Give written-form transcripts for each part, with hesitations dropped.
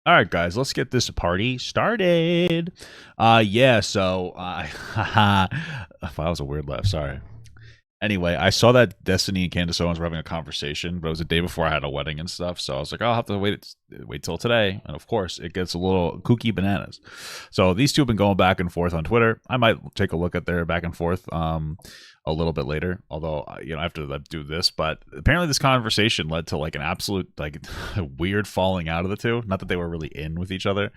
All right, guys, let's get this party started. Yeah, so that was a weird laugh. Sorry. Anyway, I saw that Destiny and Candace Owens were having a conversation, but it was the day before I had a wedding and stuff. So I was like, I'll have to wait till today. And of course, it gets a little kooky bananas. So these two have been going back and forth on Twitter. I might take a look at their back and forth a little bit later, although I have to do this. But apparently, this conversation led to like an absolute like weird falling out of the two. Not that they were really in with each other.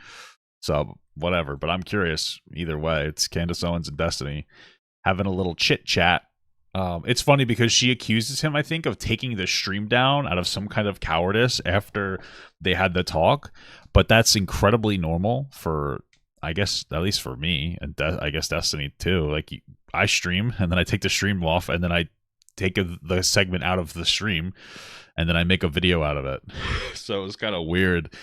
So whatever. But I'm curious. Either way, it's Candace Owens and Destiny having a little chit chat. It's funny because she accuses him, I think, of taking the stream down out of some kind of cowardice after they had the talk. But that's incredibly normal for, I guess, at least for me, and I guess Destiny too. Like, I stream, and then I take the stream off, and then I take the segment out of the stream, and then I make a video out of it. So it's kind of weird.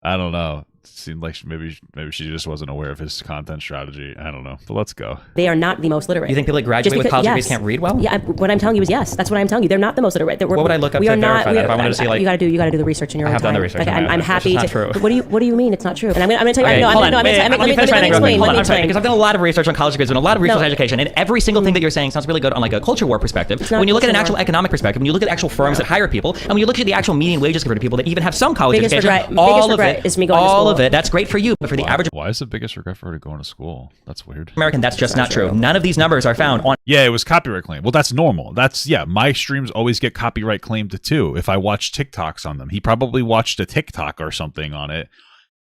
I don't know. It seemed like maybe she just wasn't aware of his content strategy. I don't know. But let's go. They are not the most literate. You think people that graduate with college degrees can't read well? Yeah, what I'm telling you is yes. That's what I'm telling you. They're not the most literate. What would I look up to verify that? If I wanted to see, like, you got to do the research in your own time. I have done the research. Like, I'm happy to. True. What do you mean it's not true? And I'm going to tell you. Okay, Let me explain. Because I've done a lot of research on college degrees and a lot of research on education, and every single thing that you're saying sounds really good on like a culture war perspective. When you look at an actual economic perspective, when you look at actual firms that hire people, and when you look at the actual median wages compared to people that even have some college education, all of it is me going to school. All of it. That's great for you, but for the average. Why is the biggest regret for her going to school? That's weird. American, that's just not true. None of these numbers are found on. Yeah, it was copyright claim. Well, that's normal. My streams always get copyright claimed too. If I watch TikToks on them, he probably watched a TikTok or something on it,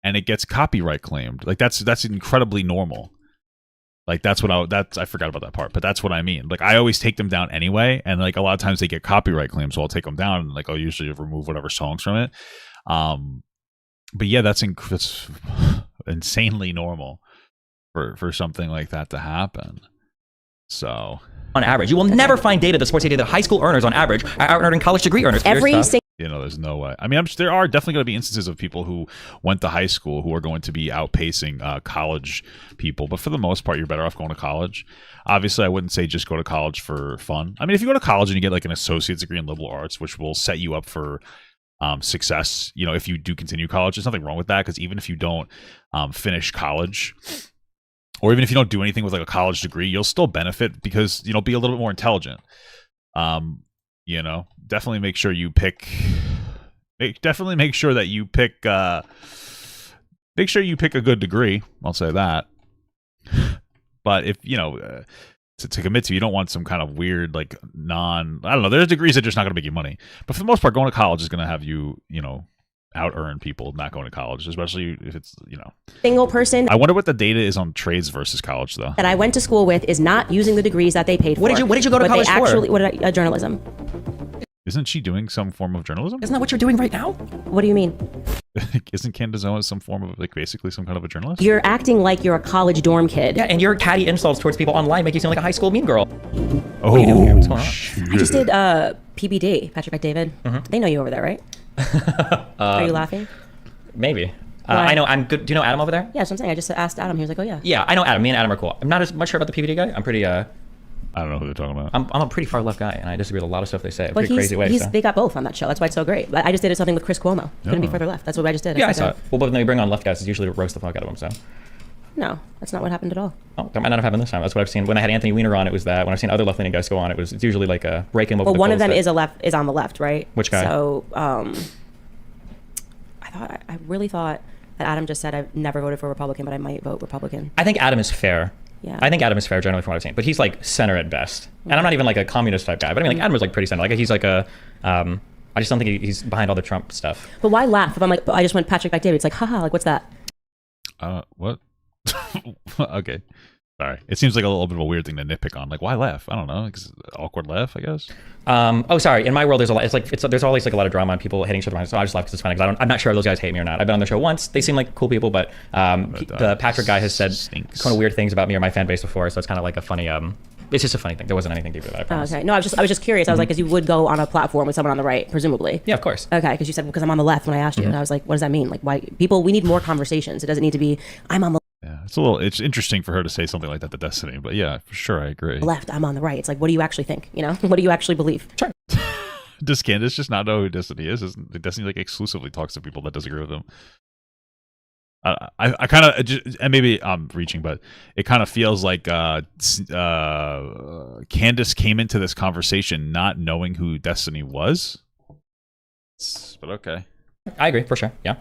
and it gets copyright claimed. Like that's incredibly normal. Like I forgot about that part, but that's what I mean. Like I always take them down anyway, and like a lot of times they get copyright claims, so I'll take them down and like I'll usually remove whatever songs from it. But yeah, that's insanely normal for something like that to happen. So on average, you will never find data that supports the idea that high school earners on average are earning college degree earners. There's no way. I mean, there are definitely going to be instances of people who went to high school who are going to be outpacing college people. But for the most part, you're better off going to college. Obviously, I wouldn't say just go to college for fun. I mean, if you go to college and you get like an associate's degree in liberal arts, which will set you up for success, if you do continue college, there's nothing wrong with that. Because even if you don't finish college, or even if you don't do anything with like a college degree, you'll still benefit because be a little bit more intelligent. Definitely make sure you pick. Definitely make sure that you pick. Make sure you pick a good degree. I'll say that. But if to commit to, you don't want some kind of weird like I don't know. There's degrees that are just not going to make you money. But for the most part, going to college is going to have you out earn people not going to college, especially if it's single person. I wonder what the data is on trades versus college though. That I went to school with is not using the degrees that they paid for. What did you go to college for? Journalism. Isn't she doing some form of journalism? Isn't that what you're doing right now? What do you mean? Isn't Candace Owens some form of like basically some kind of a journalist? You're acting like you're a college dorm kid. Yeah, and your catty insults towards people online make you seem like a high school mean girl. Oh, what are you doing here? What's going on? I just did PBD, Patrick David. They know you over there, right? Are you laughing? Maybe. I know. I'm good. Do you know Adam over there? Yeah, that's what I'm saying. I just asked Adam. He was like, oh yeah. Yeah, I know Adam. Me and Adam are cool. I'm not as much sure about the PBD guy. I'm pretty. I don't know who they're talking about. I'm a pretty far left guy, and I disagree with a lot of stuff they say. But pretty crazy way. They got both on that show. That's why it's so great. But I just did something with Chris Cuomo. Couldn't be further left. That's what I just did. Yeah, I saw it. Well, but when they bring on left guys, it's usually to roast the fuck out of them. So. No, that's not what happened at all. Oh, that might not have happened this time. That's what I've seen. When I had Anthony Weiner on, it was that. When I've seen other left-leaning guys go on, it's usually like a rake him over. Well, one of them is on the left, right? Which guy? So, I really thought that Adam just said I've never voted for Republican, but I might vote Republican. I think Adam is fair. Yeah. I think Adam is fair generally from what I've seen, but he's like center at best. And I'm not even like a communist type guy, but I mean like Adam is like pretty center. Like he's like a, I just don't think he's behind all the Trump stuff. But why laugh if I'm like, I just went Patrick David? It's like, haha, like what's that? What? Okay. Sorry. It seems like a little bit of a weird thing to nitpick on. Like, why laugh? I don't know. Awkward laugh, I guess. Oh, sorry. In my world, there's a lot. There's always like a lot of drama on people hating each other. So I just laugh because it's funny. Because I'm not sure if those guys hate me or not. I've been on the show once. They seem like cool people, but the Patrick guy has said kind of weird things about me or my fan base before. So it's kind of like a funny. It's just a funny thing. There wasn't anything deeper about it. I promise. Okay. No, I was just curious. I was like, because you would go on a platform with someone on the right, presumably. Yeah, of course. Okay, because you said because I'm on the left when I asked you, and I was like, what does that mean? Like, why people? We need more conversations. It doesn't need to be I'm on the. Yeah, it's interesting for her to say something like that to Destiny, but yeah, for sure, I agree. Left, I'm on the right. It's like, what do you actually think? What do you actually believe? Sure. Does Candace just not know who Destiny is? Destiny like exclusively talks to people that disagree with him. I kind of, and maybe I'm reaching, but it kind of feels like Candace came into this conversation not knowing who Destiny was. But okay. I agree, for sure, yeah.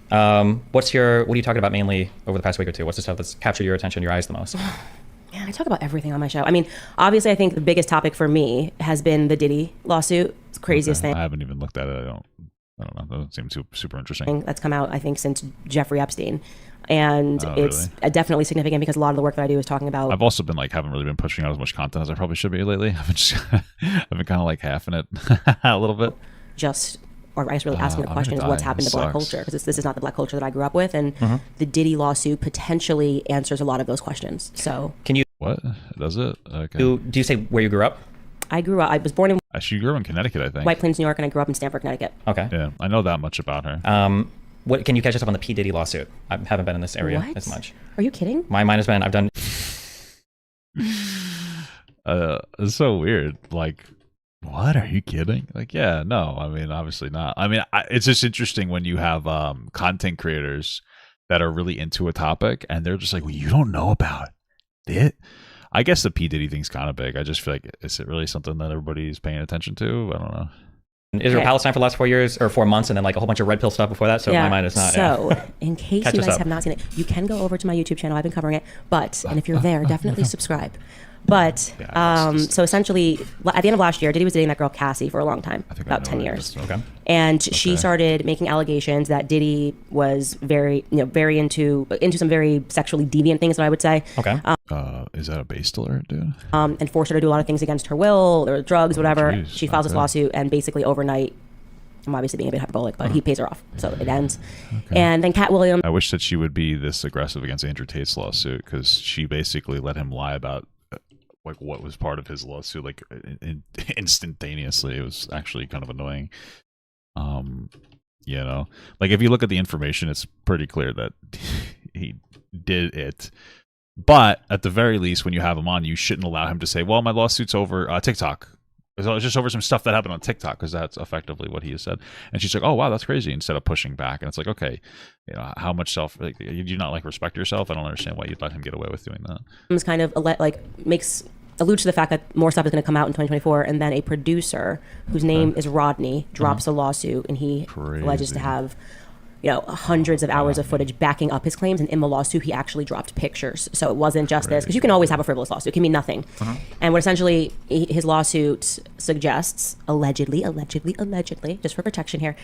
What are you talking about mainly over the past week or two? What's the stuff that's captured your attention, your eyes the most? Man, I talk about everything on my show. I mean, obviously, I think the biggest topic for me has been the Diddy lawsuit. It's the craziest thing. I haven't even looked at it. I don't know. That doesn't seem super interesting. That's come out, I think, since Jeffrey Epstein. And it's definitely significant because a lot of the work that I do is talking about. I've also been haven't really been pushing out as much content as I probably should be lately. I've been kind of halving it a little bit. Or I guess really asking the question is what's happened to black culture, because this is not the black culture that I grew up with, and the Diddy lawsuit potentially answers a lot of those questions. So can you what does it? Okay. Do you say where you grew up? I was born in She grew up in Connecticut, I think. White Plains, New York, and I grew up in Stamford, Connecticut. Okay. Yeah, I know that much about her. What can you catch us up on the P Diddy lawsuit? I haven't been in this area as much. Are you kidding? My mind has been. I've done. It's so weird. What? Are you kidding? Yeah, no. I mean, obviously not. I mean, it's just interesting when you have content creators that are really into a topic and they're just well, you don't know about it. I guess the P Diddy thing's kind of big. I just feel is it really something that everybody's paying attention to? I don't know. Israel Palestine for the last 4 years or 4 months, and then a whole bunch of red pill stuff before that. So my mind is not. So in case you guys have not seen it, you can go over to my YouTube channel. I've been covering it, and if you're there, definitely subscribe. But so essentially, at the end of last year, Diddy was dating that girl Cassie for a long time, about 10 years. Okay. And she started making allegations that Diddy was very into some very sexually deviant things, I would say. Okay. Is that a base alert, dude? And forced her to do a lot of things against her will, or drugs, whatever. Geez, she files this lawsuit, and basically overnight, I'm obviously being a bit hyperbolic, but he pays her off, so it ends. Okay. And then Cat Williams. I wish that she would be this aggressive against Andrew Tate's lawsuit, because she basically let him lie about what was part of his lawsuit instantaneously. It was actually kind of annoying. If you look at the information, it's pretty clear that he did it. But at the very least, when you have him on, you shouldn't allow him to say, well, my lawsuit's over TikTok. It's just over some stuff that happened on TikTok, because that's effectively what he has said. And she's like, oh, wow, that's crazy, instead of pushing back. And it's okay, how much do you not respect yourself? I don't understand why you'd let him get away with doing that. It's kind of alludes to the fact that more stuff is going to come out in 2024, and then a producer whose name is Rodney drops a lawsuit, and he alleges to have hundreds of hours of footage backing up his claims, and in the lawsuit he actually dropped pictures. So it wasn't just this, because you can always have a frivolous lawsuit, it can mean nothing. And what essentially his lawsuit suggests, allegedly, just for protection here,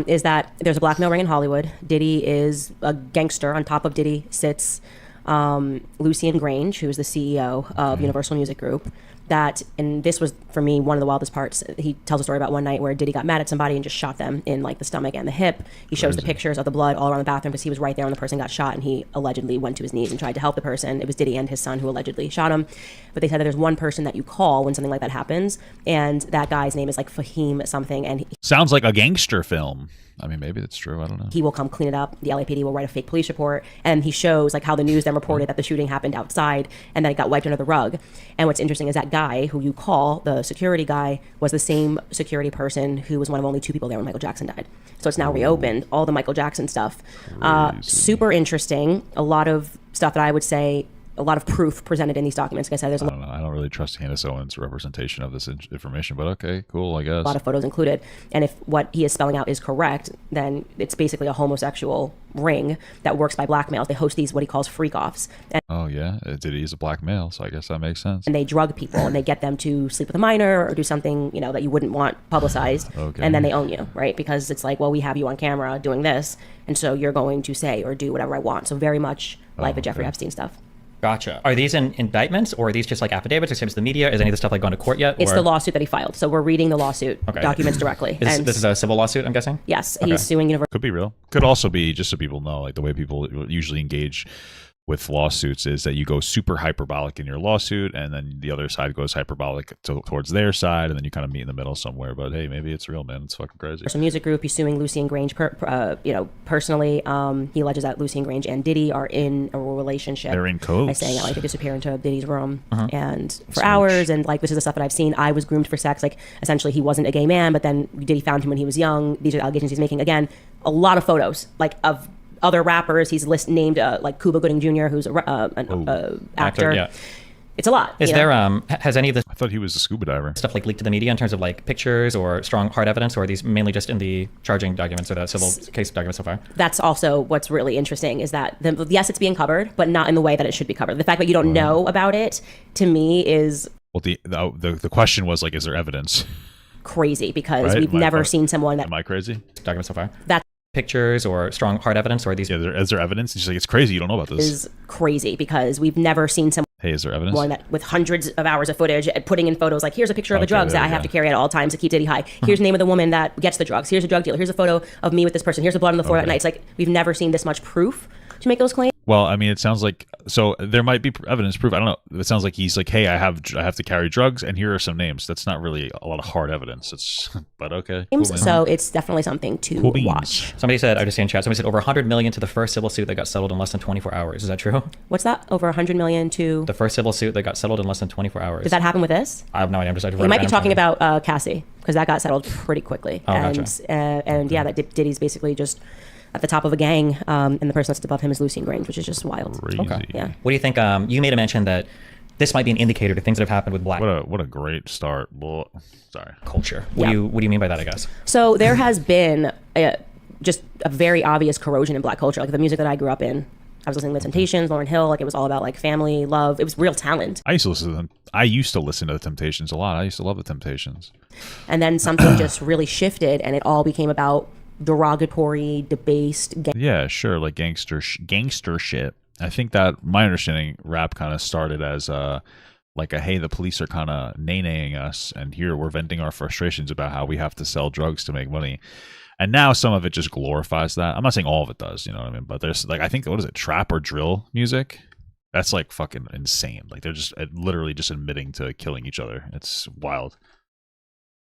is that there's a blackmail ring in Hollywood. Diddy is a gangster. On top of Diddy sits Lucian Grange, who is the CEO of Universal Music Group. And this was, for me, one of the wildest parts. He tells a story about one night where Diddy got mad at somebody and just shot them in the stomach and the hip. He shows the pictures of the blood all around the bathroom, because he was right there when the person got shot, and he allegedly went to his knees and tried to help the person. It was Diddy and his son who allegedly shot him. But they said that there's one person that you call when something like that happens, and that guy's name is Fahim something. And sounds like a gangster film. I mean, maybe that's true. I don't know. He will come clean it up. The LAPD will write a fake police report, and he shows how the news then reported that the shooting happened outside, and then it got wiped under the rug. And what's interesting is that guy who you call the security guy was the same security person who was one of only 2 people there when Michael Jackson died. So it's now reopened, all the Michael Jackson stuff. Super interesting. A lot of stuff that I would say, a lot of proof presented in these documents. Like I said, there's I don't know. I don't really trust Candace Owens' representation of this information, but okay, cool, I guess. A lot of photos included. And if what he is spelling out is correct, then it's basically a homosexual ring that works by blackmail. They host these, what he calls freak-offs. Oh, yeah? Diddy is a black male, so I guess that makes sense. And they drug people, and they get them to sleep with a minor or do something, that you wouldn't want publicized. Okay. And then they own you, right? Because it's well, we have you on camera doing this, and so you're going to say or do whatever I want. So very much like the Jeffrey Epstein stuff. Gotcha. Are these in indictments, or are these just affidavits or to the media? Is any of the stuff gone to court yet? It's the lawsuit that he filed. So we're reading the lawsuit documents directly. This is a civil lawsuit, I'm guessing? Yes. Okay. He's suing Universal. Could be real. Could also be, just so people know, the way people usually engage with lawsuits is that you go super hyperbolic in your lawsuit, and then the other side goes hyperbolic towards their side, and then you kind of meet in the middle somewhere. But hey, maybe it's real, man. It's fucking crazy. So music group, he's suing Lucian Grange, personally. He alleges that Lucian Grange and Diddy are in a relationship. They're in code. By saying that they disappear into Diddy's room and for hours, and this is the stuff that I've seen. I was groomed for sex. Essentially, he wasn't a gay man, but then Diddy found him when he was young. These are allegations he's making. Again, a lot of photos, of other rappers. He's named like Cuba Gooding Jr., who's an actor. Yeah. It's a lot. Is there has any of this I thought he was a scuba diver. stuff like leaked to the media in terms of like pictures or strong hard evidence, or are these mainly just in the charging documents or the civil case documents so far? That's also what's really interesting is that yes, it's being covered, but not in the way that it should be covered. The fact that you don't know about it, to me, is well. The question was like, is there evidence? Crazy, because Right? we've never seen someone that Am I crazy? Documents so far. That's Pictures or strong hard evidence, or are these Is there evidence? And she's like, it's crazy. You don't know about this. is crazy because we've never seen someone Hey, is there evidence? that with hundreds of hours of footage and putting in photos like, here's a picture of the drugs that I have to carry at all times to keep Diddy high. Here's the name of the woman that gets the drugs. Here's a drug dealer. Here's a photo of me with this person. Here's the blood on the floor that night. It's like we've never seen this much proof to make those claims. Well, I mean, it sounds like so there might be evidence, proof. I don't know. It sounds like he's like, hey, I have to carry drugs, and here are some names. That's not really a lot of hard evidence. It's but okay. Cool, So it's definitely something to watch. Somebody said, I just see in chat, somebody said over 100 million to the first civil suit that got settled in less than 24 hours. Is that true? What's that? Over 100 million to The first civil suit that got settled in less than 24 hours. Did that happen with this? I have no idea. I'm just You might be talking about Cassie, because that got settled pretty quickly. Oh, and gotcha. yeah, that Diddy's basically just at the top of a gang, and the person that's above him is Lucien Grange, which is just wild. Crazy. Okay. Yeah. What do you think? You made a mention that this might be an indicator to things that have happened with black What a great start. Well, sorry. culture. What do you mean by that, I guess? So there has been just a very obvious corrosion in black culture. Like the music that I grew up in, I was listening to the Temptations, Lauryn Hill. Like it was all about like family, love. It was real talent. I used to listen to them. I used to listen to the Temptations a lot. I used to love the Temptations. And then something just really shifted, and it all became about derogatory, debased. Yeah, sure, like gangster shit. I think that my understanding, rap kind of started as like a hey, the police are kind of nay-naying us, and here we're venting our frustrations about how we have to sell drugs to make money. And now some of it just glorifies that. I'm not saying all of it does, you know what I mean? But there's like, I think, what is it, trap or drill music? That's like fucking insane. Like they're just literally just admitting to killing each other. It's wild.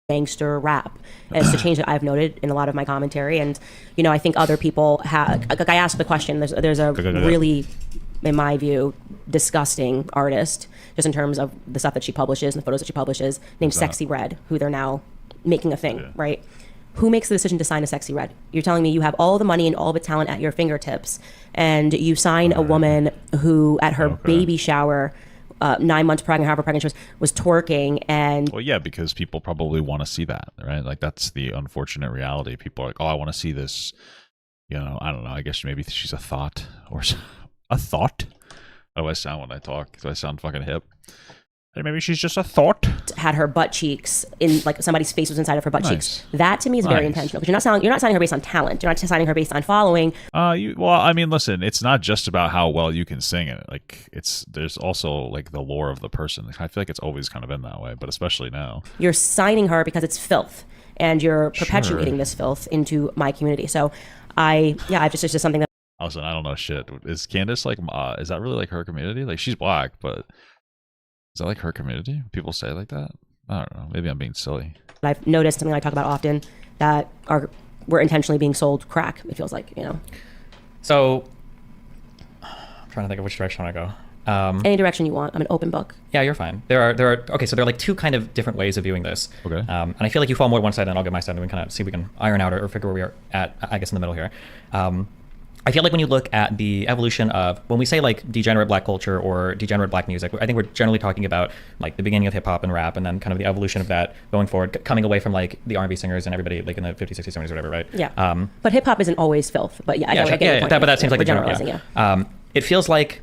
Gangster rap. It's a change that I've noted in a lot of my commentary, and I think other people have. Like I asked the question. There's a really, in my view, disgusting artist, just in terms of the stuff that she publishes and the photos that she publishes, named Sexy Red, who they're now making a thing, right? Who makes the decision to sign a Sexy Red? You're telling me you have all the money and all the talent at your fingertips, and you sign a woman who, at her baby shower, 9 months pregnant, however pregnant she was twerking, and well, yeah, because people probably want to see that, right? Like that's the unfortunate reality. People are like, oh, I want to see this. I don't know. I guess maybe she's a thought or a thought. How do I sound when I talk? Do I sound fucking hip? Hey, maybe she's just a thought. Had her butt cheeks in, like somebody's face was inside of her butt cheeks. That to me is very intentional, because you're not signing her based on talent. You're not signing her based on following. Well, I mean, listen, it's not just about how well you can sing it. Like there's also like the lore of the person. I feel like it's always kind of been that way, but especially now. You're signing her because it's filth, and you're perpetuating this filth into my community. So it's just something that. Listen, I don't know shit. Is Candace like? Is that really like her community? Like she's black, but. Is that like her community? People say it like that? I don't know. Maybe I'm being silly. I've noticed something I talk about often, that we're intentionally being sold crack, it feels like, So, I'm trying to think of which direction I want to go. Any direction you want. I'm an open book. Yeah, you're fine. There are okay, so there are like two kind of different ways of viewing this. Okay. And I feel like you fall more one side and I'll get my side, and we kind of see if we can iron out or figure where we are at, I guess, in the middle here. I feel like when you look at the evolution of, when we say like degenerate black culture or degenerate black music, I think we're generally talking about like the beginning of hip hop and rap, and then kind of the evolution of that going forward, coming away from like the R&B singers and everybody like in the 50s, 60s, 70s, whatever, right? Yeah. But hip hop isn't always filth. But yeah, I get your point. But that seems like we're the general. generalizing, yeah. It feels like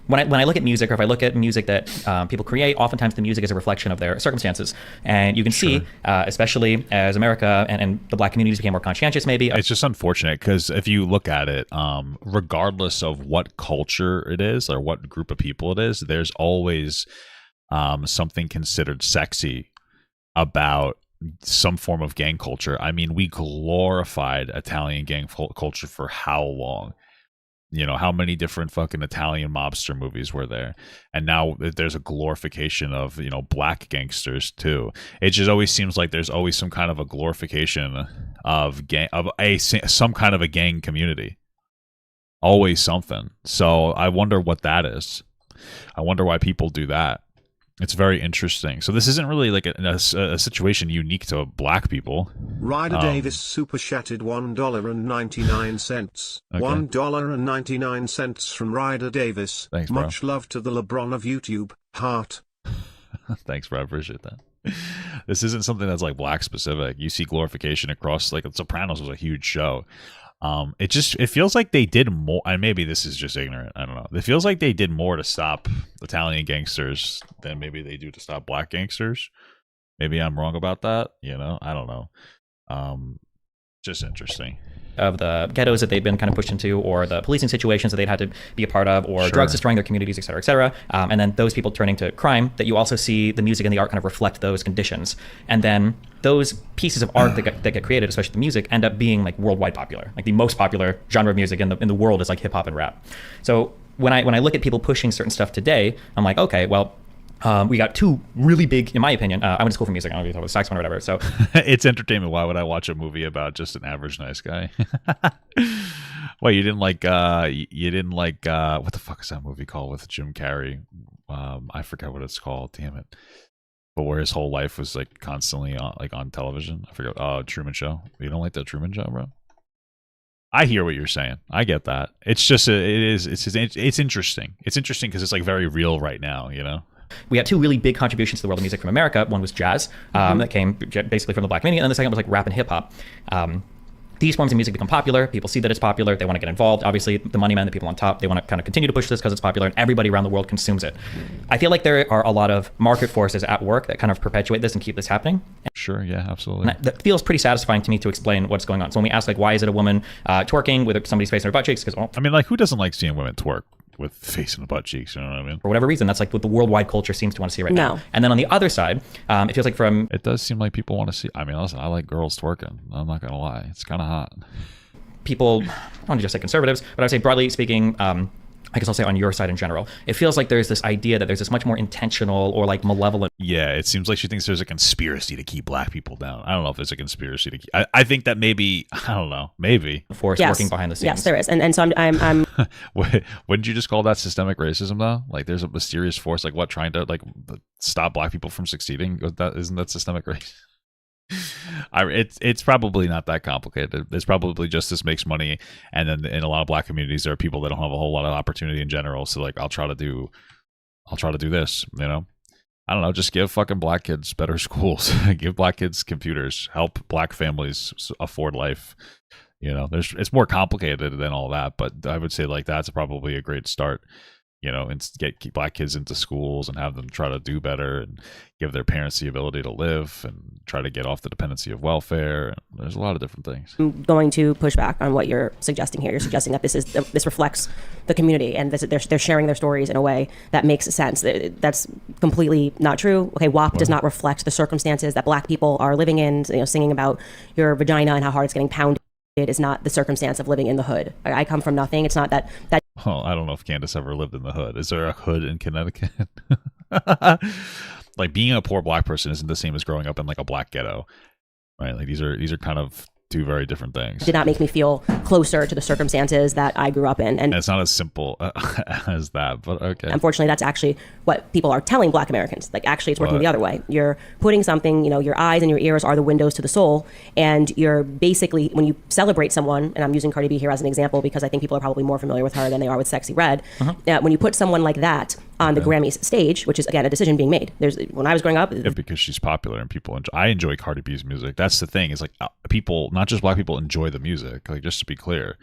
when I look at music, or if I look at music that people create, oftentimes the music is a reflection of their circumstances. And you can see, especially as America and the black communities became more conscientious, maybe. It's just unfortunate because if you look at it, regardless of what culture it is or what group of people it is, there's always something considered sexy about some form of gang culture. I mean, we glorified Italian gang culture for how long? How many different fucking Italian mobster movies were there? And now there's a glorification of, black gangsters too. It just always seems like there's always some kind of a glorification of some kind of a gang community. Always something. So I wonder what that is. I wonder why people do that. It's very interesting. So this isn't really like a situation unique to black people. Ryder Davis super chatted $1.99. Okay. $1.99 from Ryder Davis. Thanks, bro. Much love to the LeBron of YouTube. Heart. Thanks, bro. I appreciate that. This isn't something that's like black specific. You see glorification across, like, The Sopranos was a huge show. It feels like they did more, and maybe this is just ignorant, I don't know. It feels like they did more to stop Italian gangsters than maybe they do to stop black gangsters. Maybe I'm wrong about that, you know? I don't know. Just interesting. Of the ghettos that they've been kind of pushed into, or the policing situations that they'd had to be a part of, or Sure. drugs destroying their communities, et cetera, et cetera. And then those people turning to crime, that you also see the music and the art kind of reflect those conditions. And then those pieces of art that get created, especially the music, end up being like worldwide popular. Like the most popular genre of music in the world is like hip hop and rap. So when I look at people pushing certain stuff today, I'm like, okay, well, we got two really big, in my opinion. I went to school for music. I don't know if you thought it was saxophone or whatever. So It's entertainment. Why would I watch a movie about just an average nice guy? Well, you didn't like what the fuck is that movie called with Jim Carrey? I forgot what it's called. Damn it. But where his whole life was like constantly on television. I forgot. Truman Show. You don't like that Truman Show, bro? I hear what you're saying. I get that. It's just it's interesting. It's interesting because it's like very real right now, you know? we had two really big contributions to the world of music from America. One was jazz, that came basically from the black community, and then the second was like rap and hip hop. These forms of music become popular. People see that it's popular. They want to get involved. Obviously, the money men, the people on top, they want to kind of continue to push this because it's popular, and everybody around the world consumes it. I feel like there are a lot of market forces at work that kind of perpetuate this and keep this happening. Sure, yeah, absolutely. And that feels pretty satisfying to me to explain what's going on. So when we ask, like, why is it a woman twerking with somebody's face in her butt cheeks? Because, I mean, like, who doesn't like seeing women twerk with face in the butt cheeks? You know what I mean? For whatever reason, that's like what the worldwide culture seems to want to see right now. And then on the other side, it feels like it does seem like people want to see. I mean, listen, I like girls twerking. I'm not gonna lie, it's kind of hot. People, I don't want to just say conservatives, but I would say broadly speaking, I guess I'll say on your side in general, it feels like there's this idea that there's this much more intentional or like malevolent. Yeah, it seems like she thinks there's a conspiracy to keep black people down. I don't know if there's a conspiracy to keep. I think that maybe, I don't know, maybe force working behind the scenes. Yes, there is, and so I'm Wouldn't you just call that systemic racism though? Like there's a mysterious force, like what, trying to like stop black people from succeeding? Isn't that systemic racism? It's probably not that complicated. It's probably just this makes money, and then in a lot of black communities there are people that don't have a whole lot of opportunity in general. So like I'll try to do this, you know. I don't know, just give fucking black kids better schools, give black kids computers, help black families afford life. You know, it's more complicated than all that, but I would say like that's probably a great start. You know, and keep black kids into schools and have them try to do better and give their parents the ability to live and try to get off the dependency of welfare. There's a lot of different things. I'm going to push back on what you're suggesting here. You're suggesting that this reflects the community and they're sharing their stories in a way that makes sense. That's completely not true. Okay, WAP does not reflect the circumstances that black people are living in. You know, singing about your vagina and how hard it's getting pounded is not the circumstance of living in the hood. I come from nothing. It's not that. Oh, I don't know if Candace ever lived in the hood. Is there a hood in Connecticut? Like being a poor black person isn't the same as growing up in like a black ghetto, right? Like these are kind of two very different things. Did not make me feel closer to the circumstances that I grew up in. And it's not as simple as that, but okay. Unfortunately, that's actually what people are telling black Americans. Like actually it's working the other way. You're putting something, you know, your eyes and your ears are the windows to the soul. And you're basically, when you celebrate someone, and I'm using Cardi B here as an example because I think people are probably more familiar with her than they are with Sexy Red. When you put someone like that on the Grammys stage, which is again a decision being made. When I was growing up, because she's popular and people I enjoy Cardi B's music. That's the thing. Is like people, not just black people, enjoy the music. Like just to be clear.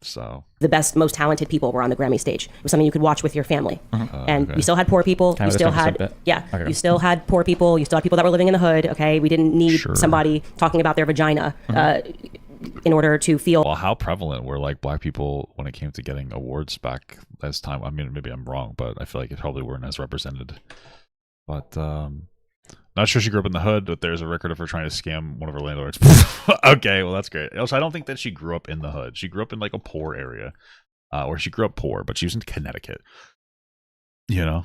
So the best, most talented people were on the Grammy stage. It was something you could watch with your family, and you still had poor people. You still had you still had poor people. You still had people that were living in the hood. Okay, we didn't need somebody talking about their vagina. In order to feel. Well, how prevalent were like black people when it came to getting awards back as time? I mean, maybe I'm wrong, but I feel like it probably weren't as represented. But not sure she grew up in the hood, but there's a record of her trying to scam one of her landlords. Okay, well that's great. Also, I don't think that she grew up in the hood. She grew up in like a poor area, or she grew up poor, but she was in Connecticut. You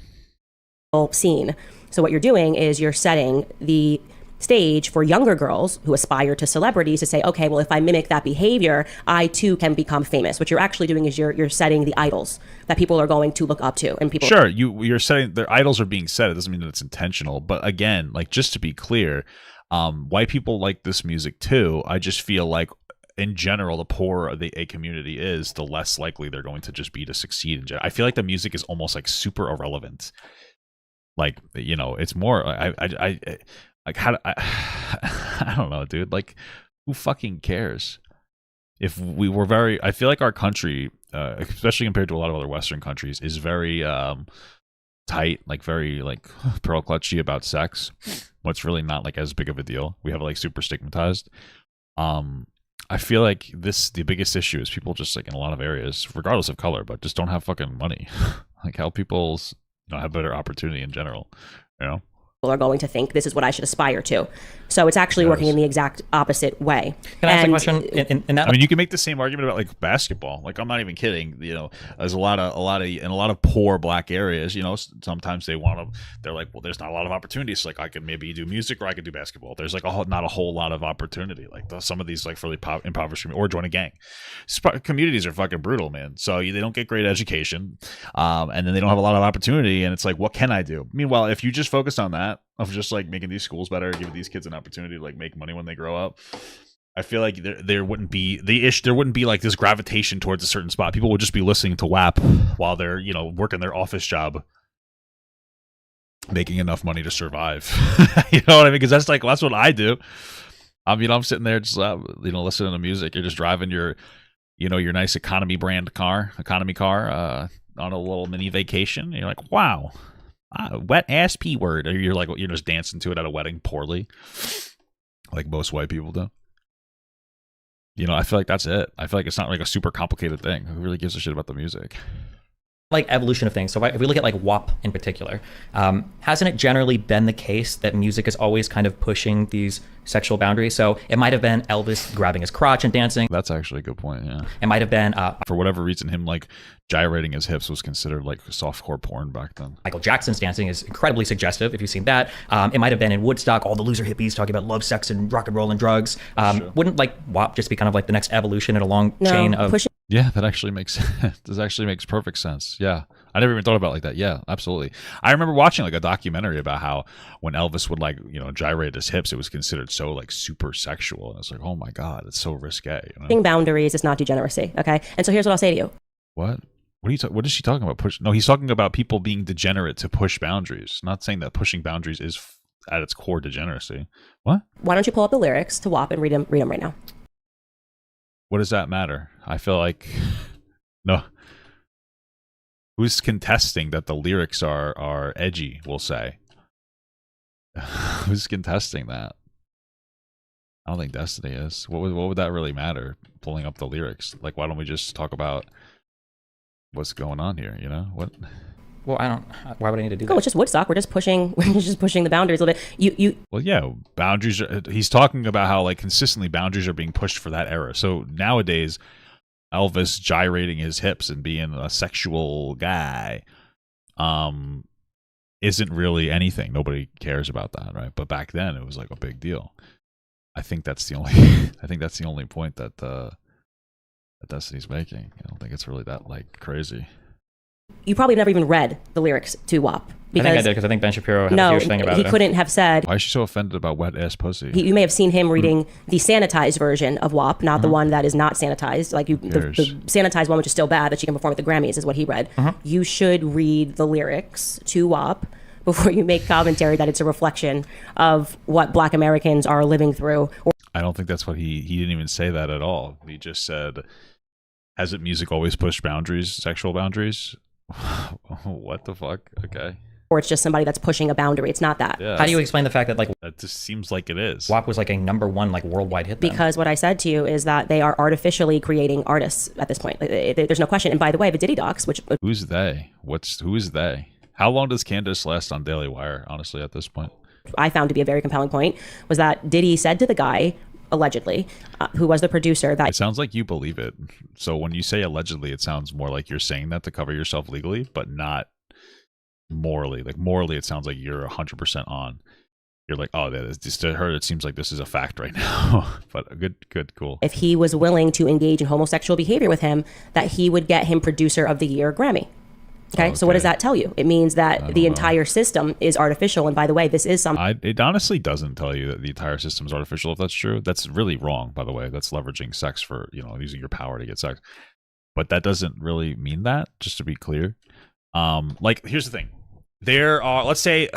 know, scene. So what you're doing is you're setting the stage for younger girls who aspire to celebrities to say, okay, well, if I mimic that behavior, I too can become famous. What you're actually doing is you're setting the idols that people are going to look up to, and people. Sure, you're setting their idols are being set. It doesn't mean that it's intentional, but again, like, just to be clear, white people like this music too. I just feel like, in general, the poorer a community is, the less likely they're going to just be to succeed in general. I feel like the music is almost like super irrelevant. Like, you know, it's more like, how I don't know, dude. Like, who fucking cares? If we were I feel like our country, especially compared to a lot of other Western countries, is very tight, like very like pearl clutchy about sex. What's really not like as big of a deal. We have it like super stigmatized. I feel like the biggest issue is people just, like, in a lot of areas, regardless of color, but just don't have fucking money. Like, how people have better opportunity in general, you know? People are going to think this is what I should aspire to. So it's actually working in the exact opposite way. Can I ask a question? In that, I mean, you can make the same argument about like basketball. Like, I'm not even kidding. You know, there's a lot of poor black areas. You know, sometimes they're like, well, there's not a lot of opportunities. Like, I could maybe do music or I could do basketball. There's like not a whole lot of opportunity. Like, some of these like really impoverished or join a gang. Communities are fucking brutal, man. So they don't get great education, and then they don't have a lot of opportunity. And it's like, what can I do? Meanwhile, if you just focus on that, of just like making these schools better, giving these kids an opportunity to like make money when they grow up, I feel like there wouldn't be there wouldn't be like this gravitation towards a certain spot. People would just be listening to WAP while they're, you know, working their office job, making enough money to survive. You know what I mean? Because that's what I do. I mean, I'm sitting there just listening to music. You're just driving your nice economy car on a little mini vacation. And you're like, wow. Wet ass P word. Or you're just dancing to it at a wedding poorly, like most white people do. You know, I feel like that's it. I feel like it's not like a super complicated thing. Who really gives a shit about the music? Like, evolution of things. So if we look at like WAP in particular, hasn't it generally been the case that music is always kind of pushing these sexual boundaries? So it might have been Elvis grabbing his crotch and dancing. That's actually a good point. Yeah. It might have been for whatever reason, him like gyrating his hips was considered like softcore porn back then. Michael Jackson's dancing is incredibly suggestive if you've seen that. It might have been in Woodstock, all the loser hippies talking about love, sex, and rock and roll and drugs. Sure. Wouldn't like WAP just be kind of like the next evolution in a long chain of Yeah, that actually makes perfect sense. Yeah. I never even thought about it like that. Yeah, absolutely. I remember watching like a documentary about how when Elvis would like, you know, gyrate his hips, it was considered so like super sexual. And it's like, oh my God, it's so risque. You know? Boundaries is not degeneracy. Okay. And so here's what I'll say to you. What is she talking about? No, he's talking about people being degenerate to push boundaries. Not saying that pushing boundaries is at its core degeneracy. What? Why don't you pull up the lyrics to WAP and read them right now? What does that matter? I feel like no. Who's contesting that the lyrics are edgy, we'll say? Who's contesting that? I don't think Destiny is. What would that really matter, pulling up the lyrics? Like, why don't we just talk about what's going on here, you know? What? Well, why would I need to do that? It's just Woodstock. We're just pushing the boundaries a little bit. Well, yeah, boundaries he's talking about how like consistently boundaries are being pushed for that era. So nowadays, Elvis gyrating his hips and being a sexual guy isn't really anything. Nobody cares about that, right? But back then it was like a big deal. I think that's the only point that Destiny's making. I don't think it's really that like crazy. You probably never even read the lyrics to WAP. I think I did, because I think Ben Shapiro had a huge thing about it. He couldn't have said... Why is she so offended about wet ass pussy? You may have seen him reading the sanitized version of WAP, not the one that is not sanitized. Like the sanitized one, which is still bad, that she can perform at the Grammys, is what he read. You should read the lyrics to WAP before you make commentary that it's a reflection of what Black Americans are living through. I don't think that's what he didn't even say that at all. He just said, hasn't music always pushed boundaries, sexual boundaries? What the fuck? Okay. Or it's just somebody that's pushing a boundary. It's not that. Yeah. How do you explain the fact that like that just seems like it is? WAP was like a #1 like worldwide hit. Because what I said to you is that they are artificially creating artists at this point. There's no question. And by the way, the Diddy docs, which who's they? Who is they? How long does Candace last on Daily Wire? Honestly, at this point, I found to be a very compelling point was that Diddy said to the guy, allegedly, who was the producer, that it sounds like you believe it. So when you say allegedly, it sounds more like you're saying that to cover yourself legally, but not morally. Like morally, it sounds like you're 100% on. you're like, oh, that is just to her. It seems like this is a fact right now. But good, cool. If he was willing to engage in homosexual behavior with him, that he would get him Producer of the Year Grammy. Okay, so what does that tell you? It means that the entire system is artificial. And by the way, this is something. It honestly doesn't tell you that the entire system is artificial. If that's true, that's really wrong. By the way, that's leveraging sex for using your power to get sex. But that doesn't really mean that. Just to be clear, like here's the thing: there are, let's say,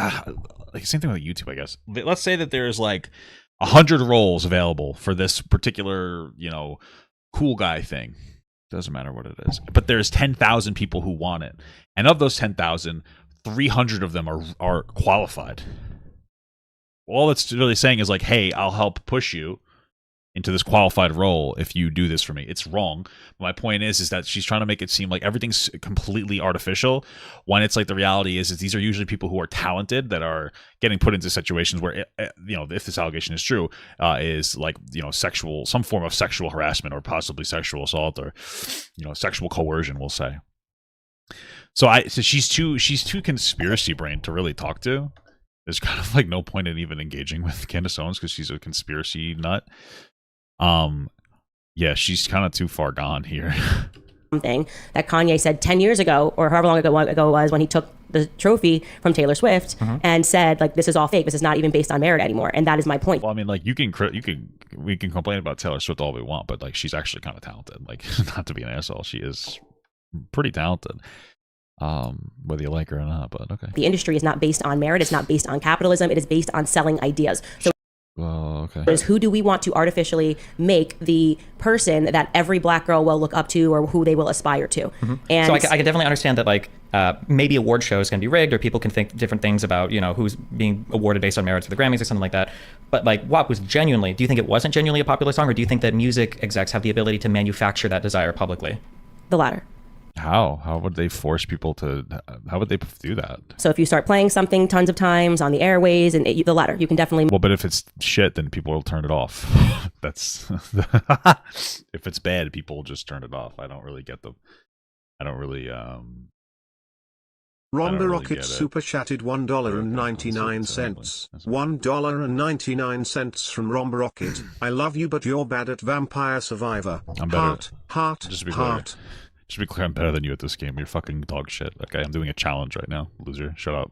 like same thing with YouTube, I guess. Let's say that there's like 100 roles available for this particular cool guy thing. Doesn't matter what it is, but there's 10,000 people who want it, and of those 10,000, 300 of them are qualified. All it's really saying is like, hey, I'll help push you into this qualified role if you do this for me. It's wrong. My point is that she's trying to make it seem like everything's completely artificial, when it's like the reality is these are usually people who are talented that are getting put into situations where if this allegation is true, is like some form of sexual harassment or possibly sexual assault or sexual coercion, we'll say. So she's too conspiracy brained to really talk to. There's kind of like no point in even engaging with Candace Owens because she's a conspiracy nut. Yeah, she's kind of too far gone here. Something that Kanye said 10 years ago, or however long ago it was, when he took the trophy from Taylor Swift and said, like, this is all fake. This is not even based on merit anymore. And that is my point. Well, I mean, like, we can complain about Taylor Swift all we want, but like, she's actually kind of talented. Like, not to be an asshole, she is pretty talented. Whether you like her or not, but okay. The industry is not based on merit. It's not based on capitalism. It is based on selling ideas. So okay. Who do we want to artificially make the person that every black girl will look up to or who they will aspire to? And so I can definitely understand that, like, maybe award shows can be rigged, or people can think different things about, who's being awarded based on merits for the Grammys or something like that. But like, WAP was genuinely, do you think it wasn't genuinely a popular song, or do you think that music execs have the ability to manufacture that desire publicly? The latter. How would they force people to? How would they do that? So if you start playing something tons of times on the airways, and the latter, you can definitely. Well, but if it's shit, then people will turn it off. That's if it's bad, people will just turn it off. I don't really get the. I don't really. Rhonda Rocket super chatted $1.99. $1.99 from Rhonda Rocket. I love you, but you're bad at Vampire Survivor. I'm better. Heart. Just to be clear. Just to be clear, I'm better than you at this game. You're fucking dog shit. Okay, I'm doing a challenge right now. Loser, shut up.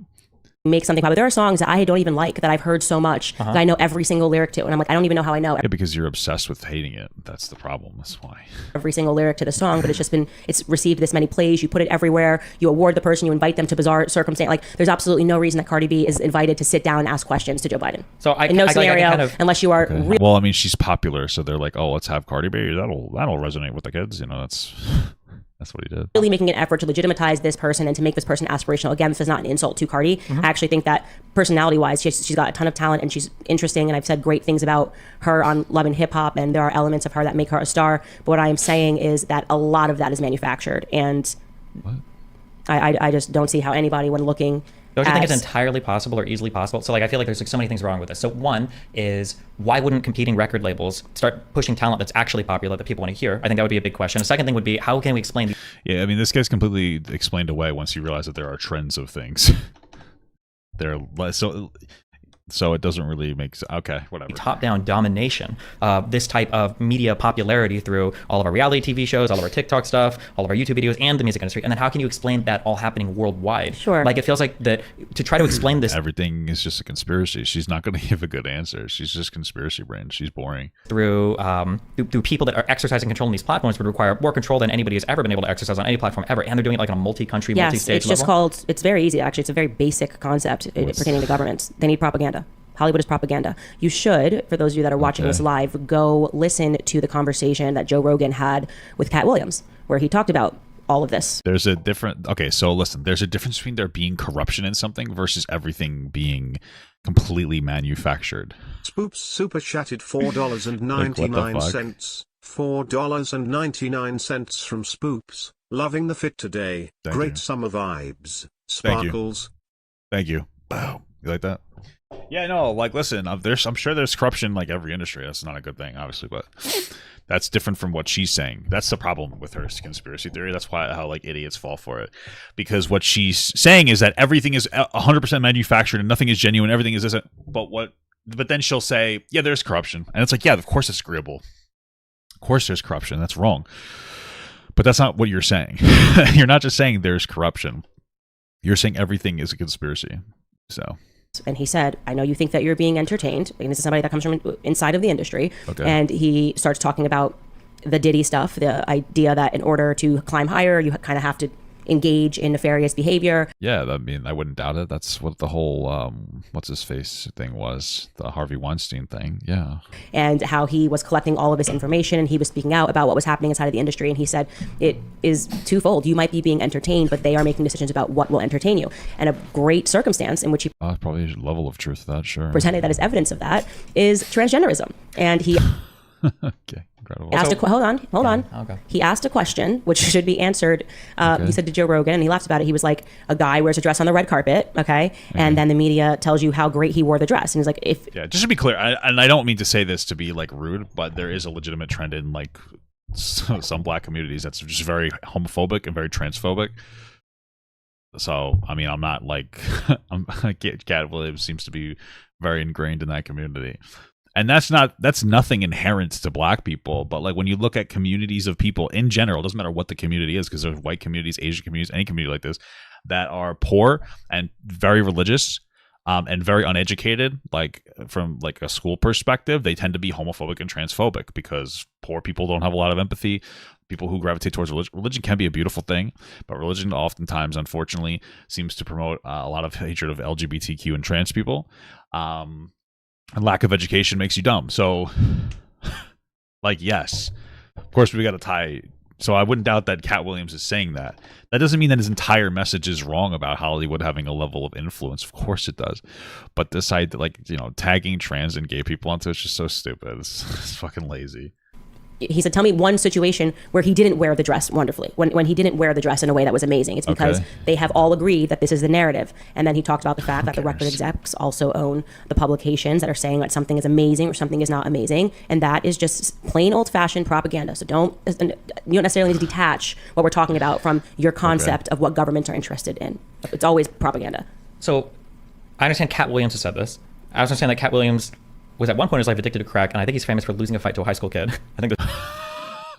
Make something popular. There are songs that I don't even like, that I've heard so much that I know every single lyric to, and I'm like, I don't even know how I know Yeah, because you're obsessed with hating it. That's the problem. That's why. Every single lyric to the song, but it's received this many plays. You put it everywhere. You award the person. You invite them to bizarre circumstance. Like, there's absolutely no reason that Cardi B is invited to sit down and ask questions to Joe Biden. So in no scenario, unless you are. Okay. Well, I mean, she's popular, so they're like, oh, let's have Cardi B. That'll resonate with the kids. That's what he did. Really making an effort to legitimize this person and to make this person aspirational. Again, this is not an insult to Cardi. I actually think that personality-wise, she's got a ton of talent and she's interesting. And I've said great things about her on Love and Hip Hop, and there are elements of her that make her a star. But what I am saying is that a lot of that is manufactured, and I just don't see how anybody, when looking. Don't you think it's entirely possible or easily possible? So like, I feel like there's like so many things wrong with this. So one is, why wouldn't competing record labels start pushing talent that's actually popular that people want to hear? I think that would be a big question. The second thing would be, how can we explain? Yeah, I mean, this guy's completely explained away once you realize that there are trends of things. So it doesn't really make sense. Okay, whatever. Top-down domination, this type of media popularity through all of our reality TV shows, all of our TikTok stuff, all of our YouTube videos, and the music industry. And then how can you explain that all happening worldwide? Sure. Like, it feels like that to try to explain this. Everything is just a conspiracy. She's not going to give a good answer. She's just conspiracy brain. She's boring. Through people that are exercising control on these platforms would require more control than anybody has ever been able to exercise on any platform ever. And they're doing it like on a multi-country, multi-stage it's just level. it's very easy, actually. It's a very basic concept pertaining to governments. They need propaganda. Hollywood is propaganda. You should, for those of you that are watching this live, go listen to the conversation that Joe Rogan had with Cat Williams, where he talked about all of this. There's a different, so listen, there's a difference between there being corruption in something versus everything being completely manufactured. Spoops super chatted $4.99. $4.99 from Spoops. Loving the fit today. Great summer vibes. Sparkles. Thank you. Wow. You like that? Yeah, no, like, listen, I'm sure there's corruption in like every industry. That's not a good thing, obviously, but That's different from what she's saying. That's the problem with her conspiracy theory. That's why how like idiots fall for it, because what she's saying is that everything is 100% manufactured and nothing is genuine. Everything is isn't. But then she'll say, yeah, there's corruption, and it's like, yeah, of course it's agreeable. Of course there's corruption. That's wrong. But that's not what you're saying. You're not just saying there's corruption. You're saying everything is a conspiracy. So. And he said, I know you think that you're being entertained. And this is somebody that comes from inside of the industry. Okay. And he starts talking about the Diddy stuff, the idea that in order to climb higher, you kind of have to engage in nefarious behavior. Yeah, I mean, I wouldn't doubt it. That's what the whole what's his face thing was, the Harvey Weinstein thing. Yeah. And how he was collecting all of this information, and he was speaking out about what was happening inside of the industry. And he said it is twofold. You might be being entertained, but they are making decisions about what will entertain you. And a great circumstance in which he probably a level of truth to that, sure. Presented that as evidence of that is transgenderism. And he okay. Incredible. Asked hold on. Okay. He asked a question which should be answered. He said to Joe Rogan, and he laughed about it. He was like, a guy wears a dress on the red carpet, okay? And then the media tells you how great he wore the dress. And he's like, just to be clear, and I don't mean to say this to be like rude, but there is a legitimate trend in like some black communities that's just very homophobic and very transphobic. So, I mean, I'm not like, Cat Williams seems to be very ingrained in that community. And that's nothing inherent to black people, but like when you look at communities of people in general, it doesn't matter what the community is, because there's white communities, Asian communities, any community like this that are poor and very religious and very uneducated, like from like a school perspective, they tend to be homophobic and transphobic because poor people don't have a lot of empathy. People who gravitate towards religion can be a beautiful thing, but religion oftentimes, unfortunately, seems to promote a lot of hatred of LGBTQ and trans people. And lack of education makes you dumb. So, like, yes, of course, we got to tie. So I wouldn't doubt that Cat Williams is saying that. That doesn't mean that his entire message is wrong about Hollywood having a level of influence. Of course it does. But this side, like, tagging trans and gay people onto it's just so stupid. It's fucking lazy. He said, tell me one situation where he didn't wear the dress wonderfully, when he didn't wear the dress in a way that was amazing. It's because they have all agreed that this is the narrative. And then he talked about the fact that the record execs also own the publications that are saying that something is amazing or something is not amazing. And that is just plain old-fashioned propaganda. So you don't necessarily need to detach what we're talking about from your concept of what governments are interested in. It's always propaganda. So I understand Cat Williams has said this. I also understand that Cat Williams was at one point in his life addicted to crack, and I think he's famous for losing a fight to a high school kid. I think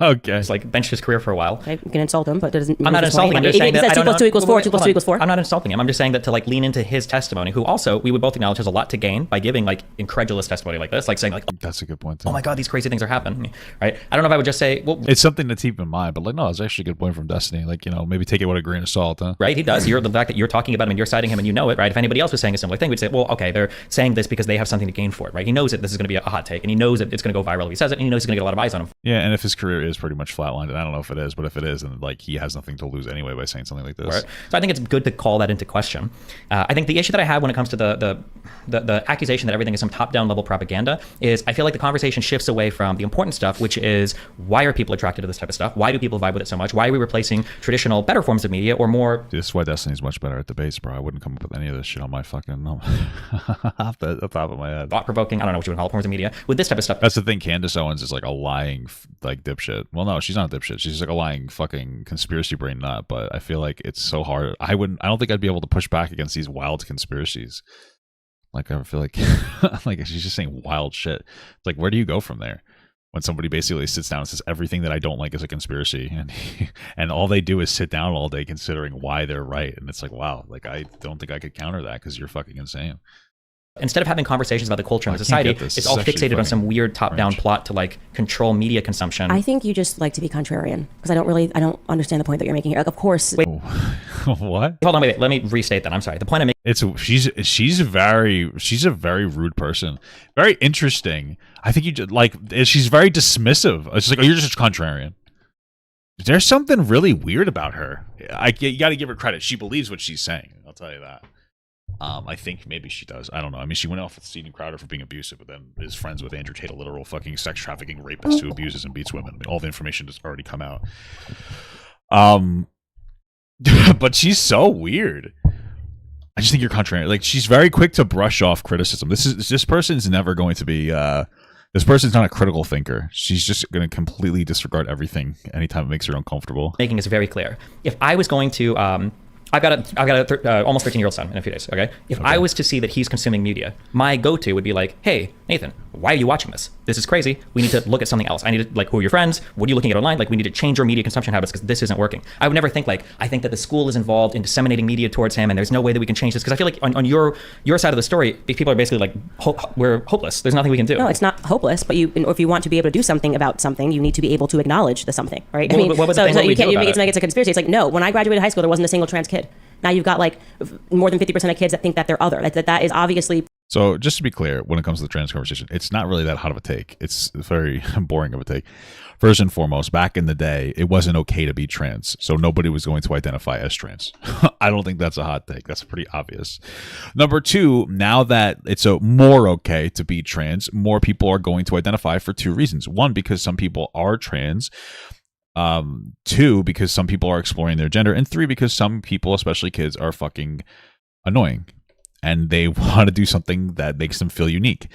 it's like benched his career for a while. You can insult him, but it doesn't. I'm not insulting him. I'm just saying that 2 + 2 = 4. 2 + 2 = 4. I'm not insulting him. I'm just saying that to like lean into his testimony, who also we would both acknowledge has a lot to gain by giving like incredulous testimony like this, like saying like, that's a good point. Too. Oh my God, these crazy things are happening, right? I don't know if I would just say, well, it's something to keep in mind, but like, no, it's actually a good point from Destiny. Like, maybe take it with a grain of salt, huh? Right? He does. The fact that you're talking about him and you're citing him and you know it, right? If anybody else was saying a similar thing, we'd say, well, okay, they're saying this because they have something to gain for it, right? He knows that this is going to be a hot take, and he knows that it's going to go viral if he says it, and he knows he's going to get a lot of eyes on him. Yeah, and if his career is pretty much flatlined, and I don't know if it is, but if it is, then like he has nothing to lose anyway by saying something like this. Right. So I think it's good to call that into question. I think the issue that I have when it comes to the accusation that everything is some top-down level propaganda is I feel like the conversation shifts away from the important stuff, which is why are people attracted to this type of stuff? Why do people vibe with it so much? Why are we replacing traditional, better forms of media or more? This is why Destiny's much better at debates, bro. I wouldn't come up with any of this shit on my fucking off the top of my head. Thought-provoking, I don't know what you would call it, forms of media with this type of stuff. That's the thing. Candace Owens is like a lying like dipshit. Well, no, she's not a dipshit. She's like a lying fucking conspiracy brain nut. But I feel like it's so hard. I don't think I'd be able to push back against these wild conspiracies. Like I feel like like she's just saying wild shit. It's like, where do you go from there? When somebody basically sits down and says everything that I don't like is a conspiracy, and all they do is sit down all day considering why they're right, and it's like, wow, like I don't think I could counter that because you're fucking insane. Instead of having conversations about the culture and society, it's all fixated on some weird top-down plot to like control media consumption. I think you just like to be contrarian because I don't understand the point that you're making here. Like, of course. Wait, what? Hold on, wait. Let me restate that. I'm sorry. The point I'm making. She's a very rude person. Very interesting. I think she's very dismissive. It's like, oh, you're just a contrarian. There's something really weird about her. You got to give her credit. She believes what she's saying. I'll tell you that. I think maybe she does. I don't know. I mean, she went off with Steven Crowder for being abusive, but then is friends with Andrew Tate, a literal fucking sex trafficking rapist who abuses and beats women. I mean, all the information has already come out. But she's so weird. I just think you're contrarian. Like, she's very quick to brush off criticism. This person is never going to be This person's not a critical thinker. She's just going to completely disregard everything anytime it makes her uncomfortable. Making is very clear. If I was going to, I've got a almost 13-year-old son in a few days. Okay, if I was to see that he's consuming media, my go-to would be like, "Hey, Nathan, why are you watching this? This is crazy. We need to look at something else. I need to, like, who are your friends? What are you looking at online? Like, we need to change your media consumption habits because this isn't working." I would never think like, I think that the school is involved in disseminating media towards him, and there's no way that we can change this, because I feel like on your side of the story, people are basically like, we're hopeless. There's nothing we can do. No, it's not hopeless, but if you want to be able to do something about something, you need to be able to acknowledge the something, right? Well, what was the thing that we do about it? It's a conspiracy. It's like, no, when I graduated high school, there wasn't a single trans kid. Now you've got like more than 50% of kids that think that they're other. That is obviously. So just to be clear, when it comes to the trans conversation, it's not really that hot of a take. It's very boring of a take. First and foremost, back in the day, it wasn't okay to be trans. So nobody was going to identify as trans. I don't think that's a hot take. That's pretty obvious. Number two, now that it's more okay to be trans, more people are going to identify for two reasons. One, because some people are trans. Two, because some people are exploring their gender, and three, because some people, especially kids, are fucking annoying and they want to do something that makes them feel unique.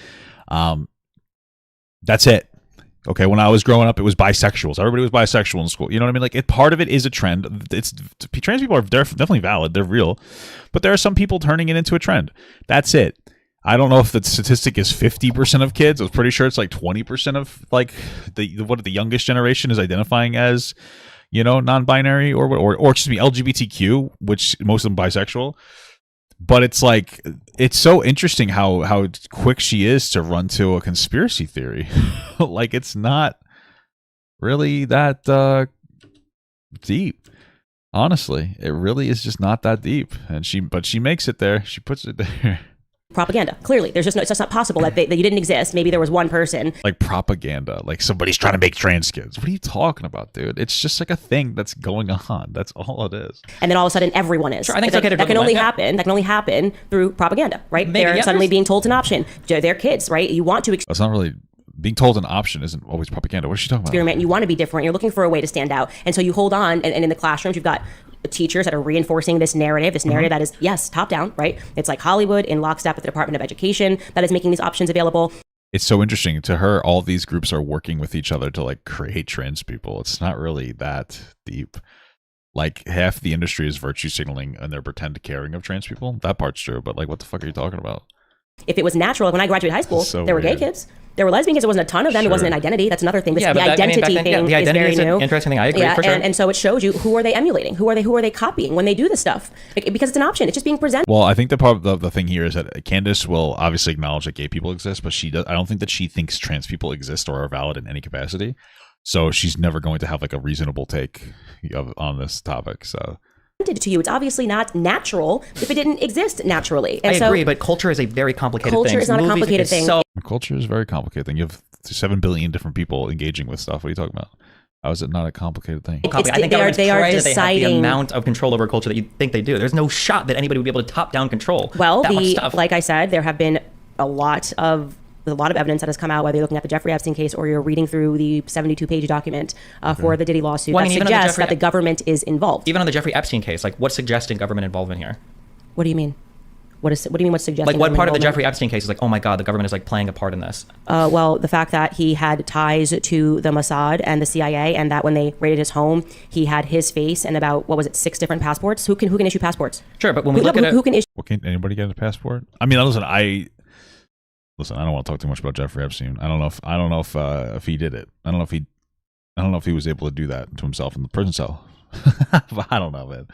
That's it. Okay, when I was growing up, it was bisexuals. Everybody was bisexual in school. You know what I mean? Like, part of it is a trend. Trans people are definitely valid. They're real, but there are some people turning it into a trend. That's it. I don't know if the statistic is 50% of kids. I was pretty sure it's like 20% of like the youngest generation is identifying as, you know, non-binary or excuse me, LGBTQ, which most of them bisexual. But it's like, it's so interesting how quick she is to run to a conspiracy theory. Like, it's not really that deep. Honestly, it really is just not that deep. But she makes it there. She puts it there. Propaganda. Clearly, it's just not possible that you didn't exist. Maybe there was one person. Like propaganda, like somebody's trying to make trans kids. What are you talking about, dude? It's just like a thing that's going on. That's all it is. And then all of a sudden, everyone is. Sure, I think it's okay that can only happen. That can only happen through propaganda, right? Maybe, They're suddenly being told an option. They're kids, right? You want to. That's not really. Being told an option isn't always propaganda. What is she talking about? Experiment. And you want to be different. You're looking for a way to stand out, and so you hold on. And in the classrooms, you've got teachers that are reinforcing this narrative that is, yes, top down, right? It's like Hollywood in lockstep with the Department of Education that is making these options available. It's so interesting. To her, all these groups are working with each other to like create trans people. It's not really that deep. Like, half the industry is virtue signaling and they're pretend caring of trans people. That part's true, but like, what the fuck are you talking about? If it was natural, when I graduated high school, there were gay kids. There were lesbian kids. There wasn't a ton of them. Sure. It wasn't an identity. That's another thing. The identity thing the identity is very new. Interesting thing. I agree for sure. And so it shows you who are they emulating? Who are they copying when they do this stuff? Because it's an option. It's just being presented. Well, I think the thing here is that Candace will obviously acknowledge that gay people exist, but I don't think that she thinks trans people exist or are valid in any capacity. So she's never going to have like a reasonable take on this topic. So. To you, it's obviously not natural if it didn't exist naturally. And I agree, but culture is a very complicated thing. Culture is not a complicated thing. Culture is a very complicated thing. You have 7 billion different people engaging with stuff. What are you talking about? How is it not a complicated thing? I think they are deciding the amount of control over culture that you think they do. There's no shot that anybody would be able to top down control. Well, like I said, there have been a lot of evidence that has come out, whether you're looking at the Jeffrey Epstein case or you're reading through the 72-page document for the Diddy lawsuit that suggests that the government is involved. Even on the Jeffrey Epstein case, like, what's suggesting government involvement here? What do you mean? What do you mean what's suggesting? Like, what part of the Jeffrey Epstein case is like, oh my God, the government is like playing a part in this? Well, the fact that he had ties to the Mossad and the CIA, and that when they raided his home, he had his face and about, 6 different passports? Who can issue passports? Sure, but when we look at it, who can issue? Well, can anybody get a passport? I mean, listen, I don't want to talk too much about Jeffrey Epstein. I don't know if he did it. I don't know if he was able to do that to himself in the prison cell. I don't know, man.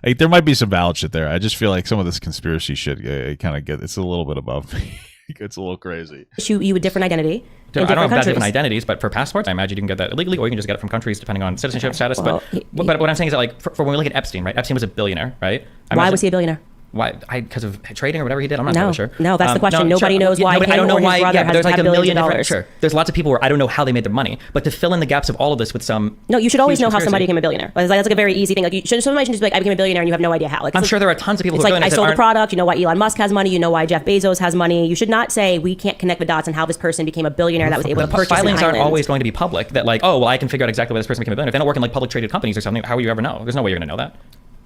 Like, there might be some valid shit there. I just feel like some of this conspiracy shit, it's a little bit above me. It's a little crazy. Issue you a different identity. I don't know about different identities, but for passports, I imagine you can get that illegally, or you can just get it from countries depending on citizenship status. Well, but what I'm saying is that, like, for when we look at Epstein, right? Epstein was a billionaire, right? Why was he a billionaire? Why? Because of trading or whatever he did? I'm not really sure. No, that's the question. Nobody knows why. I don't know why. There's like $1 million. Sure. There's lots of people where I don't know how they made their money, but to fill in the gaps of all of this with some. No, you should always know how somebody became a billionaire. That's like a very easy thing. Like, somebody should just be like, I became a billionaire, and you have no idea how. Like, I'm sure there are tons of people. It's like, I sold a product. You know why Elon Musk has money. You know why Jeff Bezos has money. You should not say we can't connect the dots on how this person became a billionaire that was able to purchase an island. Filings aren't always going to be public. That like, oh well, I can figure out exactly why this person became a billionaire. If they don't work in like public traded companies or something, how would you ever know? There's no way you're going to know that.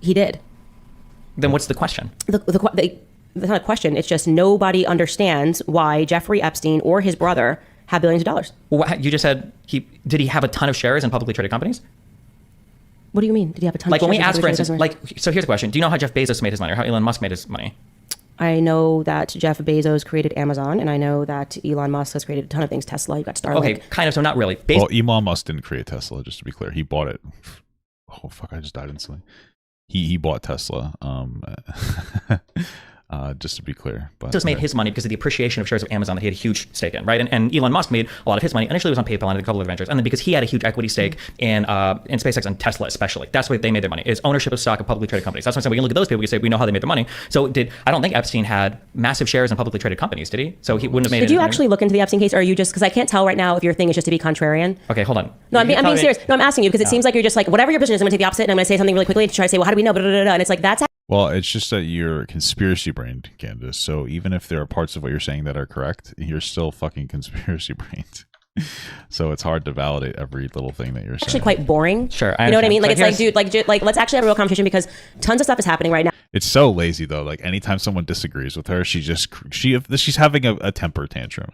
He did. Then what's the question? It's not a question. It's just nobody understands why Jeffrey Epstein or his brother have billions of dollars. Well, you just said did he have a ton of shares in publicly traded companies? What do you mean? Did he have a ton like of when shares we ask, for instance, customers? so here's a question. Do you know how Jeff Bezos made his money or how Elon Musk made his money? I know that Jeff Bezos created Amazon, and I know that Elon Musk has created a ton of things. Tesla, you got Starlink. Okay, kind of, so not really. Well, Elon Musk didn't create Tesla, just to be clear. He bought it. Oh, fuck, I just died instantly. He bought Tesla. Just to be clear. But Bezos made his money because of the appreciation of shares of Amazon that he had a huge stake in, right? And Elon Musk made a lot of his money. Initially, it was on PayPal and a couple of ventures, and then because he had a huge equity stake in SpaceX and Tesla, especially, that's where they made their money. Is ownership of stock of publicly traded companies. That's why I said we can look at those people. We can say we know how they made their money. So I don't think Epstein had massive shares in publicly traded companies, did he? So he wouldn't have made. Did you actually look into the Epstein case, or are you just because I can't tell right now if your thing is just to be contrarian? Okay, hold on. No, I'm being serious. No, I'm asking you because it seems like you're just like whatever your position is. I'm going to take the opposite, and I'm going to say something really quickly to try to say, well, how do we know? And it's like that's. Well, it's just that you're conspiracy brained, Candace. So even if there are parts of what you're saying that are correct, you're still fucking conspiracy brained. So it's hard to validate every little thing that you're saying. Actually, quite boring. Sure, you know what I mean? Like it's like, dude, like let's actually have a real conversation because tons of stuff is happening right now. It's so lazy though. Like anytime someone disagrees with her, she's having a temper tantrum.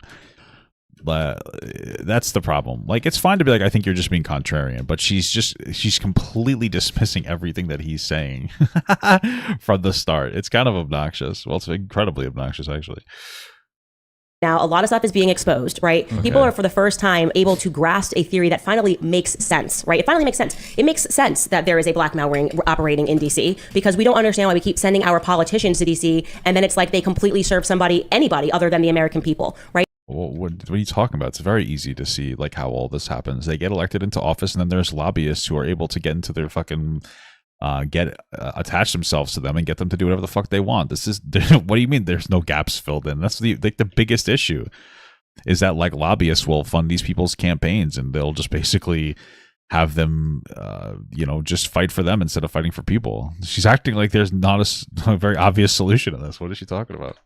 That's the problem. Like it's fine to be like, I think you're just being contrarian, but she's completely dismissing everything that he's saying from the start. It's kind of obnoxious. Well, it's incredibly obnoxious actually. Now, a lot of stuff is being exposed, right? Okay. People are for the first time able to grasp a theory that finally makes sense, right? It finally makes sense. It makes sense that there is a blackmail ring operating in DC because we don't understand why we keep sending our politicians to DC and then it's like they completely serve anybody other than the American people, right? Well, what are you talking about? It's very easy to see like how all this happens. They get elected into office and then there's lobbyists who are able to get into their fucking attach themselves to them and get them to do whatever the fuck they want. This is what do you mean there's no gaps filled in? That's the biggest issue is that like lobbyists will fund these people's campaigns and they'll just basically have them just fight for them instead of fighting for people. She's acting like there's not a very obvious solution to this. What is she talking about?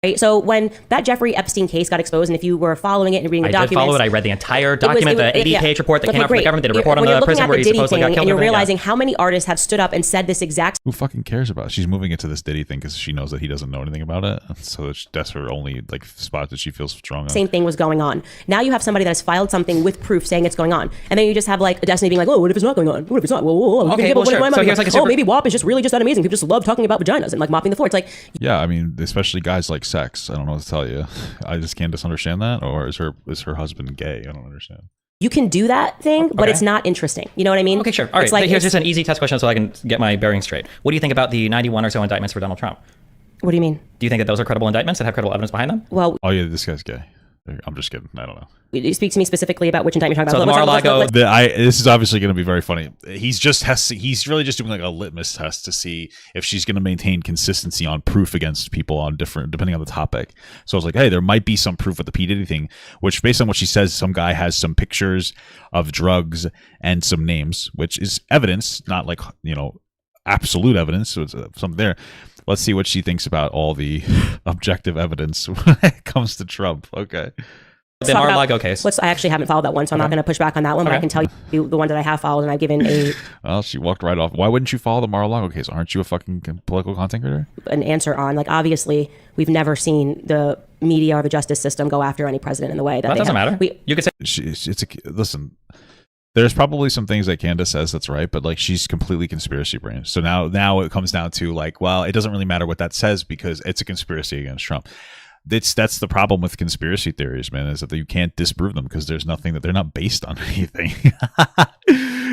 Right. So when that Jeffrey Epstein case got exposed, and if you were following it and reading the documents, I did follow it. I read the entire document, the 80-page report that came out from the government. They did a report on the prison where he supposedly got killed. And you're realizing how many artists have stood up and said this exact. Who fucking cares about it? She's moving into this Diddy thing because she knows that he doesn't know anything about it. So that's her only like spot that she feels strong on. Same thing was going on. Now you have somebody that has filed something with proof saying it's going on, and then you just have like Destiny being like, "Oh, what if it's not going on? What if it's not? Whoa. Okay, well, sure. So here's like maybe WAP is just really just that amazing. People just love talking about vaginas and like mopping the floor. It's like, yeah, I mean, especially guys like sex. I don't know what to tell you. I just can't understand that, or is her husband gay? I don't understand. You can do that thing, but it's not interesting. You know what I mean? Okay, sure. All right. Here's just an easy test question so I can get my bearings straight. What do you think about the 91 or so indictments for Donald Trump? What do you mean? Do you think that those are credible indictments that have credible evidence behind them? Well, oh yeah, this guy's gay. I'm just kidding. I don't know. You speak to me specifically about which indictment you're talking about. So the Mar-a-Lago. This is obviously going to be very funny. He's really just doing like a litmus test to see if she's going to maintain consistency on proof against people on depending on the topic. So I was like, hey, there might be some proof with the P. Diddy thing, which based on what she says, some guy has some pictures of drugs and some names, which is evidence, not like, absolute evidence. So it's something there. Let's see what she thinks about all the objective evidence when it comes to Trump. Okay. The Mar-a-Lago case. I actually haven't followed that one, so I'm not going to push back on that one, but I can tell you the one that I have followed, and I've given a... Well, she walked right off. Why wouldn't you follow the Mar-a-Lago case? Aren't you a fucking political content creator? An answer on, like, obviously, we've never seen the media or the justice system go after any president in the way that doesn't matter. You could say... Listen... There's probably some things that Candace says that's right, but like she's completely conspiracy brain. So now it comes down to like, well, it doesn't really matter what that says because it's a conspiracy against Trump. That's the problem with conspiracy theories, man, is that you can't disprove them because there's nothing that they're not based on anything.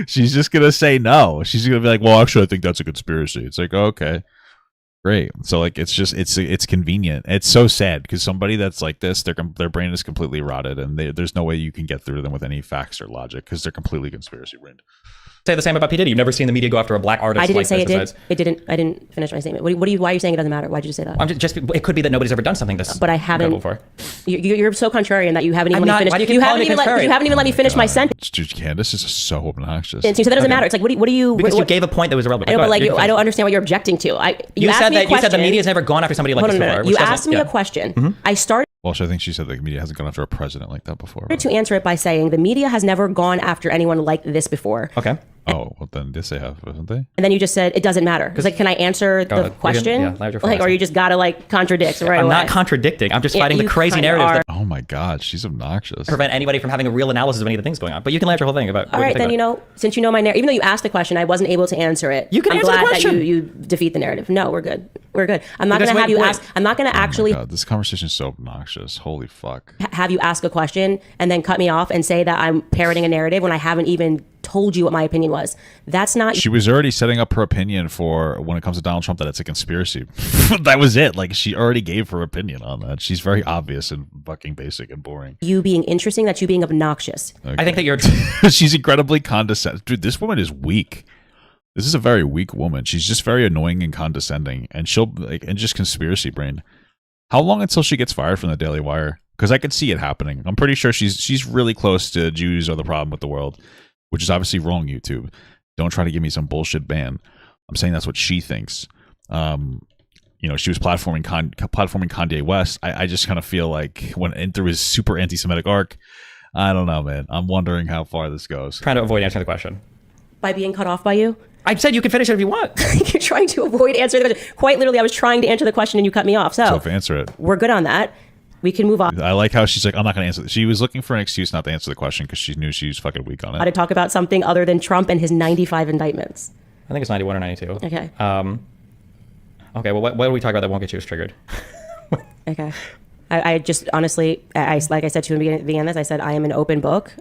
She's just gonna say no. She's gonna be like, well, actually, I think that's a conspiracy. It's like, okay. Great. So like it's convenient. It's so sad because somebody that's like this, their brain is completely rotted, and there's no way you can get through them with any facts or logic because they're completely conspiracy brained. Say the same about P. Diddy. You've never seen the media go after a black artist. I didn't like say this it did. I didn't finish my statement. Why are you saying it doesn't matter? Why did you say that? It could be that nobody's ever done something this. But I haven't. Before. You're so contrarian that you haven't even let me finish. You haven't even let me finish my sentence. Dude, Candace is so obnoxious. So that doesn't matter. It's like what do you? Because you gave a point that was irrelevant. I know, but like I don't understand what you're objecting to. You said the media's never gone after somebody like this before. You asked me a question. I started. Well, I think she said the media hasn't gone after a president like that before. To answer it by saying the media has never gone after anyone like this before. Okay. Oh, well then yes they have, haven't they? And then you just said it doesn't matter. Because like, can I answer the question? Or you just gotta like contradict right I'm away? not contradicting. I'm just fighting the crazy narrative. Oh my God, she's obnoxious. Prevent anybody from having a real analysis of any of the things going on. But you can answer your whole thing about. All right, then since you know my narrative, even though you asked the question, I wasn't able to answer it. You can I'm answer the glad question. that you defeat the narrative. No, we're good. We're good. I'm not going to have you ask. I'm not going to actually. God, this conversation is so obnoxious. Holy fuck. Have you ask a question and then cut me off and say that I'm parroting a narrative when I haven't even told you what my opinion was. That's not. She was already setting up her opinion for when it comes to Donald Trump that it's a conspiracy. That was it. Like, she already gave her opinion on that. She's very obvious and fucking basic and boring. You being interesting, that's you being obnoxious. Okay. I think that you're. She's incredibly condescending. Dude, this woman is weak. This is a very weak woman. She's just very annoying and condescending, and she'll and just conspiracy brain. How long until she gets fired from the Daily Wire? Because I could see it happening. I'm pretty sure she's really close to Jews are the problem with the world, which is obviously wrong. YouTube, don't try to give me some bullshit ban. I'm saying that's what she thinks. You know, she was platforming Kanye West. I just kind of feel like when through his super anti-Semitic arc, I don't know, man. I'm wondering how far this goes. Trying to avoid answering the question. By being cut off by you? I said you can finish it if you want. You're trying to avoid answering the question. Quite literally, I was trying to answer the question and you cut me off. So answer it. We're good on that. We can move on. I like how she's like, I'm not going to answer. She was looking for an excuse not to answer the question because she knew she was fucking weak on it. To talk about something other than Trump and his 95 indictments. I think it's 91 or 92. Okay. Okay, well, what do we talk about that won't get you as triggered? Okay. I just honestly, like I said to you in the beginning of this, I said I am an open book.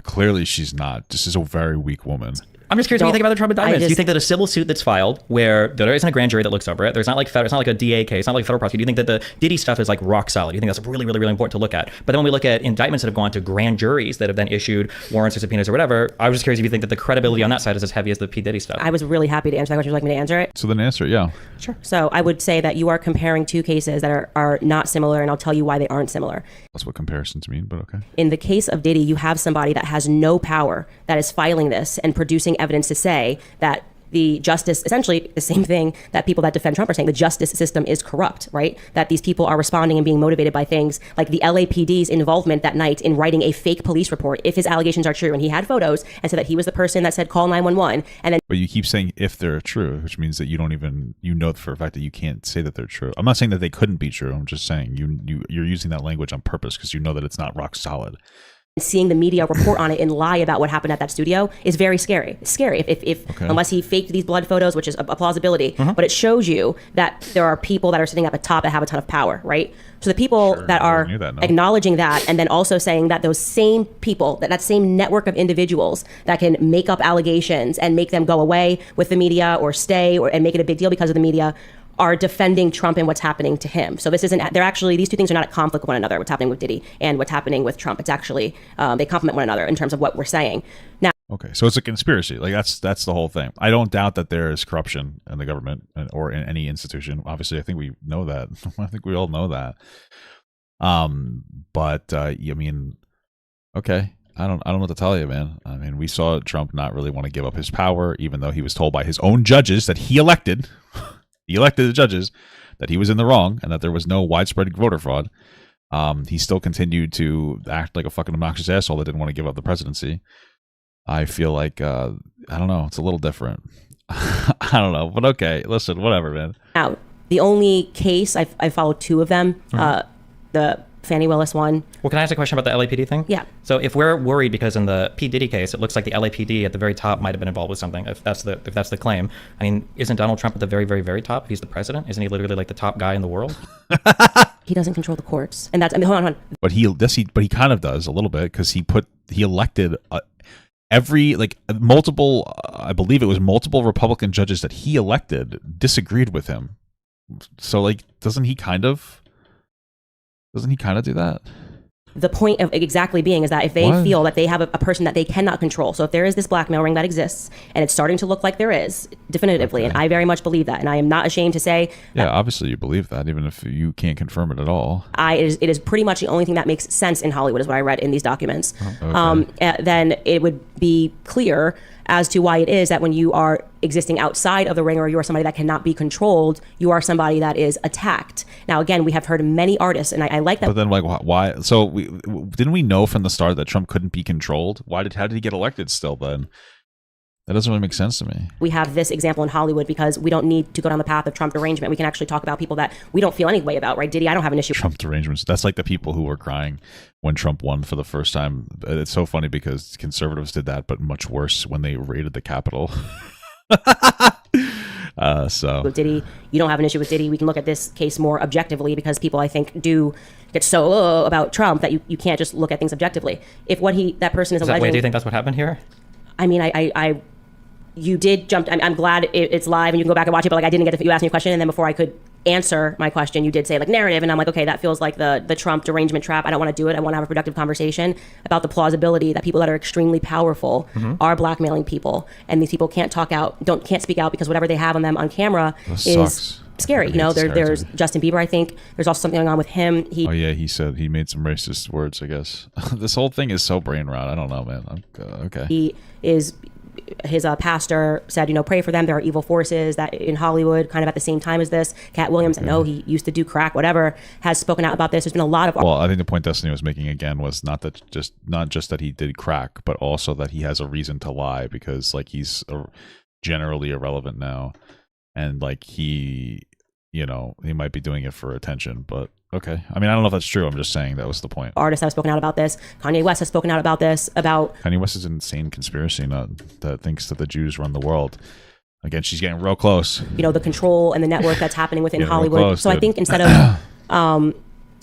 Clearly she's not. This is a very weak woman. I'm just curious what you think about the Trump indictments. Do you think that a civil suit that's filed where there isn't a grand jury that looks over it, there's not like it's not like a DA case, it's not like a federal prosecutor. Do you think that the Diddy stuff is like rock solid? Do you think that's really, really, really important to look at? But then when we look at indictments that have gone to grand juries that have then issued warrants or subpoenas or whatever, I was just curious if you think that the credibility on that side is as heavy as the P. Diddy stuff. I was really happy to answer that question. Would you like me to answer it? So then answer it, yeah. Sure. So I would say that you are comparing two cases that are not similar, and I'll tell you why they aren't similar. That's what comparisons mean, but okay. In the case of Diddy, you have somebody that has no power that is filing this and producing evidence to say that the justice, essentially the same thing that people that defend Trump are saying, the justice system is corrupt, right? That these people are responding and being motivated by things like the LAPD's involvement that night in writing a fake police report, if his allegations are true, and he had photos and said that he was the person that said call 911, and then. But you keep saying if they're true, which means that you don't even, you know for a fact that you can't say that they're true. I'm not saying that they couldn't be true. I'm just saying you're using that language on purpose because you know that it's not rock solid. Seeing the media report on it and lie about what happened at that studio is very scary. It's scary if okay. Unless he faked these blood photos, which is a plausibility, but it shows you that there are people that are sitting at the top that have a ton of power, right? So the people that are acknowledging that and then also saying that those same people, that same network of individuals that can make up allegations and make them go away with the media or stay and make it a big deal because of the media are defending Trump and what's happening to him. So this isn't, they're actually, these two things are not at conflict with one another, what's happening with Diddy and what's happening with Trump. It's actually, they complement one another in terms of what we're saying. Now, okay, so it's a conspiracy. Like that's the whole thing. I don't doubt that there is corruption in the government or in any institution. Obviously, I think we know that. I think we all know that. But I mean, okay. I don't know what to tell you, man. I mean, we saw Trump not really want to give up his power, even though he was told by his own judges that he elected. He elected the judges that he was in the wrong and that there was no widespread voter fraud. He still continued to act like a fucking obnoxious asshole that didn't want to give up the presidency. I feel like, I don't know, it's a little different. I don't know, but okay, listen, whatever, man. Now, the only case, I followed two of them, the Fannie Willis one. Well, can I ask a question about the LAPD thing? Yeah. So if we're worried because in the P. Diddy case, it looks like the LAPD at the very top might have been involved with something, if that's the claim. I mean, isn't Donald Trump at the very, very, very top? If he's the president, isn't he literally like the top guy in the world? He doesn't control the courts, and that's, I mean, hold on. But he kind of does a little bit because he elected multiple, I believe it was multiple Republican judges that he elected disagreed with him. So like, doesn't he kind of do that? The point of exactly being is that if they feel that they have a person that they cannot control, so if there is this blackmail ring that exists, and it's starting to look like there is, definitively, and I very much believe that, and I am not ashamed to say yeah, obviously you believe that, even if you can't confirm it at all. It is pretty much the only thing that makes sense in Hollywood, is what I read in these documents. Then it would be clear as to why it is that when you are existing outside of the ring, or you are somebody that cannot be controlled, you are somebody that is attacked. Now, again, we have heard many artists, and I like that. But then, like, why? So didn't we know from the start that Trump couldn't be controlled? How did he get elected still then? That doesn't really make sense to me. We have this example in Hollywood because we don't need to go down the path of Trump derangement. We can actually talk about people that we don't feel any way about, right? Diddy, I don't have an issue. Trump derangements. That's like the people who were crying when Trump won for the first time. It's so funny because conservatives did that, but much worse when they raided the Capitol. With Diddy, you don't have an issue with Diddy. We can look at this case more objectively because people, I think, do get so about Trump that you can't just look at things objectively. If what that person is alleging, wait, do you think that's what happened here? I mean, you did jump. I'm glad it's live and you can go back and watch it. But like, I didn't get to. You asked me a question, and then before I could answer my question, you did say like narrative, and I'm like, okay, that feels like the Trump derangement trap. I don't want to do it. I want to have a productive conversation about the plausibility that people that are extremely powerful are blackmailing people, and these people can't speak out because whatever they have on them on camera is scary. You know, there's Justin Bieber. I think there's also something going on with him. He said he made some racist words. I guess this whole thing is so brain rot. I don't know, man. Okay. His pastor said, pray for them. There are evil forces that in Hollywood, kind of at the same time as this. Cat Williams, I know he used to do crack, whatever, has spoken out about this. There's been a lot of. Well, I think the point Destiny was making again was not just that he did crack, but also that he has a reason to lie because like he's generally irrelevant now, and like he might be doing it for attention, but. Okay. I mean, I don't know if that's true. I'm just saying that was the point. Artists have spoken out about this. Kanye West has spoken out about this. Kanye West is an insane conspiracy nut that thinks that the Jews run the world. Again, she's getting real close. The control and the network that's happening within Hollywood. Close, so dude. I think instead of, I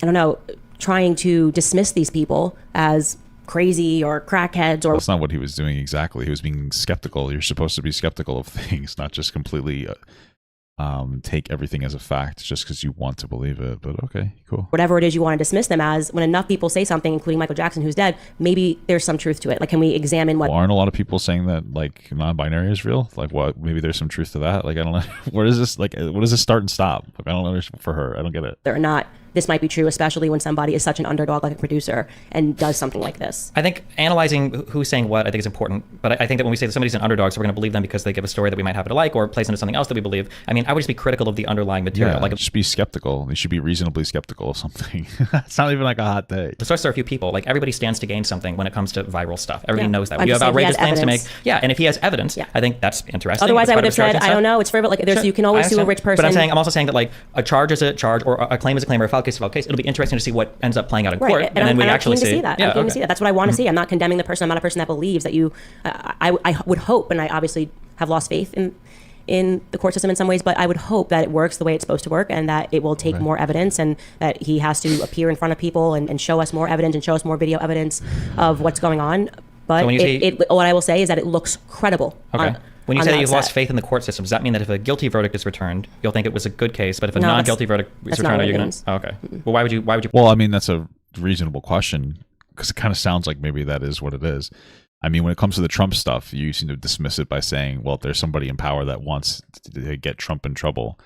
don't know, trying to dismiss these people as crazy or crackheads or... That's not what he was doing exactly. He was being skeptical. You're supposed to be skeptical of things, not just completely... take everything as a fact just because you want to believe it, but okay, cool. Whatever it is you want to dismiss them as, when enough people say something, including Michael Jackson, who's dead, maybe there's some truth to it. Like, can we examine what... Well, aren't a lot of people saying that, like, non-binary is real? Like, what? Maybe there's some truth to that? Like, I don't know. Where is this, like, what does this start and stop? Like, I don't know for her. I don't get it. They're not... This might be true, especially when somebody is such an underdog like a producer and does something like this. I think analyzing who's saying what, I think is important. But I think that when we say that somebody's an underdog, so we're going to believe them because they give a story that we might happen to like or plays into something else that we believe. I mean, I would just be critical of the underlying material. Yeah, just be skeptical. You should be reasonably skeptical of something. It's not even like a hot take. The source are a few people. Like, everybody stands to gain something when it comes to viral stuff. Everybody knows that. You have outrageous claims to make. Yeah, and if he has evidence, I think that's interesting. Otherwise, I would have said, I don't know. It's frivolous. Like, you can always sue a rich person. But I'm also saying that, like, a charge is a charge or a claim is a claim or a filed case is a filed case. It'll be interesting to see what ends up playing out in court, and then we actually see that. I'm keen to see that. That's what I want to see. I'm not condemning the person. I'm not a person that believes that you. I would hope, and I obviously have lost faith in the court system in some ways, but I would hope that it works the way it's supposed to work, and that it will take more evidence, and that he has to appear in front of people and show us more evidence and show us more video evidence of what's going on. But so what I will say is that it looks credible. Okay. When you say that you've lost faith in the court system, does that mean that if a guilty verdict is returned, you'll think it was a good case, but if a non-guilty verdict is returned, are you going to? Oh, okay. Well, why would you? Well, I mean, that's a reasonable question because it kind of sounds like maybe that is what it is. I mean, when it comes to the Trump stuff, you seem to dismiss it by saying, well, there's somebody in power that wants to get Trump in trouble.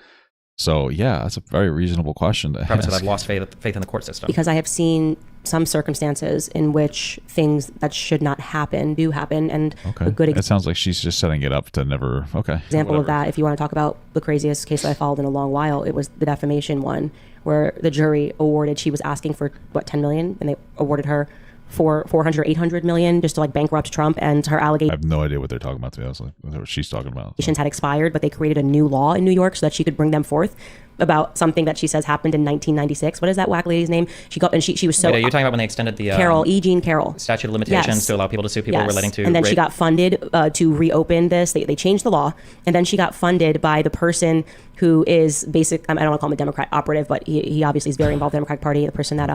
So, yeah, that's a very reasonable question to ask. I've lost faith in the court system. Because I have seen some circumstances in which things that should not happen do happen. And a good it sounds like she's just setting it up to never... Okay. Example of that, if you want to talk about the craziest case that I followed in a long while, it was the defamation one, where the jury awarded, she was asking for, $10 million? And they awarded her for 800 million just to like bankrupt Trump, and her allegation. I have no idea what they're talking about, to be honest. What she's talking about. Had expired, but they created a new law in New York so that she could bring them forth about something that she says happened in 1996. What is that whack lady's name? She was so... You're talking about when they extended the... E. Jean Carroll. Statute of limitations to allow people to sue people relating to... And then she got funded to reopen this. They changed the law. And then she got funded by the person who is I don't want to call him a Democrat operative, but he obviously is very involved in the Democratic Party. The person that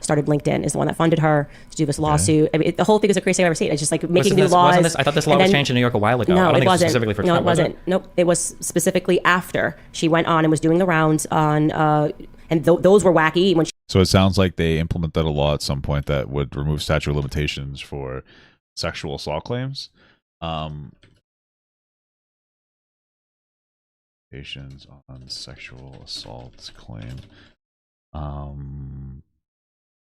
started LinkedIn is the one that funded her to do this lawsuit. I mean, the whole thing is the craziest thing I've ever seen. It's just like making new laws. I thought this law was changed in New York a while ago. No, I don't it wasn't. Specifically for no, Trump, it wasn't. Nope. It was specifically after she went on and was doing the rounds on, and those were wacky. So it sounds like they implemented a law at some point that would remove statute of limitations for sexual assault claims. On sexual assault claim.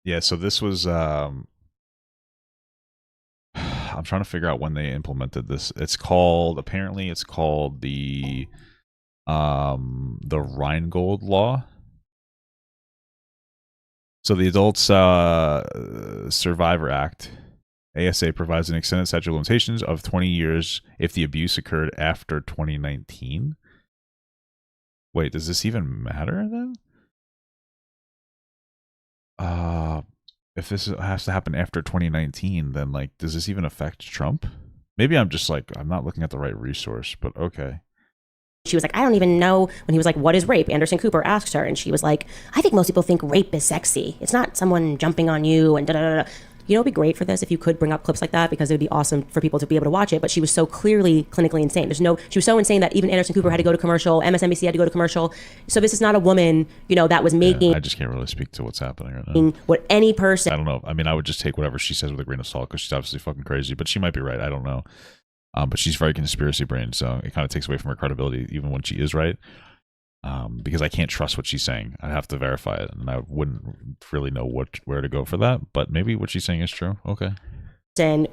Yeah, so this was I'm trying to figure out when they implemented this. Apparently it's called the Reingold law. So the Adults Survivor Act ASA provides an extended statute of limitations of 20 years if the abuse occurred after 2019. Wait, does this even matter then? If this has to happen after 2019, then like, does this even affect Trump? Maybe I'm just like, I'm not looking at the right resource, but okay. She was like, I don't even know. When he was like, what is rape? Anderson Cooper asked her, and she was like, I think most people think rape is sexy. It's not someone jumping on you and da da da. You know, it'd be great for this if you could bring up clips like that, because it would be awesome for people to be able to watch it. But she was so clearly clinically insane. She was so insane that even Anderson Cooper had to go to commercial, MSNBC had to go to commercial. So this is not a woman, you know, that was making. Yeah, I just can't really speak to what's happening right now. What any person. I don't know. I mean, I would just take whatever she says with a grain of salt, because she's obviously fucking crazy, but she might be right. I don't know. But she's very conspiracy brain, so it kind of takes away from her credibility, even when she is right. Because I can't trust what she's saying. I have to verify it, and I wouldn't really know where to go for that. But maybe what she's saying is true. Okay.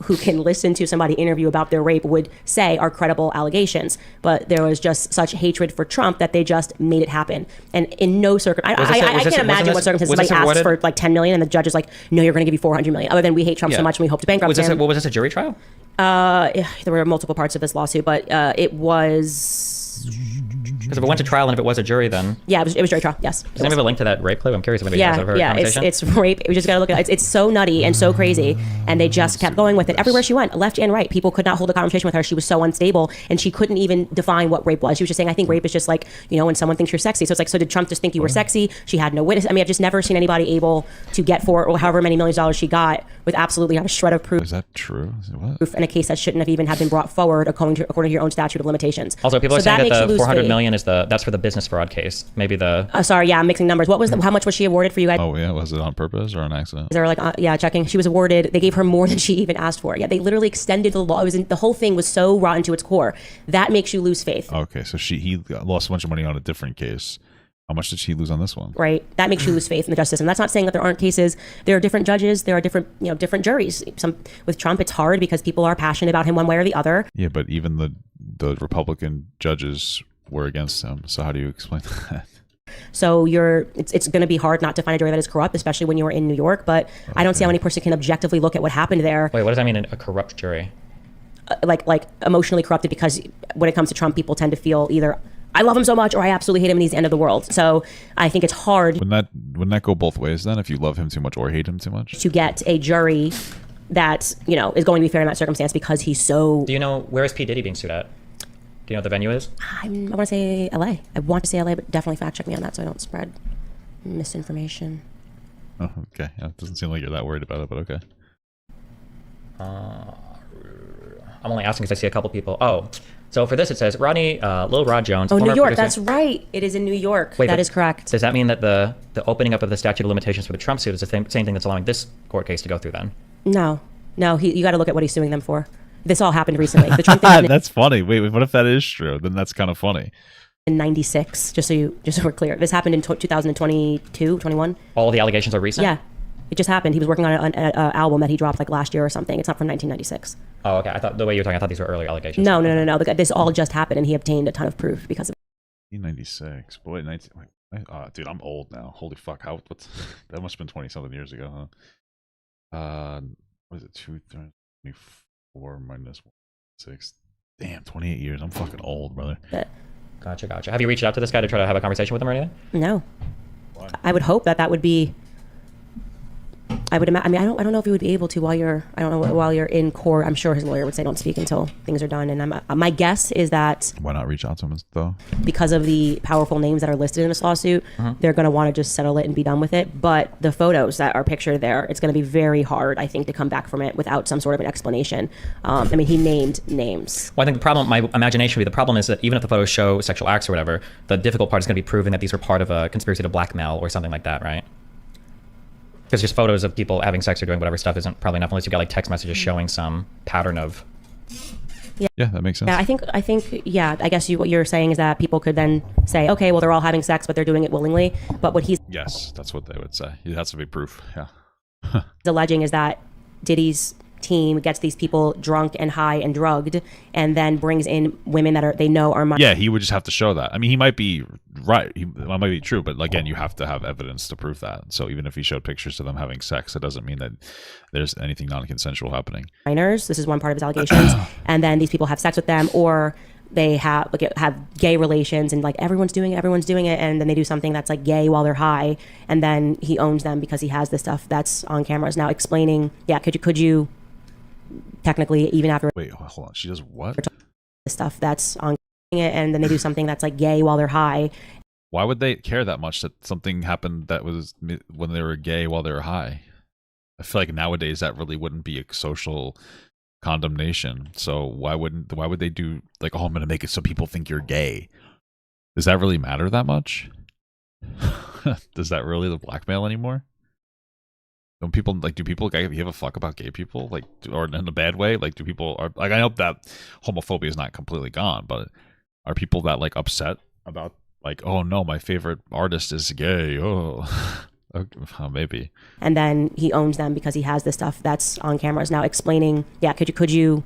Who can listen to somebody interview about their rape would say are credible allegations, but there was just such hatred for Trump that they just made it happen. And in no circumstance, I can't imagine what circumstances somebody asked for like 10 million and the judge is like, no, you're going to give you 400 million. Other than we hate Trump so much and we hope to bankrupt him. What was this, a jury trial? There were multiple parts of this lawsuit, but it was. Because if it went to trial and if it was a jury, then yeah, it was jury trial. Yes. Does anybody have a link to that rape clip? I'm curious if anybody has ever heard conversation. It's rape. We just gotta look at it. It's so nutty and so crazy, and they just kept going with it everywhere she went, left and right. People could not hold a conversation with her. She was so unstable, and she couldn't even define what rape was. She was just saying, "I think rape is just like, you know, when someone thinks you're sexy." So it's like, so did Trump just think you were sexy? She had no witness. I mean, I've just never seen anybody able to get for or however many millions of dollars she got with absolutely not a shred of proof. Is that true? Is it what? Proof in a case that shouldn't have even have been brought forward according to your own statute of limitations. Also, people are saying that the 400 million is that's for the business fraud case. Maybe the. Sorry, yeah, I'm mixing numbers. What was how much was she awarded for you guys? Oh yeah, was it on purpose or an accident? They're like, checking. She was awarded. They gave her more than she even asked for. Yeah, they literally extended the law. The whole thing was so rotten to its core. That makes you lose faith. Okay, so he lost a bunch of money on a different case. How much did she lose on this one? Right. That makes you lose faith in the justice system. That's not saying that there aren't cases. There are different judges. There are different, different juries. With Trump, it's hard because people are passionate about him one way or the other. Yeah, but even the Republican judges were against him. So how do you explain that? So it's going to be hard not to find a jury that is corrupt, especially when you're in New York. But okay. I don't see how any person can objectively look at what happened there. Wait, what does that mean, a corrupt jury? Like emotionally corrupted, because when it comes to Trump, people tend to feel either I love him so much or I absolutely hate him and he's the end of the world. So I think it's hard. Wouldn't that go both ways then, if you love him too much or hate him too much? To get a jury that, is going to be fair in that circumstance because he's so... Do you know, where is P. Diddy being sued at? Do you know what the venue is? I want to say LA. I want to say LA, but definitely fact check me on that so I don't spread misinformation. Oh, okay. Yeah, it doesn't seem like you're that worried about it, but okay. I'm only asking because I see a couple people. Oh, so for this it says Lil Rod Jones. Oh, New York. Producer. That's right. It is in New York. Wait, that is correct. Does that mean that the opening up of the statute of limitations for the Trump suit is the same thing that's allowing this court case to go through then? No. You got to look at what he's suing them for. This all happened recently. The Trump thing that's funny. Wait, what if that is true? Then that's kind of funny. In 96, just so we're clear. This happened in 2022, 21. All the allegations are recent? Yeah. It just happened. He was working on an album that he dropped like last year or something. It's not from 1996. Oh, okay. I thought the way you were talking, I thought these were earlier allegations. No. This all just happened, and he obtained a ton of proof because of it. 1996. Boy, dude, I'm old now. Holy fuck! That must have been 20-something years ago, huh? What is it? 224 minus 6. Damn, 28 years. I'm fucking old, brother. Gotcha. Have you reached out to this guy to try to have a conversation with him or anything? No. Why? I would hope that would be. I would imagine. I don't know if he would be able to while you're in court. I'm sure his lawyer would say don't speak until things are done. And my guess is that why not reach out to him though? Because of the powerful names that are listed in this lawsuit, they're going to want to just settle it and be done with it. But the photos that are pictured there, it's going to be very hard, I think, to come back from it without some sort of an explanation. He named names. Well, I think the problem, my imagination would be the problem is that even if the photos show sexual acts or whatever, the difficult part is going to be proving that these were part of a conspiracy to blackmail or something like that, right? Because just photos of people having sex or doing whatever stuff isn't probably enough unless you've got like text messages showing some pattern of. Yeah, that makes sense. Yeah, I think. Yeah, I guess what you're saying is that people could then say, okay, well, they're all having sex, but they're doing it willingly. But what he's yes, that's what they would say. It has to be proof. Yeah. alleging is that Diddy's team gets these people drunk and high and drugged, and then brings in women that they know are yeah, he would just have to show that. I mean, he might be right, that might be true, but again, you have to have evidence to prove that. So even if he showed pictures of them having sex, it doesn't mean that there's anything non-consensual happening. Minors, this is one part of his allegations, and then these people have sex with them, or they have gay relations, and like everyone's doing it, and then they do something that's like gay while they're high, and then he owns them because he has this stuff that's on cameras now explaining, could you technically, even after wait, hold on, she does what? The stuff that's on it, and then they do something that's like gay while they're high. Why would they care that much that something happened that was when they were gay while they were high? I feel like nowadays that really wouldn't be a social condemnation. So why would they do like, oh, I'm gonna make it so people think you're gay? Does that really matter that much? Does that really the blackmail anymore? Don't people like, do people give a fuck about gay people, like, or in a bad way? Like, do people are like, I hope that homophobia is not completely gone, but are people that like upset about like, oh no, my favorite artist is gay? Oh, okay, maybe. And then he owns them because he has this stuff that's on cameras now explaining, could you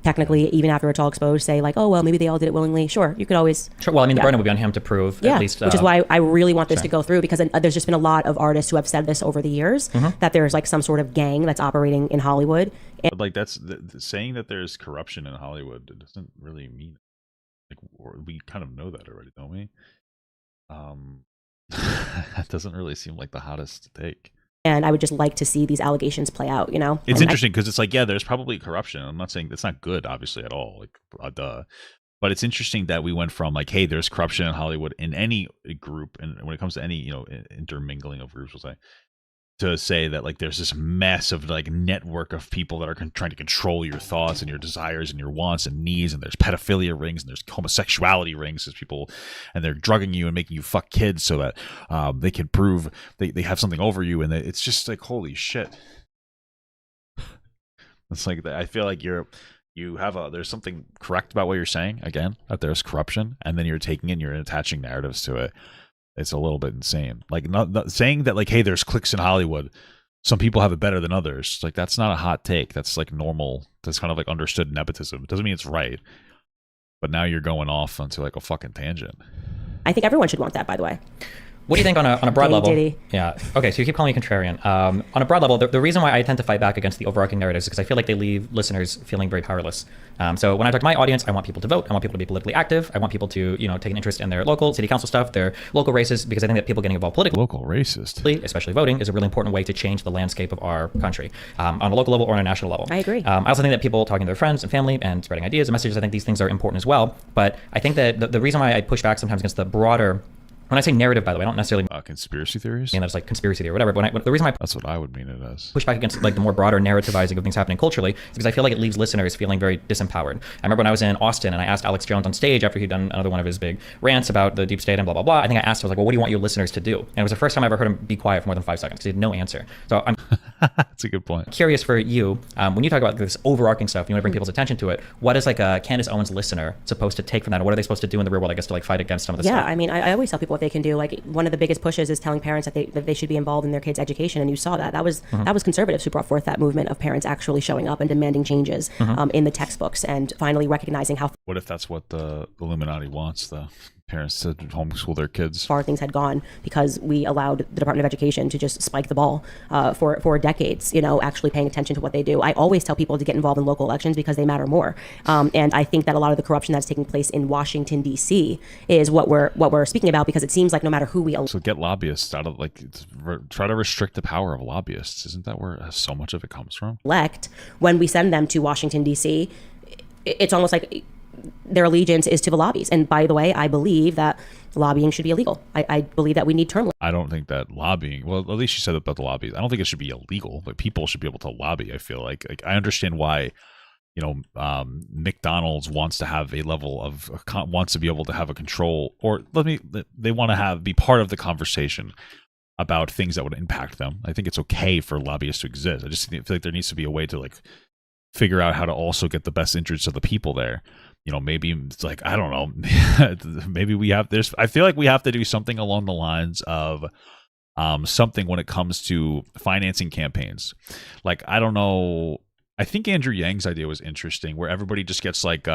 technically, even after it's all exposed, say like, oh well, maybe they all did it willingly? Sure, you could always. Sure. Well, I mean, the burden would be on him to prove at least. Which is why I really want this to go through, because there's just been a lot of artists who have said this over the years, that there's like some sort of gang that's operating in Hollywood. But like that's saying that there's corruption in Hollywood, it doesn't really mean, like, we kind of know that already, don't we? That doesn't really seem like the hottest to take. And I would just like to see these allegations play out, you know? It's interesting because it's like, yeah, there's probably corruption. I'm not saying it's not good, obviously, at all. Like, duh. But it's interesting that we went from like, hey, there's corruption in Hollywood in any group, and when it comes to any, you know, intermingling of groups, we'll say, to say that like there's this massive like network of people that are trying to control your thoughts and your desires and your wants and needs, and there's pedophilia rings and there's homosexuality rings, there's people, and they're drugging you and making you fuck kids so that they can prove they have something over you, and it's just like, holy shit. It's like, I feel like there's something correct about what you're saying, again, that there's corruption, and then you're taking and you're attaching narratives to it. It's a little bit insane. Like, not saying that like, hey, there's cliques in Hollywood, some people have it better than others. Like, that's not a hot take. That's like normal. That's kind of like understood nepotism. It doesn't mean it's right. But now you're going off onto like a fucking tangent. I think everyone should want that, by the way. What do you think on a broad level? Diddy. Yeah. Okay, so you keep calling me contrarian. On a broad level, the reason why I tend to fight back against the overarching narratives is because I feel like they leave listeners feeling very powerless. So when I talk to my audience, I want people to vote. I want people to be politically active. I want people to, take an interest in their local city council stuff, their local races, because I think that people getting involved politically, local racist, especially voting, is a really important way to change the landscape of our country, on a local level or on a national level. I agree. I also think that people talking to their friends and family and spreading ideas and messages, I think these things are important as well. But I think that the reason why I push back sometimes against the broader, when I say narrative, by the way, I don't necessarily conspiracy theories. mean that's like conspiracy theory or whatever. But the reason that's what I would mean it as. Push back against like the more broader narrativizing of things happening culturally is because I feel like it leaves listeners feeling very disempowered. I remember when I was in Austin and I asked Alex Jones on stage after he'd done another one of his big rants about the deep state and blah, blah, blah. I think I asked him, I was like, well, what do you want your listeners to do? And it was the first time I ever heard him be quiet for more than 5 seconds because he had no answer. So I'm that's a good point. Curious for you, when you talk about this overarching stuff, you want to bring people's attention to it. What is like a Candace Owens listener supposed to take from that? Or what are they supposed to do in the real world, I guess, to like fight against some of this stuff? Yeah, I mean, I always tell people what they can do. Like, one of the biggest pushes is telling parents that they should be involved in their kids' education, and you saw that. That was conservatives who brought forth that movement of parents actually showing up and demanding changes in the textbooks, and finally recognizing how. What if that's what the Illuminati wants, though? Parents to homeschool their kids. Far things had gone because we allowed the Department of Education to just spike the ball for decades, actually paying attention to what they do. I always tell people to get involved in local elections because they matter more. And I think that a lot of the corruption that's taking place in Washington, D.C. is what we're speaking about, because it seems like no matter who we elect. So get lobbyists out of, try to restrict the power of lobbyists. Isn't that where so much of it comes from? When we send them to Washington, D.C., it's almost like their allegiance is to the lobbies. And by the way, I believe that lobbying should be illegal. I believe that we need term limits. I don't think that lobbying, well, at least you said about the lobbies. I don't think it should be illegal, but people should be able to lobby. I feel like I understand why, McDonald's wants to have a level of, wants to be able to have a control, or they want to be part of the conversation about things that would impact them. I think it's okay for lobbyists to exist. I just feel like there needs to be a way to figure out how to also get the best interests of the people there. Maybe it's like, I don't know, maybe I feel like we have to do something along the lines of something when it comes to financing campaigns. Like, I don't know. I think Andrew Yang's idea was interesting, where everybody just gets like,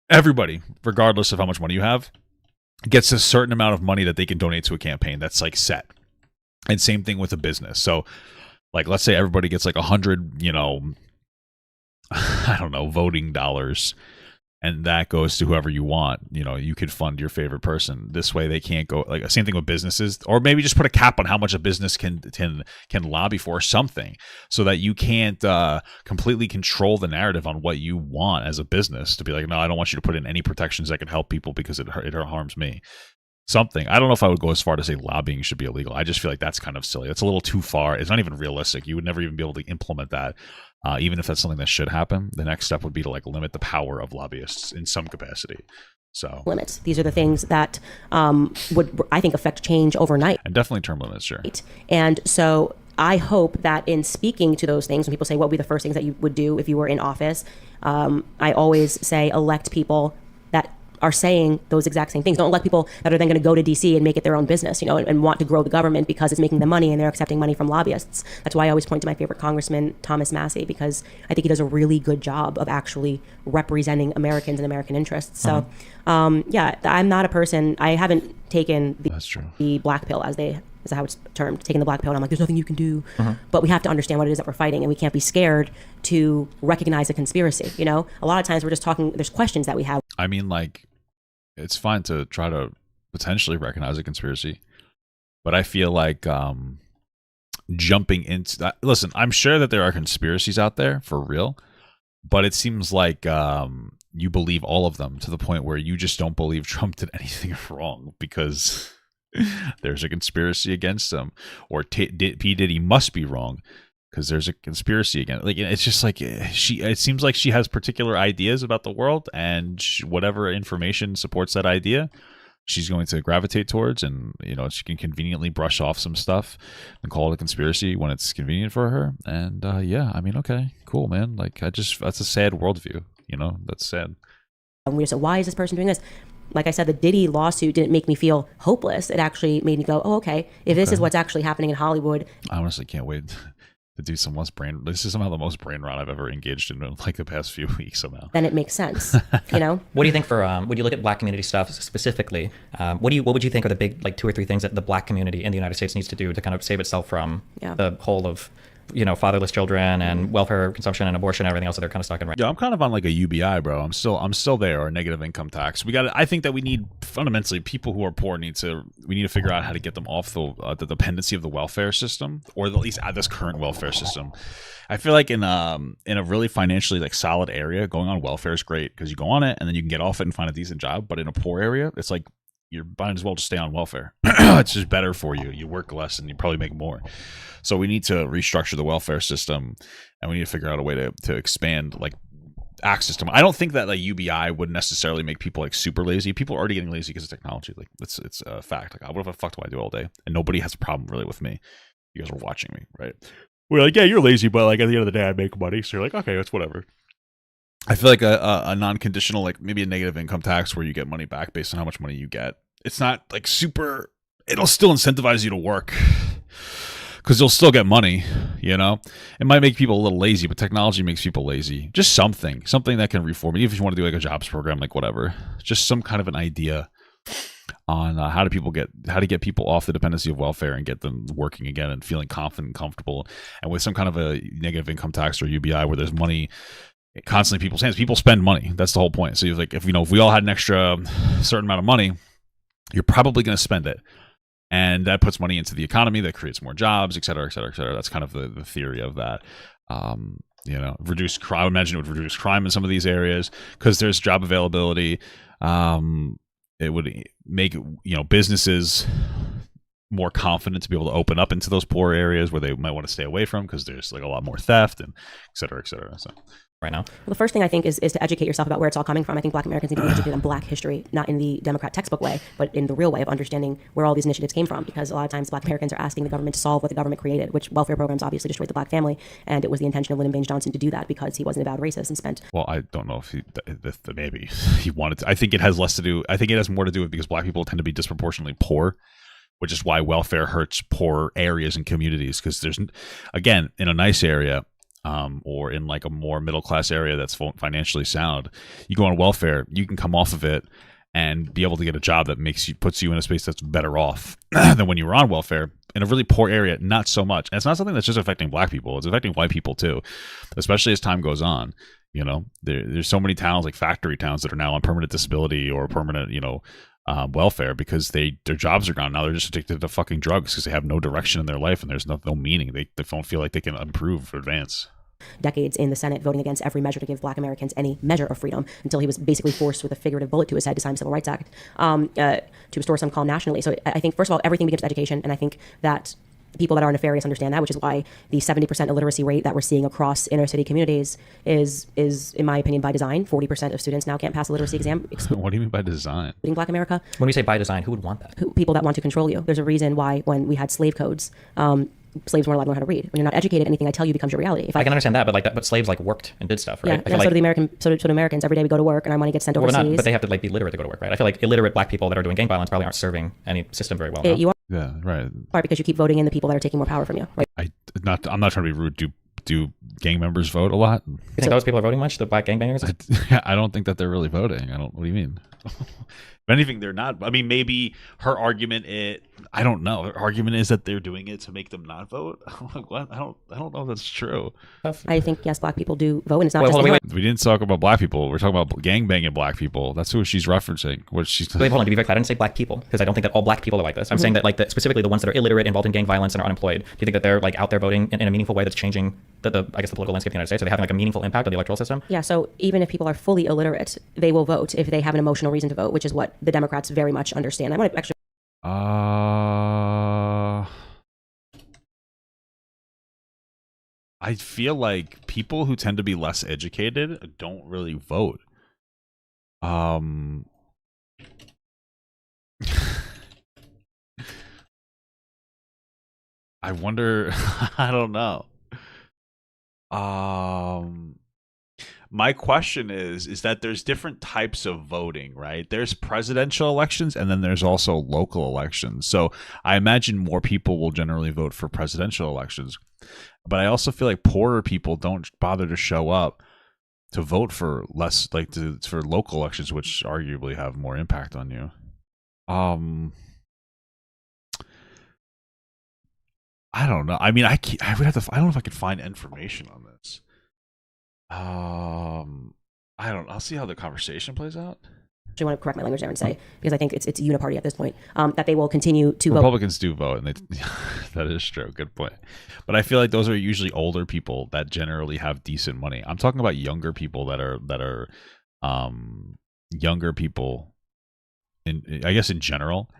everybody, regardless of how much money you have, gets a certain amount of money that they can donate to a campaign that's like set. And same thing with a business. So, like, let's say everybody gets like 100, I don't know, voting dollars, and that goes to whoever you want. You could fund your favorite person. This way they can't go, like, same thing with businesses, or maybe just put a cap on how much a business can lobby for something, so that you can't completely control the narrative on what you want as a business, to be like, no, I don't want you to put in any protections that can help people because it harms me. Something. I don't know if I would go as far to say lobbying should be illegal. I just feel like that's kind of silly. That's a little too far. It's not even realistic. You would never even be able to implement that. Even if that's something that should happen, the next step would be to like limit the power of lobbyists in some capacity. So limits. These are the things that would, I think, affect change overnight. And definitely term limits, sure. And so I hope that in speaking to those things, when people say, what would be the first things that you would do if you were in office? I always say, elect people that are saying those exact same things. Don't elect people that are then going to go to DC and make it their own business, and want to grow the government because it's making them money and they're accepting money from lobbyists. That's why I always point to my favorite congressman, Thomas Massie, because I think he does a really good job of actually representing Americans and American interests. So, yeah, I'm not a person, I haven't taken the black pill, as how it's termed, taking the black pill, and I'm like, there's nothing you can do. But we have to understand what it is that we're fighting, and we can't be scared to recognize a conspiracy. A lot of times we're just talking, there's questions that we have. I mean, like, it's fine to try to potentially recognize a conspiracy, but I feel like jumping into that. Listen, I'm sure that there are conspiracies out there for real, but it seems like you believe all of them to the point where you just don't believe Trump did anything wrong because there's a conspiracy against him, or P. Diddy must be wrong because there's a conspiracy again. Like, it's just like it seems like she has particular ideas about the world, and whatever information supports that idea, she's going to gravitate towards. And she can conveniently brush off some stuff and call it a conspiracy when it's convenient for her. And yeah, I mean, okay, cool, man. Like, that's a sad worldview. That's sad. And we said, why is this person doing this? Like I said, the Diddy lawsuit didn't make me feel hopeless. It actually made me go, oh, okay, if this is what's actually happening in Hollywood. I honestly can't wait to do some less brain. This is somehow the most brain rot I've ever engaged in like the past few weeks somehow. Then it makes sense, What do you think for when you look at black community stuff specifically? What would you think are the big, like, 2 or 3 things that the black community in the United States needs to do to kind of save itself from the whole of fatherless children and welfare consumption and abortion and everything else that they're kind of stuck in right now? Yeah, I'm kind of on like a UBI, bro. I'm still there, or negative income tax. I think that we need, fundamentally, people who are poor we need to figure out how to get them off the dependency of the welfare system, or at least at this current welfare system. I feel like in a really financially like solid area, going on welfare is great because you go on it and then you can get off it and find a decent job. But in a poor area, it's like you might as well just stay on welfare. It's just better for you. You work less and you probably make more. So we need to restructure the welfare system, and we need to figure out a way to expand like access to. I don't think that like UBI would necessarily make people like super lazy. People are already getting lazy because of technology. Like it's a fact. Like, what the fuck do I do all day? And nobody has a problem really with me. You guys are watching me, right? We're like, yeah, you're lazy, but like at the end of the day, I make money. So you're like, okay, it's whatever. I feel like a non-conditional, like maybe a negative income tax where you get money back based on how much money you get. It's not like super. It'll still incentivize you to work, because you'll still get money, It might make people a little lazy, but technology makes people lazy. Just something that can reform. Even if you want to do like a jobs program, like whatever. Just some kind of an idea on how to get people off the dependency of welfare and get them working again and feeling confident and comfortable. And with some kind of a negative income tax or UBI where there's money constantly in people's hands. People spend money. That's the whole point. So you're like, if we all had an extra certain amount of money, you're probably going to spend it. And that puts money into the economy, that creates more jobs, et cetera, et cetera, et cetera. That's kind of the theory of that. Reduce crime. I would imagine it would reduce crime in some of these areas because there's job availability. It would make businesses more confident to be able to open up into those poor areas where they might want to stay away from because there's like a lot more theft and et cetera, et cetera. So. Right now? Well, the first thing I think is to educate yourself about where it's all coming from. I think black Americans need to be educated on black history, not in the Democrat textbook way, but in the real way of understanding where all these initiatives came from. Because a lot of times black Americans are asking the government to solve what the government created, which welfare programs obviously destroyed the black family. And it was the intention of Lyndon Baines Johnson to do that because he wasn't a bad racist and spent. Well, I don't know if maybe he wanted to. I think it has less to do. I think it has more to do with because black people tend to be disproportionately poor, which is why welfare hurts poor areas and communities. Because there's, again, in a nice area, or in like a more middle class area that's financially sound, you go on welfare, you can come off of it and be able to get a job that puts you in a space that's better off than when you were on welfare. In a really poor area, not so much. And it's not something that's just affecting black people. It's affecting white people too, especially as time goes on. You know, there's so many towns, like factory towns, that are now on permanent disability or permanent, welfare because their jobs are gone. Now they're just addicted to fucking drugs because they have no direction in their life and there's no meaning. They don't feel like they can improve or advance. Decades in the Senate voting against every measure to give black Americans any measure of freedom until he was basically forced with a figurative bullet to his head to sign the Civil Rights Act to restore some calm nationally. So I think, first of all, everything begins with education, and I think that people that are nefarious understand that, which is why the 70% illiteracy rate that we're seeing across inner city communities is in my opinion, by design. 40% of students now can't pass the literacy exam. What do you mean by design? In Black America. When we say by design, who would want that? People that want to control you. There's a reason why when we had slave codes, slaves weren't allowed to know how to read. When you're not educated, anything I tell you becomes your reality. I can understand that, but slaves like worked and did stuff, right? Yeah, so do Americans. Every day we go to work and our money gets sent overseas. But they have to like be literate to go to work, right? I feel like illiterate black people that are doing gang violence probably aren't serving any system very well. You are. Yeah, right. Right, because you keep voting in the people that are taking more power from you. Right? I'm not trying to be rude. Do gang members vote a lot? You think those people are voting much? The black gangbangers? I don't think that they're really voting. What do you mean? If anything, they're not. I mean, maybe her argument I don't know. Her argument is that they're doing it to make them not vote. I'm like, what? I don't know if that's true. I think, yes, black people do vote, and it's not We didn't talk about black people. We're talking about gangbanging black people. That's who she's referencing. What she's Wait, hold on. To be very clear, I didn't say black people because I don't think that all black people are like this. I'm saying that specifically the ones that are illiterate, involved in gang violence, and are unemployed. Do you think that they're like out there voting in a meaningful way that's changing the political landscape of the United States? Are they having like a meaningful impact on the electoral system? Yeah. So even if people are fully illiterate, they will vote if they have an emotional reason to vote, which is what the Democrats very much understand. I want to actually. I feel like people who tend to be less educated don't really vote. I wonder. I don't know. My question is that there's different types of voting, right? There's presidential elections and then there's also local elections. So I imagine more people will generally vote for presidential elections. But I also feel like poorer people don't bother to show up to vote for for local elections, which arguably have more impact on you. I don't know. I mean, I would have to. I don't know if I could find information on this. I don't. I'll see how the conversation plays out. I want to correct my language there and say, because I think it's uniparty at this point, that they will continue to Republicans do vote, and that is true. Good point. But I feel like those are usually older people that generally have decent money. I'm talking about younger people that are younger people. I guess in general,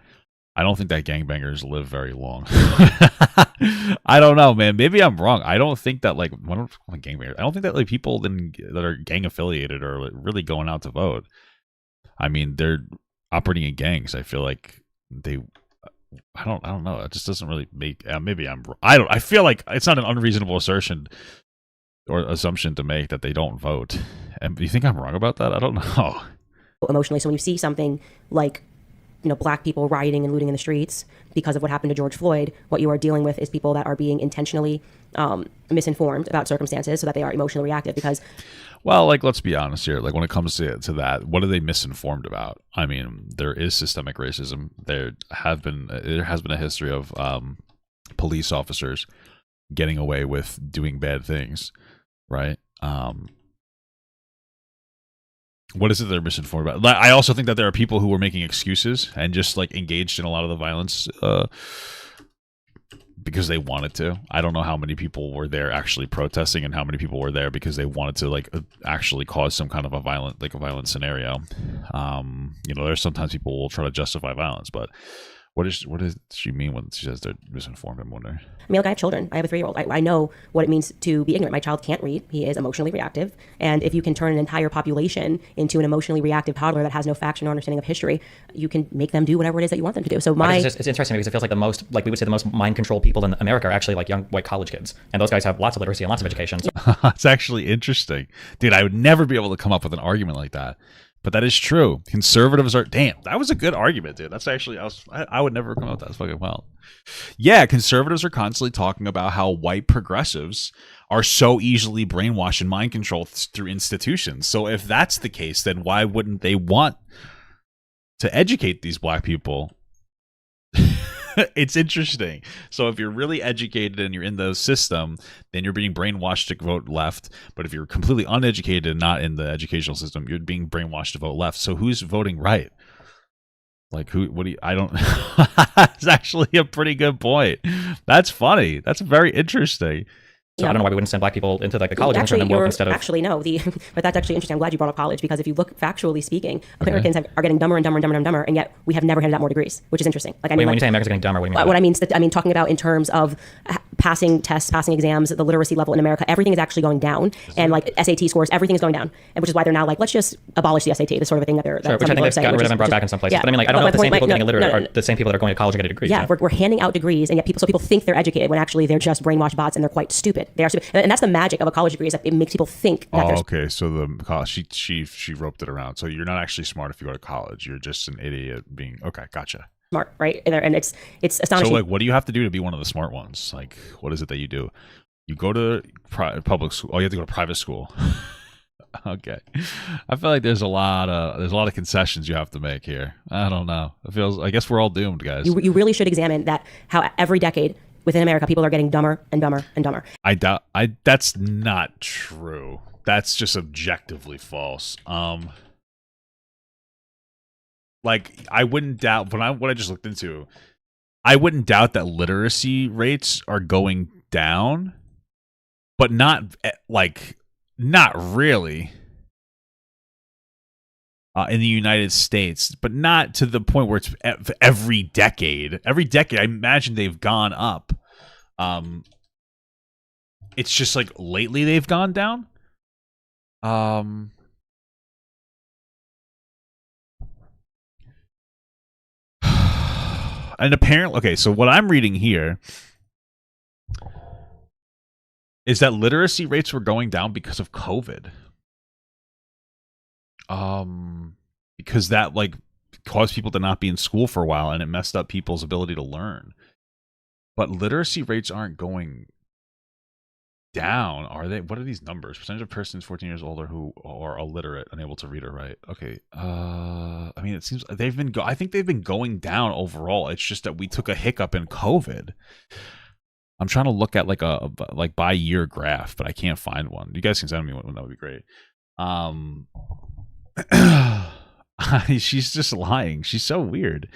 I don't think that gangbangers live very long. I don't know, man. Maybe I'm wrong. I don't think that gangbangers. I don't think that like people that are gang affiliated are really going out to vote. I mean, they're operating in gangs. I feel like I don't know. It just doesn't really make. Maybe I'm. I feel like it's not an unreasonable assertion or assumption to make that they don't vote. And do you think I'm wrong about that? I don't know. Emotionally, so when you see something like, black people rioting and looting in the streets because of what happened to George Floyd, what you are dealing with is people that are being intentionally misinformed about circumstances so that they are emotionally reactive because. Well, let's be honest here. When it comes to that, what are they misinformed about? I mean, there is systemic racism. There has been a history of police officers getting away with doing bad things, right? What is it they're misinformed about? I also think that there are people who were making excuses and just engaged in a lot of the violence because they wanted to. I don't know how many people were there actually protesting and how many people were there because they wanted to actually cause some kind of a violent scenario. There's sometimes people will try to justify violence, but what does she mean when she says they're misinformed? I'm wondering. I mean, I have children. I have a 3-year-old. I know what it means to be ignorant. My child can't read. He is emotionally reactive. And if you can turn an entire population into an emotionally reactive toddler that has no facts or no understanding of history, you can make them do whatever it is that you want them to do. So it's interesting because it feels like we would say the most mind controlled people in America are actually young white college kids. And those guys have lots of literacy and lots of education. It's actually interesting. Dude, I would never be able to come up with an argument like that. But that is true. Conservatives are damn. That was a good argument, dude. That's actually I would never come up with that. That's fucking wild. Yeah, conservatives are constantly talking about how white progressives are so easily brainwashed and mind controlled through institutions. So if that's the case, then why wouldn't they want to educate these black people? It's interesting. So if you're really educated and you're in the system, then you're being brainwashed to vote left. But if you're completely uneducated and not in the educational system, you're being brainwashed to vote left. So who's voting right? Like who? What do you? I don't. It's actually a pretty good point. That's funny. That's very interesting. So I don't know why we wouldn't send black people into like the college and turn them woke instead of... Actually, no. But that's actually interesting. I'm glad you brought up college, because if you look factually speaking, Americans are getting dumber and dumber and dumber and dumber, and yet we have never handed out more degrees, which is interesting. Like, I mean, when you say Americans are getting dumber, what do you mean? What I mean is that, I mean, talking about in terms of passing tests, passing exams, the literacy level in America, everything is actually going down, and like SAT scores, everything is going down, and which is why they're now like, let's just abolish the SAT, the sort of a thing that they're which I think they've gotten rid of and brought back in some places. Yeah. But I mean, like, I don't know if the same people getting illiterate are the same people that are going to college and getting degrees. Yeah, we're handing out degrees, and yet people think they're educated when actually they're just brainwashed bots, and they're quite stupid. They are stupid, and that's the magic of a college degree, is that it makes people think that they're okay. So the she roped it around. So you're not actually smart if you go to college. You're just an idiot being okay. Gotcha. Smart, right? And it's astonishing. So like, what do you have to do to be one of the smart ones? Like, what is it that you do? You go to public school. Oh, you have to go to private school. Okay. I feel like there's a lot of concessions you have to make here. I don't know. I guess we're all doomed, guys. You really should examine that, how every decade within America people are getting dumber and dumber and dumber. That's not true. That's just objectively false. Like, I wouldn't doubt what I just looked into. I wouldn't doubt that literacy rates are going down, but not really in the United States, but not to the point where it's every decade. Every decade, I imagine they've gone up. It's just like lately they've gone down. And apparently, okay, so what I'm reading here is that literacy rates were going down because of COVID. Because that like caused people to not be in school for a while, and it messed up people's ability to learn. But literacy rates aren't going down, are they? What are these numbers? Percentage of persons 14 years older who are illiterate, unable to read or write. Okay. I mean, it seems I think they've been going down overall. It's just that we took a hiccup in COVID. I'm trying to look at like a by year graph, but I can't find one. You guys can send me one. That would be great. She's just lying. She's so weird.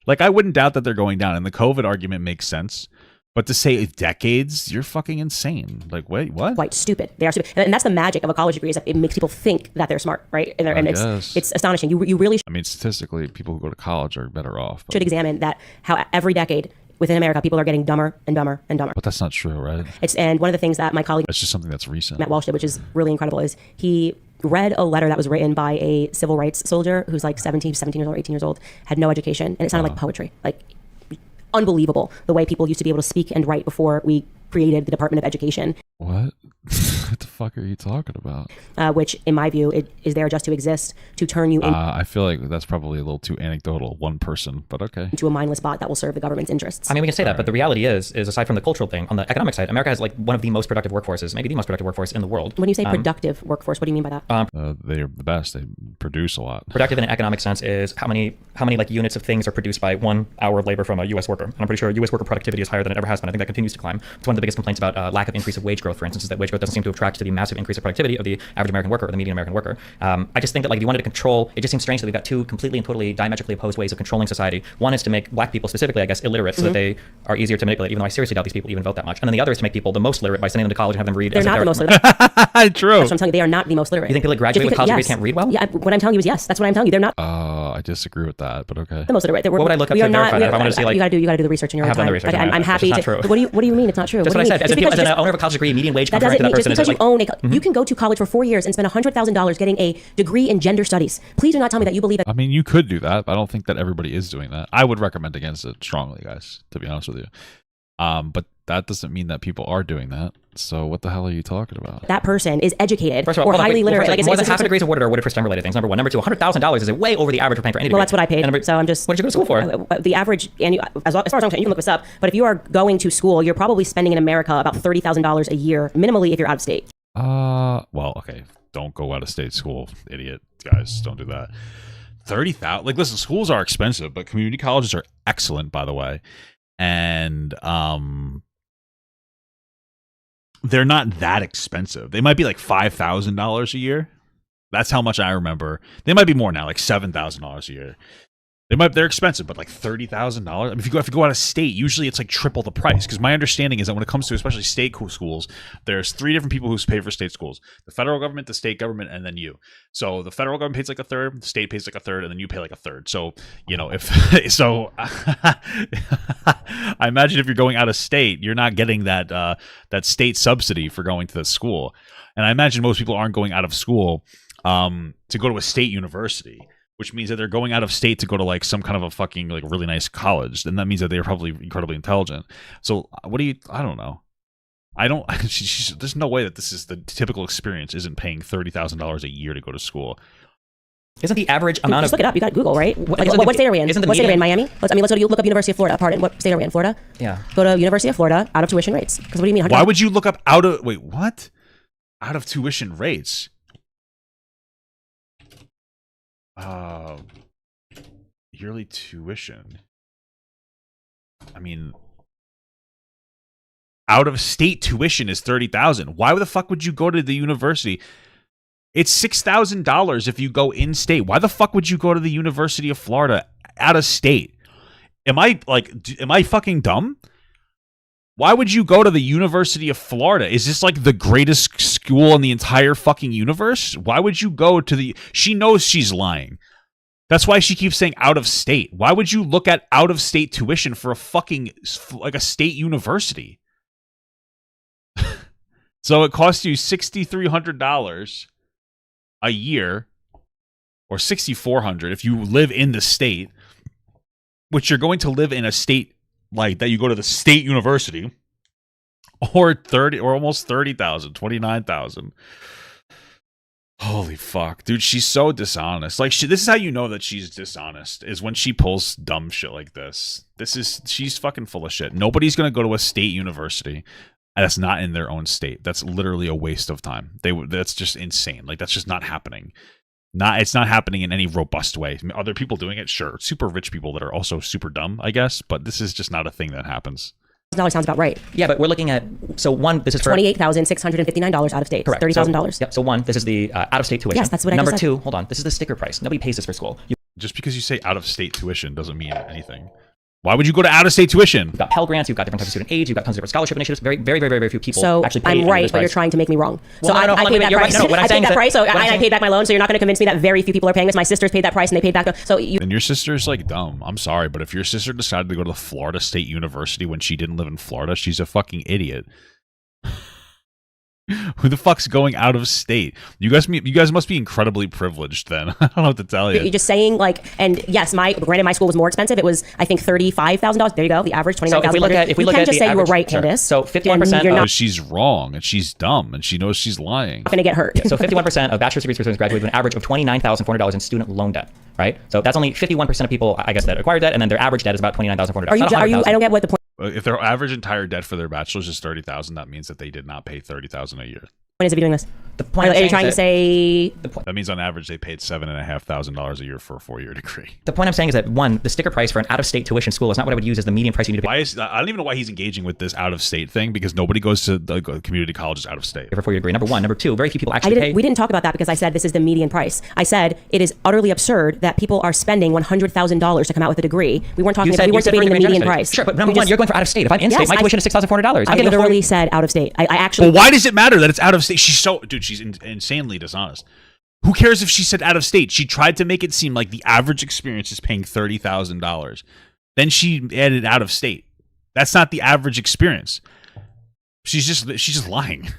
Like, I wouldn't doubt that they're going down, and the COVID argument makes sense. But to say decades, you're fucking insane. Like, wait, what? Quite stupid. They are stupid, and that's the magic of a college degree, is that it makes people think that they're smart, right? And it's astonishing. You really. I mean, statistically, people who go to college are better off. Should examine that, how every decade within America people are getting dumber and dumber and dumber. But that's not true, right? And one of the things that my colleague, it's just something that's recent, Matt Walsh did, which is really incredible, is he read a letter that was written by a civil rights soldier who's like 17 years old, 18 years old, had no education, and it sounded like poetry. Like, unbelievable the way people used to be able to speak and write before we created the Department of Education. What? What the fuck are you talking about? Which, in my view, it is there just to exist, to turn you into... I feel like that's probably a little too anecdotal, one person, but okay. ...into a mindless bot that will serve the government's interests. I mean, we can say that, but the reality is aside from the cultural thing, on the economic side, America has like one of the most productive workforces, maybe the most productive workforce in the world. When you say productive workforce, what do you mean by that? They're the best. They produce a lot. Productive in an economic sense is how many like units of things are produced by 1 hour of labor from a U.S. worker. And I'm pretty sure U.S. worker productivity is higher than it ever has been. I think that continues to climb. It's one of the biggest complaints about lack of increase of wage growth, for instance, is that wage growth doesn't seem to attract to the massive increase of productivity of the average American worker or the median American worker. I just think that like if you wanted to control, it just seems strange that we've got two completely and totally diametrically opposed ways of controlling society. One is to make black people specifically, I guess, illiterate so that they are easier to manipulate, even though I seriously doubt these people even vote that much. And then the other is to make people the most literate by sending them to college and have them read. They're not the most literate. True. That's what I'm telling you. They are not the most literate. You think people that graduate with college degrees can't read well? Yeah, what I'm telling you is yes. That's what I'm telling you. They're not. I disagree with that, but okay. The most literate. What would I look up to verify that? If I wanted to see like... You gotta do the research in your own time. Like, I'm happy to... What do you mean it's not true? That's what I said. As an owner of a college degree, median wage compared to that person is just because like... you own you can go to college for 4 years and spend $100,000 getting a degree in gender studies. Please do not tell me that you believe that. I mean, you could do that, but I don't think that everybody is doing that. I would recommend against it strongly, guys, to be honest with you. But that doesn't mean that people are doing that. So what the hell are you talking about? That person is educated First of all, or highly literate. Like more than half the degrees awarded are awarded for STEM-related things. Number one. Number two, $100,000 is way over the average we're paying for any degree. Well, that's what I paid. So I'm just... What did you go to school for? The average, as far as I'm concerned, you can look this up, but if you are going to school, you're probably spending in America about $30,000 a year, minimally if you're out of state. Well, okay. Don't go out of state school, idiot. Guys, don't do that. 30,000. Like, listen, schools are expensive, but community colleges are excellent, by the way. And they're not that expensive. They might be like $5,000 a year. That's how much I remember. They might be more now, like $7,000 a year. They're expensive, but like $30,000. I mean, if you go out of state, usually it's like triple the price. Because my understanding is that when it comes to especially state schools, there's 3 different people who pay for state schools: the federal government, the state government, and then you. So the federal government pays like a third, the state pays like a third, and then you pay like a third. So if so, I imagine if you're going out of state, you're not getting that state subsidy for going to the school. And I imagine most people aren't going out of school to go to a state university, which means that they're going out of state to go to like some kind of a fucking like really nice college. And that means that they're probably incredibly intelligent. So I don't know. There's no way that this is the typical experience isn't paying $30,000 a year to go to school. Isn't the average amount Just look it up. You got Google, right? What state are we in? What state are we in? Miami? Let's look up University of Florida. Pardon, what state are we in? Florida? Yeah. Go to University of Florida, out of tuition rates. Because what do you mean? Why would you look up out of tuition rates? Yearly tuition. I mean, out of state tuition is $30,000. Why the fuck would you go to the university? It's $6,000 if you go in state. Why the fuck would you go to the University of Florida out of state? Am I fucking dumb? Why would you go to the University of Florida? Is this like the greatest school in the entire fucking universe? Why would you go to the... She knows she's lying. That's why she keeps saying out of state. Why would you look at out of state tuition for a fucking, like a state university? So it costs you $6,300 a year, or $6,400 if you live in the state, which you're going to live in a state like that. You go to the state university, or almost 30,000, 29,000. Holy fuck, dude, she's so dishonest. Like, this is how you know that she's dishonest, is when she pulls dumb shit like this. She's fucking full of shit. Nobody's gonna go to a state university that's not in their own state. That's literally a waste of time. That's just insane. Like, that's just not happening. It's not happening in any robust way. Are there people doing it? Sure. Super rich people that are also super dumb, I guess, but this is just not a thing that happens. $1,000 sounds about right. Yeah, but we're looking at, so one, this is for $28,659 out of state. Correct. $30,000. So one, this is the out of state tuition. Yes, that's what I just said. Number two, hold on, this is the sticker price. Nobody pays this for school. Just because you say out of state tuition doesn't mean anything. Why would you go to out of state tuition? You've got Pell Grants, you've got different types of student aids, you've got tons of different scholarship initiatives. Very, very, very, very few people actually pay. I'm right, but you're trying to make me wrong. Well, so I paid that price. No, what I'm I saying paid that is price, so I paid back my loan. So you're not going to convince me that very few people are paying this. My sisters paid that price and they paid back. And your sister's like dumb. I'm sorry, but if your sister decided to go to the Florida State University when she didn't live in Florida, she's a fucking idiot. Who the fuck's going out of state? You guys must be incredibly privileged then. I don't know what to tell you. You're just saying, like, and yes, granted my school was more expensive. It was, I think, $35,000. There you go. The average $29,000. So if we look you at can just say you were right, Candace. So 51%. She's wrong and she's dumb and she knows she's lying. Not going to get hurt. So 51% of bachelor's degree students graduate with an average of $29,400 in student loan debt. Right. So that's only 51% of people, I guess, that acquire debt, and then their average debt is about $29,400. Are you? I don't get what the point. If their average entire debt for their bachelor's is $30,000, that means that they did not pay $30,000 a year. Point is of you doing this? The point are you trying to say? That means on average they paid $7,500 a year for a 4-year degree. The point I'm saying is that one, the sticker price for an out-of-state tuition school is not what I would use as the median price you need to pay. I don't even know why he's engaging with this out-of-state thing, because nobody goes to the community colleges out of state for a 4-year degree. Number one, number two, very few people actually pay. We didn't talk about that because I said this is the median price. I said it is utterly absurd that people are spending $100,000 to come out with a degree. We weren't talking about. We weren't debating the median price. Sure, but number one, you're going for out of state. If I'm in state, my tuition is $6,400. I literally said out of state. I actually. Well, why does it matter that it's out of state? She's insanely dishonest. Who cares if she said out of state? She tried to make it seem like the average experience is paying $30,000. Then she added out of state. That's not the average experience. She's just lying.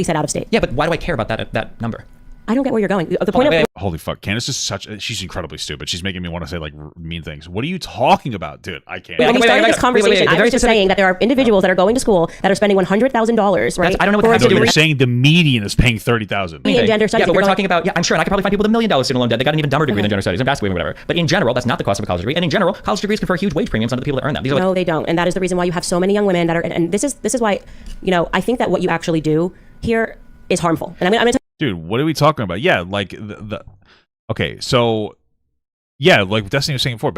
Said out of state. Yeah, but why do I care about that number? I don't get where you're going. The point of holy fuck, Candace is she's incredibly stupid. She's making me want to say like mean things. What are you talking about, dude? I can't. When we started this conversation, I was just saying that there are individuals that are going to school that are spending $100,000, right? I don't know what that has to do. You're saying the median is paying $30,000. In gender studies, but we're talking about, I'm sure, and I could probably find people with $1 million student loan debt that got an even dumber degree than gender studies and basketball or whatever. But in general, that's not the cost of a college degree. And in general, college degrees confer huge wage premiums on the people that earn them. No, they don't. And that is the reason why you have so many young women that are, and this is why, I think that what you actually do here is harmful. And I'm going to dude, what are we talking about? Yeah, like okay, so yeah, like Destiny was saying before,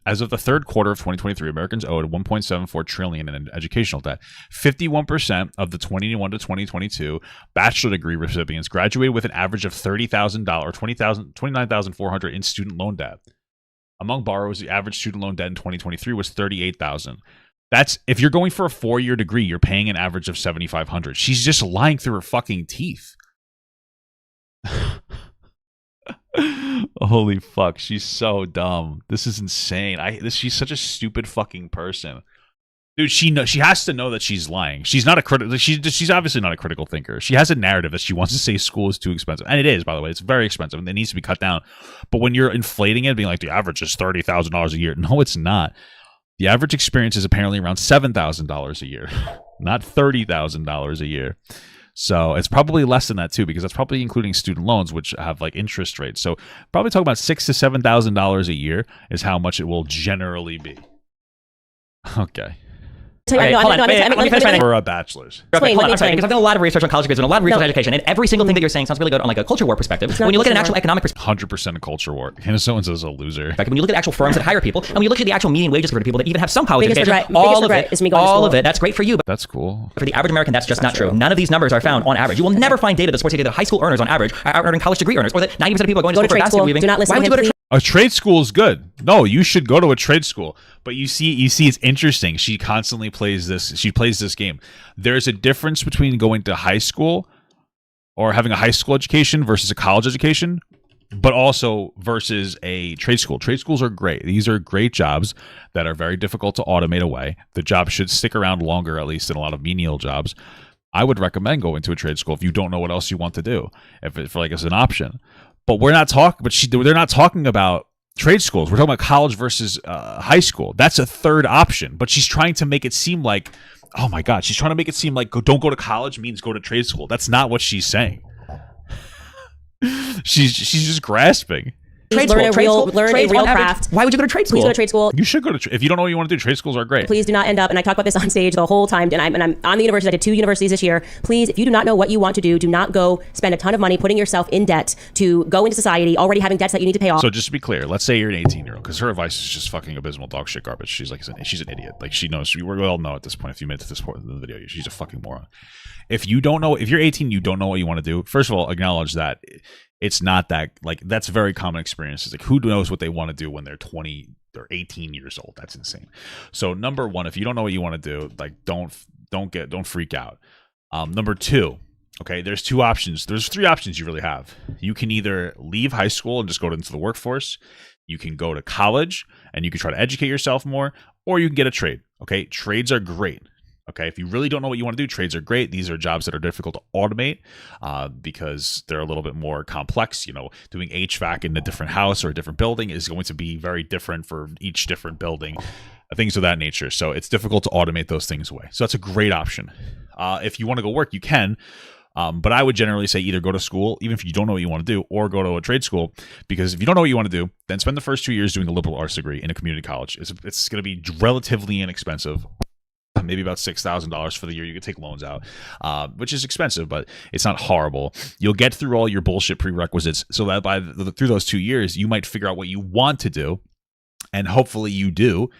as of the third quarter of 2023, Americans owed $1.74 trillion in educational debt. 51% of the 2021 to 2022 bachelor degree recipients graduated with an average of $30,000 or $29,400 in student loan debt. Among borrowers, the average student loan debt in 2023 was $38,000. That's if you're going for a 4-year degree, you're paying an average of $7,500. She's just lying through her fucking teeth. Holy fuck, she's so dumb. This is insane. She's such a stupid fucking person. Dude, she has to know that she's lying. She's not a critical. She's obviously not a critical thinker. She has a narrative that she wants to say school is too expensive, and it is, by the way. It's very expensive, and it needs to be cut down. But when you're inflating it, being like the average is $30,000 a year, no, it's not. The average experience is apparently around $7,000 a year, not $30,000 a year. So it's probably less than that too, because that's probably including student loans, which have like interest rates. So probably talking about $6,000 to $7,000 a year is how much it will generally be. Okay. For a bachelor's. Okay, hold on, I'm sorry, because I've done a lot of research on college degrees and a lot of research on education, and every single thing that you're saying sounds really good on like a culture war perspective. When you look at an actual economic perspective, 100% a culture war. Candace Owens is a loser. When you look at actual firms that hire people, and when you look at the actual median wages for people that even have some college education, all of it, that's great for you. But that's cool. For the average American, that's just not true. None of these numbers are found on average. You will never find data that supports the idea that high school earners on average are earning college degree earners, or that 90% of people are going to school for basketball weaving. Do not listen Why would you go to a trade school is good. No, you should go to a trade school. But you see, it's interesting. She constantly plays this. She plays this game. There's a difference between going to high school or having a high school education versus a college education, but also versus a trade school. Trade schools are great. These are great jobs that are very difficult to automate away. The job should stick around longer, at least, than a lot of menial jobs. I would recommend going to a trade school if you don't know what else you want to do, as an option. But we're not talking. They're not talking about trade schools. We're talking about college versus high school. That's a third option. But she's trying to make it seem like, oh my god, she's trying to make it seem like don't go to college means go to trade school. That's not what she's saying. she's just grasping. Learn a real craft. Why would you go to trade school? Please go to trade school. You should go to if you don't know what you want to do. Trade schools are great. Please do not end up, and I talk about this on stage the whole time, and I'm on the university. I did 2 universities this year. Please, if you do not know what you want to do not go spend a ton of money putting yourself in debt to go into society already having debts that you need to pay off. So just to be clear, let's say you're an 18-year-old, because her advice is just fucking abysmal dog shit garbage. She's an idiot. Like she knows. We all know at this point. If you made it to this point in the video, she's a fucking moron. If you're 18, you don't know what you want to do. First of all, acknowledge that. It's not that, like, that's a very common experience. It's like, who knows what they want to do when they're 20 or 18 years old? That's insane. So number one, if you don't know what you want to do, like, don't freak out. Number two, okay, there's 2 options. There's 3 options you really have. You can either leave high school and just go into the workforce. You can go to college and you can try to educate yourself more, or you can get a trade. Okay, trades are great. Okay, if you really don't know what you want to do, trades are great. These are jobs that are difficult to automate because they're a little bit more complex. Doing HVAC in a different house or a different building is going to be very different for each different building, things of that nature. So it's difficult to automate those things away. So that's a great option. If you want to go work, you can. But I would generally say either go to school, even if you don't know what you want to do, or go to a trade school, because if you don't know what you want to do, then spend the first 2 years doing a liberal arts degree in a community college. It's going to be relatively inexpensive. Maybe about $6,000 for the year. You could take loans out, which is expensive, but it's not horrible. You'll get through all your bullshit prerequisites so that through those 2 years, you might figure out what you want to do, and hopefully you do.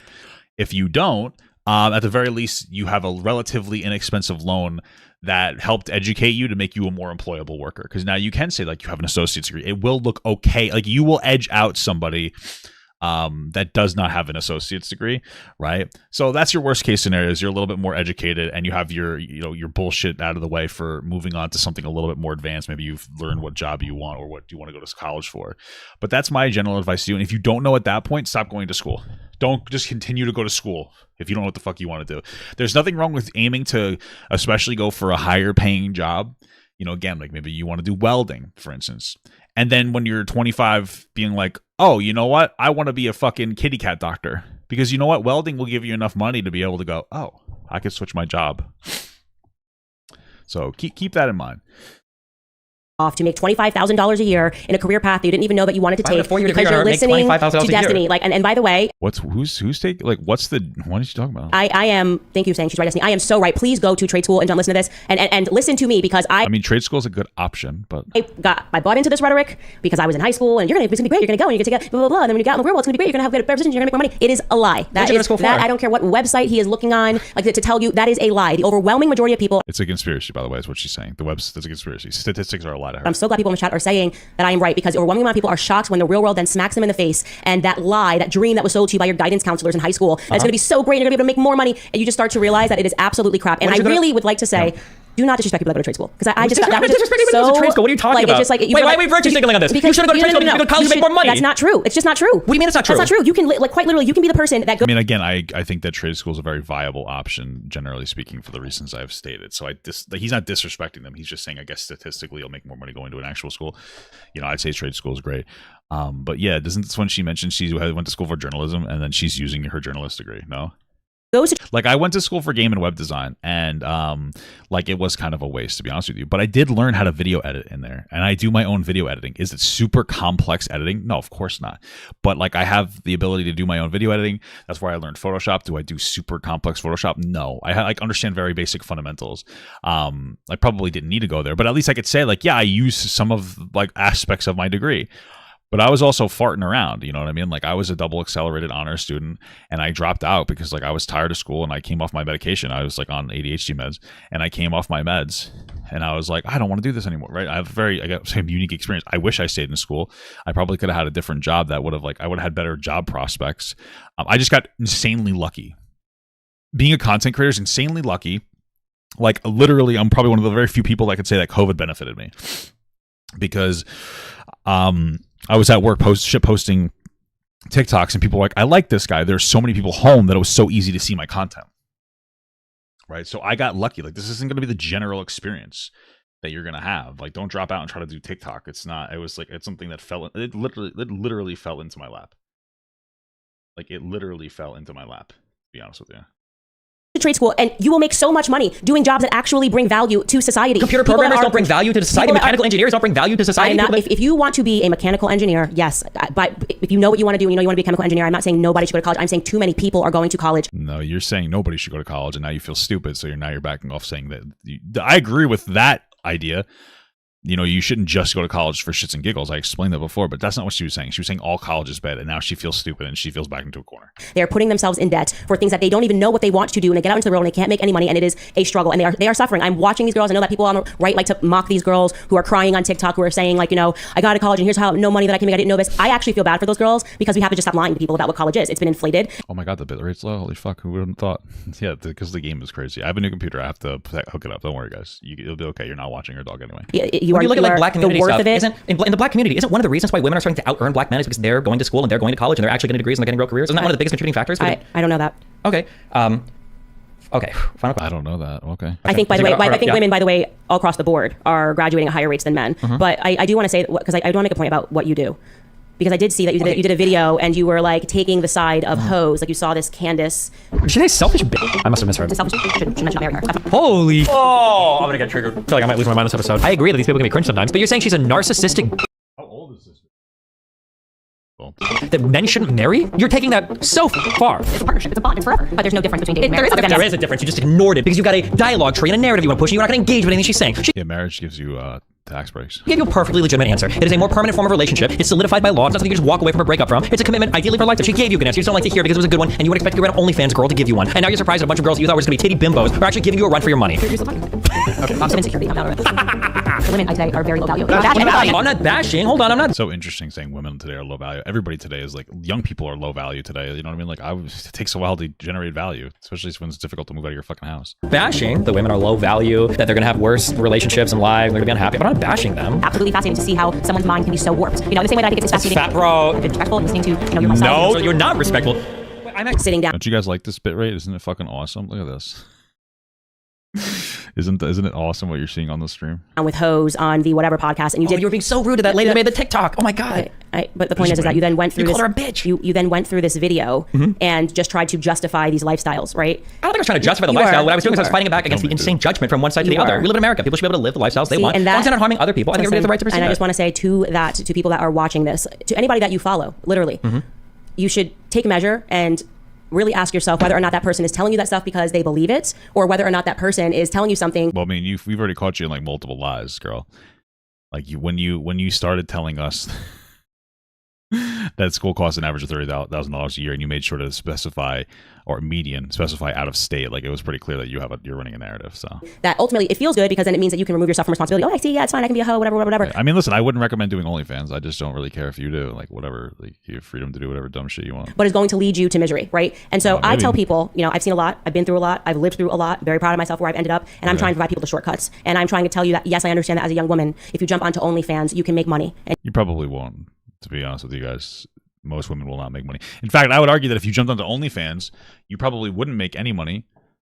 If you don't, at the very least, you have a relatively inexpensive loan that helped educate you to make you a more employable worker. Because now you can say, like, you have an associate's degree. It will look okay. Like, you will edge out somebody that does not have an associate's degree, right? So that's your worst case scenario, is you're a little bit more educated and you have your bullshit out of the way for moving on to something a little bit more advanced. Maybe you've learned what job you want or what you want to go to college for. But that's my general advice to you. And if you don't know at that point, stop going to school. Don't just continue to go to school if you don't know what the fuck you want to do. There's nothing wrong with aiming to especially go for a higher paying job. You know, again, like maybe you want to do welding, for instance. And then when you're 25 being like, oh, you know what? I want to be a fucking kitty cat doctor. Because you know what? Welding will give you enough money to be able to go, oh, I could switch my job. So keep that in mind. Off to make $25,000 a year in a career path that you didn't even know that you wanted to take because you're listening to Destiny. Like, and by the way, who's taking, like, what is she talking about? I am, thank you saying she's right, Destiny. I am so right. Please go to trade school and don't listen to this and listen to me because I mean, trade school is a good option, but I bought into this rhetoric because I was in high school and it's gonna be great. You're gonna go and you're gonna take a blah blah blah. And then when you get out in the real world, it's gonna be great. You're gonna have good positions. You're gonna make more money. It is a lie. That I don't care what website he is looking on, like to tell you that is a lie. The overwhelming majority of people. It's a conspiracy, by the way, is what she's saying. The website is a conspiracy. Statistics are a lie to her. I'm so glad people in the chat are saying that I am right because the overwhelming amount of people are shocked when the real world then smacks them in the face and that lie, that dream that was sold to you by your guidance counselors in high school, that it's going to be so great and you're going to be able to make more money, and you just start to realize that it is absolutely crap. And I really would like to say, do not disrespect people that go to trade school because I just that was just so trade school. What are you talking about? It's just like, wait, why are we virtue signaling on this? You should go to trade school. You go to college to make more money. That's not true. It's just not true. What do you mean it's not true? That's not true. You can like quite literally, you can be the person that goes. I mean, again, I think that trade school is a very viable option, generally speaking, for the reasons I've stated. So he's not disrespecting them. He's just saying, I guess statistically, you'll make more money going to an actual school. You know, I'd say trade school is great. But yeah, doesn't this when she mentioned she went to school for journalism and then she's using her journalist degree? No. Like I went to school for game and web design and like it was kind of a waste, to be honest with you, but I did learn how to video edit in there and I do my own video editing. Is it super complex editing? No, of course not. But like I have the ability to do my own video editing. That's where I learned Photoshop. Do I do super complex Photoshop? No, I like understand very basic fundamentals. I probably didn't need to go there, but at least I could say like, yeah, I use some of like aspects of my degree. But I was also farting around, you know what I mean? Like I was a double accelerated honors student and I dropped out because like I was tired of school and I came off my medication. I was like on ADHD meds and I came off my meds and I was like, I don't want to do this anymore, right? I got some unique experience. I wish I stayed in school. I probably could have had a different job that would have I would have had better job prospects. I just got insanely lucky. Being a content creator is insanely lucky. Like literally, I'm probably one of the very few people that could say that COVID benefited me because, I was at work posting TikToks and people were like, I like this guy. There's so many people home that it was so easy to see my content. Right. So I got lucky. Like this isn't going to be the general experience that you're going to have. Like don't drop out and try to do TikTok. It's not, it was like, it's something that it literally fell into my lap. Like it literally fell into my lap, to be honest with you. Trade school and you will make so much money doing jobs that actually bring value to society. Computer programmers don't bring value to society. Mechanical engineers don't bring value to society. If you want to be a mechanical engineer, yes, but if you know what you want to do and you know you want to be a chemical engineer, I'm not saying nobody should go to college. I'm saying too many people are going to college. No, you're saying nobody should go to college and now you feel stupid. So you're backing off saying that. I agree with that idea. You know, you shouldn't just go to college for shits and giggles. I explained that before, but that's not what she was saying. She was saying all college is bad, and now she feels stupid and she feels back into a corner. They're putting themselves in debt for things that they don't even know what they want to do, and they get out into the world and they can't make any money, and it is a struggle, and they are suffering. I'm watching these girls. I know that people on the right like to mock these girls who are crying on TikTok, who are saying like, you know, I got to college and here's how no money that I can make. I didn't know this. I actually feel bad for those girls because we have to just stop lying to people about what college is. It's been inflated. Oh my God, the bit rate's low. Holy fuck, who would have thought? Yeah, because the game is crazy. I have a new computer. I have to hook it up. Don't worry, guys. You'll be okay. You're not watching your dog anyway. You look at like black community stuff, isn't in the black community, isn't one of the reasons why women are starting to out-earn black men is because they're going to school and they're going to college and they're actually getting degrees and they're getting real careers? Isn't that one of the biggest contributing factors? I don't know that. Okay. Okay. Final question. I don't know that. Okay. I think, by the way, I think women, by the way, all across the board are graduating at higher rates than men. Mm-hmm. But I do want to say, because I do want to make a point about what you do. Because I did see that you did a video and you were like taking the side of hoes. Like you saw this Candace. Should I selfish bitch? I must have misheard. Selfish should mention marry her. Holy. Oh, I'm going to get triggered. I feel like I might lose my mind this episode. I agree that these people can be cringe sometimes, but you're saying she's a narcissistic. How old is this? That men shouldn't marry? You're taking that so far. It's a partnership. It's a bond. It's forever. But there's no difference between dating and marriage. There is a difference. You just ignored it because you got a dialogue tree and a narrative you want to push and you're not going to engage with anything she's saying. Yeah, marriage gives you tax breaks. Give you a perfectly legitimate answer. It is a more permanent form of relationship. It's solidified by law. It's not something you just walk away from a breakup from. It's a commitment, ideally for life, that she gave you a good answer. You just don't like to hear because it was a good one, and you would expect your OnlyFans girl to give you one. And now you're surprised that a bunch of girls that you thought were just going to be titty bimbos are actually giving you a run for your money. Okay. I'm insecurity. Women today are very low value. I'm not bashing. Hold on, I'm not. So interesting saying women today are low value. Everybody today is like, young people are low value today. You know what I mean? Like, it takes a while to generate value, especially when it's difficult to move out of your fucking house. Bashing the women are low value, that they're going to have worse relationships in life, they're going to be unhappy, but I'm not bashing them. Absolutely fascinating to see how someone's mind can be so warped. You know, the same way that I think it's fascinating. Fat bro. Respectful listening to, you know, your style. No, you're not respectful. I'm sitting down. Don't you guys like this bit rate? Isn't it fucking awesome? Look at this. Isn't it awesome what you're seeing on the stream? With Hose on the whatever podcast, and you were being so rude to that lady that made the TikTok. Oh my god! But the point is that you then went through you this. Called her a bitch. You then went through this video and just tried to justify these lifestyles, right? I don't think I was trying to justify the lifestyle. What I was doing was I was fighting back against the insane judgment from one side to the other. We live in America. People should be able to live the lifestyles they want. As long as they're not harming other people, I think everybody has the right to pursue that. And I just want to say to people that are watching this, to anybody that you follow, literally, you should take a measure and really ask yourself whether or not that person is telling you that stuff because they believe it, or whether or not that person is telling you something. Well, I mean, we've already caught you in like multiple lies, girl. Like when you started telling us that school costs an average of $30,000 a year, and you made sure to specify out of state, like it was pretty clear that you're running a narrative. So that ultimately it feels good because then it means that you can remove yourself from responsibility. Oh, I see, yeah, it's fine, I can be a hoe, whatever. Yeah, I mean, listen, I wouldn't recommend doing OnlyFans. I just don't really care if you do, like whatever. Like you have freedom to do whatever dumb shit you want. But it's going to lead you to misery, right? And so I tell people, I've seen a lot, I've been through a lot, I've lived through a lot, very proud of myself where I've ended up, and I'm trying to provide people the shortcuts. And I'm trying to tell you that yes, I understand that as a young woman, if you jump onto OnlyFans, you can make money. And you probably won't, to be honest with you guys. Most women will not make money. In fact, I would argue that if you jumped onto OnlyFans, you probably wouldn't make any money,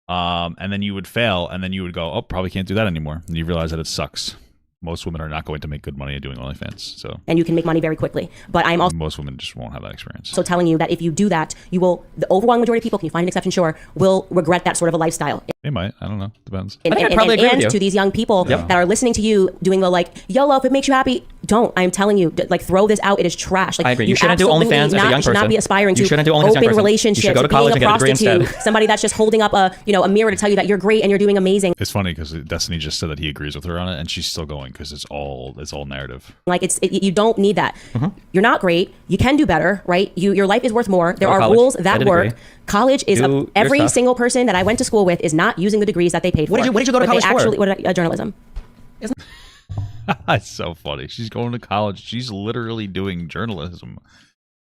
and then you would fail, and then you would go, oh, probably can't do that anymore. And you realize that it sucks. Most women are not going to make good money at doing OnlyFans. And you can make money very quickly. But I'm also most women just won't have that experience. So telling you that if you do that, you will, the overwhelming majority of people, can you find an exception? Sure, will regret that sort of a lifestyle. They might. I don't know. Depends. I think I'd probably agree with you. To these young people that are listening to you doing the like, YOLO, if it makes you happy, don't. I'm telling you, like, throw this out. It is trash. Like, I agree. You shouldn't do OnlyFans as a young person. You should not be aspiring to open relationships. You should go to college and get a degree instead. Somebody that's just holding up a mirror to tell you that you're great and you're doing amazing. It's funny because Destiny just said that he agrees with her on it, and she's still going because it's all narrative. Like you don't need that. You're not great. You can do better, right? Your life is worth more. There are rules that work. Agree. College is every single person that I went to school with is not using the degrees that they paid for. What did you go to college for? Journalism. It's so funny. She's going to college. She's literally doing journalism.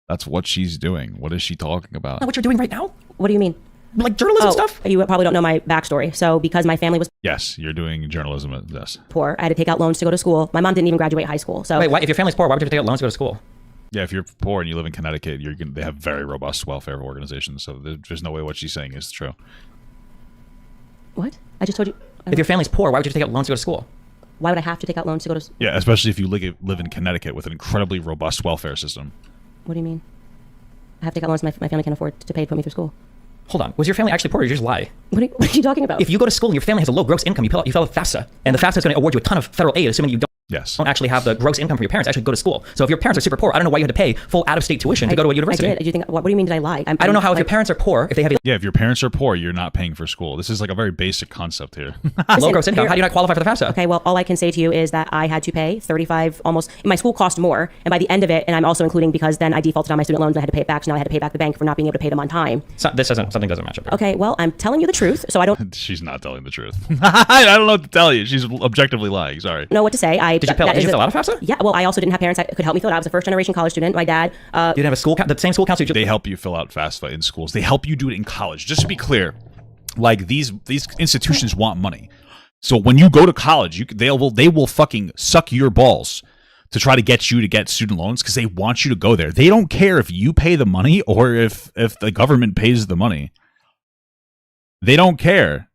That's what she's doing. What is she talking about? What you're doing right now? What do you mean? Like journalism stuff? You probably don't know my backstory. So because my family was... Yes, you're doing journalism. Yes. Poor. I had to take out loans to go to school. My mom didn't even graduate high school. So wait, why, if your family's poor, why would you take out loans to go to school? Yeah, if you're poor and you live in Connecticut, they have very robust welfare organizations. So there's no way what she's saying is true. What? I just told you... If your family's poor, why would you take out loans to go to school? Why would I have to take out loans to go to... Yeah, especially if you live in Connecticut with an incredibly robust welfare system. What do you mean? I have to take out loans my family can afford to pay to put me through school. Hold on. Was your family actually poor, or you just lie? What are you talking about? If you go to school and your family has a low gross income, you fill out FAFSA, and the FAFSA is going to award you a ton of federal aid, assuming you don't actually have the gross income from your parents, actually go to school. So if your parents are super poor, I don't know why you had to pay full out-of-state tuition to go to a university. I did. Do you think? What do you mean? Did I lie? I don't know how if your parents are poor, if they have if your parents are poor, you're not paying for school. This is like a very basic concept here. Low gross income. How do you not qualify for the FAFSA? Okay, well, all I can say to you is that I had to pay 35 almost. My school cost more, and by the end of it, and I'm also including because then I defaulted on my student loans and I had to pay it back. So now I had to pay back the bank for not being able to pay them on time. Something doesn't match up here. Okay, well, I'm telling you the truth, so I don't. She's not telling the truth. I don't know what to tell you. She's objectively lying. Sorry. Know what to say? Did you fill out a FAFSA? Yeah. Well, I also didn't have parents that could help me fill it out. I was a first-generation college student. My dad. You didn't have a school. The same school counselor. They help you fill out FAFSA in schools. They help you do it in college. Just to be clear, like these institutions want money. So when you go to college, they will fucking suck your balls to try to get you to get student loans because they want you to go there. They don't care if you pay the money or if the government pays the money. They don't care.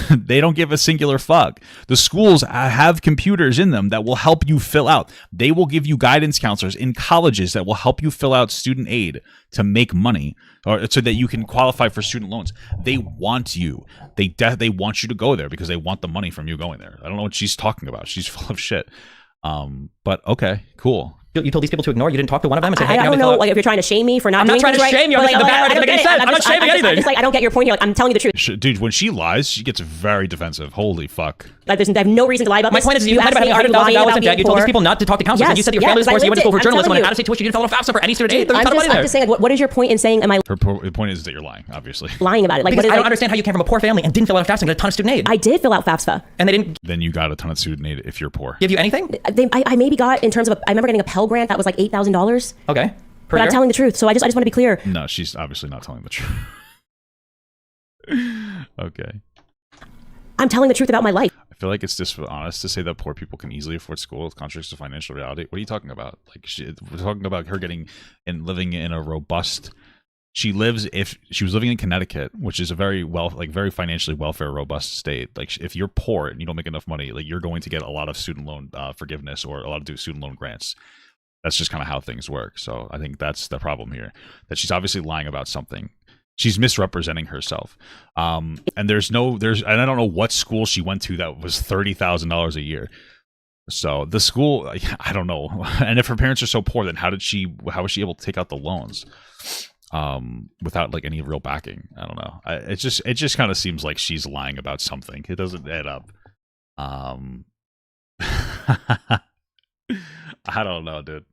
They don't give a singular fuck. The schools have computers in them that will help you fill out. They will give you guidance counselors in colleges that will help you fill out student aid to make money or so that you can qualify for student loans. They want you. They want you to go there because they want the money from you going there. I don't know what she's talking about. She's full of shit. But okay, cool. You told these people to ignore. You didn't talk to one of them and say, "Hey, I don't know. Like, if you're trying to shame me for not doing things right." I'm not trying to shame you. I'm saying the background doesn't make any sense. I'm not shaming anything. I'm just like, I don't get your point here. Like, I'm telling you the truth. Dude, when she lies, she gets very defensive. Holy fuck. Like, I have no reason to lie about this. My point is, you had about $100,000 in debt. You told these people not to talk to counselors. And you said your family was poor, so you went to school for journalism. When out-of-state tuition, you didn't fill out FAFSA for any student aid. There's a ton of money there. I'm just saying, like, what is your point in saying? The point is that you're lying, obviously. Lying about it. Like, because I don't understand how you came from a poor family and didn't fill out FAFSA and got a ton of student aid. I did fill out FAFSA. And they didn't. Then you got a ton of student aid if you're poor. Give you anything? I maybe got in terms of. I remember getting a Pell Grant that was like $8,000. Okay. But I'm telling the truth, so I just want to be clear. No, she's obviously not telling the truth. Okay. I'm telling the truth about my life. I feel like it's dishonest to say that poor people can easily afford school. It contradicts to financial reality. What are you talking about? Like, we're talking about her living in a robust if she was living in Connecticut, which is a very very financially welfare robust state, like if you're poor and you don't make enough money, like you're going to get a lot of student loan forgiveness or a lot of student loan grants. That's just kind of how things work. So I think that's the problem here, that she's obviously lying about something. She's misrepresenting herself. And and I don't know what school she went to that was $30,000 a year. So the school, I don't know. And if her parents are so poor, then how was she able to take out the loans without like any real backing? I don't know. It just kind of seems like she's lying about something. It doesn't add up. I don't know, dude.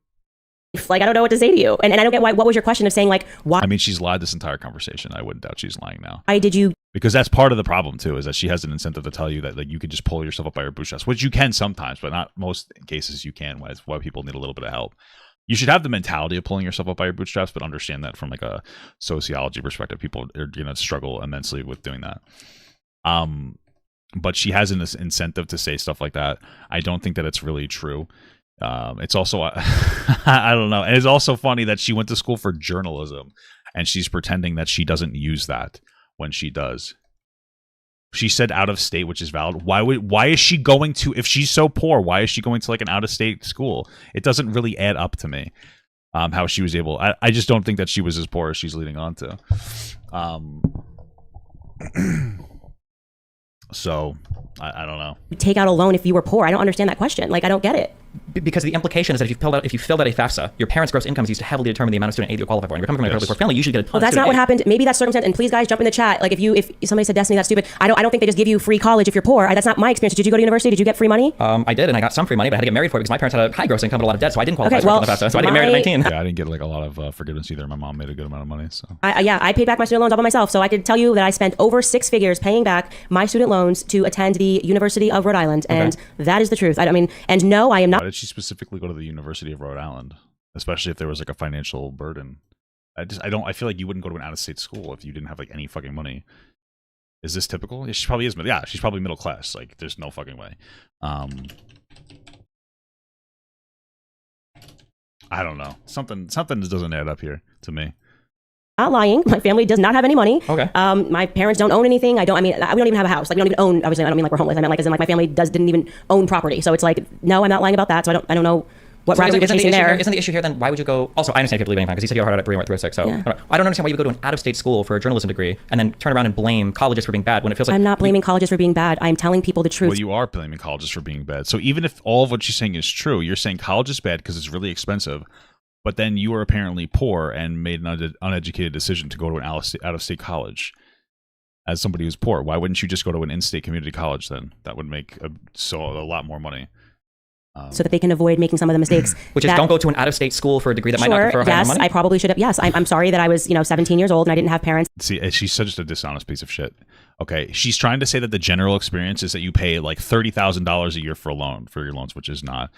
Like, I don't know what to say to you. And I don't get what was your question of saying, like, why? I mean, she's lied this entire conversation. I wouldn't doubt she's lying now. Why did you? Because that's part of the problem, too, is that she has an incentive to tell you that like you could just pull yourself up by your bootstraps, which you can sometimes, but not most cases you can. That's why people need a little bit of help. You should have the mentality of pulling yourself up by your bootstraps, but understand that from like a sociology perspective, people are going to struggle immensely with doing that. But she has an incentive to say stuff like that. I don't think that it's really true. It's also, I don't know. And it's also funny that she went to school for journalism and she's pretending that she doesn't use that when she does. She said out of state, which is valid. Why is she going to, if she's so poor, why is she going to like an out of state school? It doesn't really add up to me. How she was able, I just don't think that she was as poor as she's leading on to. So I don't know. Take out a loan if you were poor. I don't understand that question. Like, I don't get it. Because the implication is that if you filled out a FAFSA, your parents' gross income is used to heavily determine the amount of student aid you qualify for. And if you're coming from a incredibly poor family, you usually get a ton Well, that's not what happened. Maybe that's circumstance. And please, guys, jump in the chat. Like, if somebody said Destiny, that's stupid. I don't think they just give you free college if you're poor. That's not my experience. Did you go to university? Did you get free money? I did, and I got some free money, but I had to get married for it because my parents had a high gross income but a lot of debt, so I didn't qualify for the FAFSA. So I didn't get married at 19. Yeah, I didn't get like a lot of forgiveness either. My mom made a good amount of money. So I paid back my student loans all by myself. So I could tell you that I spent over 6 figures paying back my student loans to attend the University of Rhode Island, and that is the truth. I mean, and no, I am not. Why did she specifically go to the University of Rhode Island, especially if there was like a financial burden? I feel like you wouldn't go to an out-of-state school if you didn't have like any fucking money. Is this typical? Yeah, she probably is. Yeah, she's probably middle class. Like, there's no fucking way. I don't know. Something doesn't add up here to me. Not lying. My family does not have any money. Okay. My parents don't own anything. We don't even have a house. Like, we don't even own. Obviously, I don't mean like we're homeless. I meant like, as in like my family didn't even own property. So it's like, no, I'm not lying about that. So I don't know what route we're chasing there. Isn't the issue here then? Why would you go? Also, I understand if you're leaving because you said you were hard at Berean 306. So yeah. I don't understand why you would go to an out-of-state school for a journalism degree and then turn around and blame colleges for being bad when it feels like I'm not blaming colleges for being bad. I'm telling people the truth. Well, you are blaming colleges for being bad. So even if all of what she's saying is true, you're saying college is bad because it's really expensive. But then you were apparently poor and made an uneducated decision to go to an out-of-state college as somebody who's poor. Why wouldn't you just go to an in-state community college then? That would make a lot more money. So that they can avoid making some of the mistakes. Which is don't go to an out-of-state school for a degree that might not confer high money? Yes, I probably should have. Yes, I'm sorry that I was 17 years old and I didn't have parents. See, she's such a dishonest piece of shit. Okay, she's trying to say that the general experience is that you pay like $30,000 a year for your loans, which is not.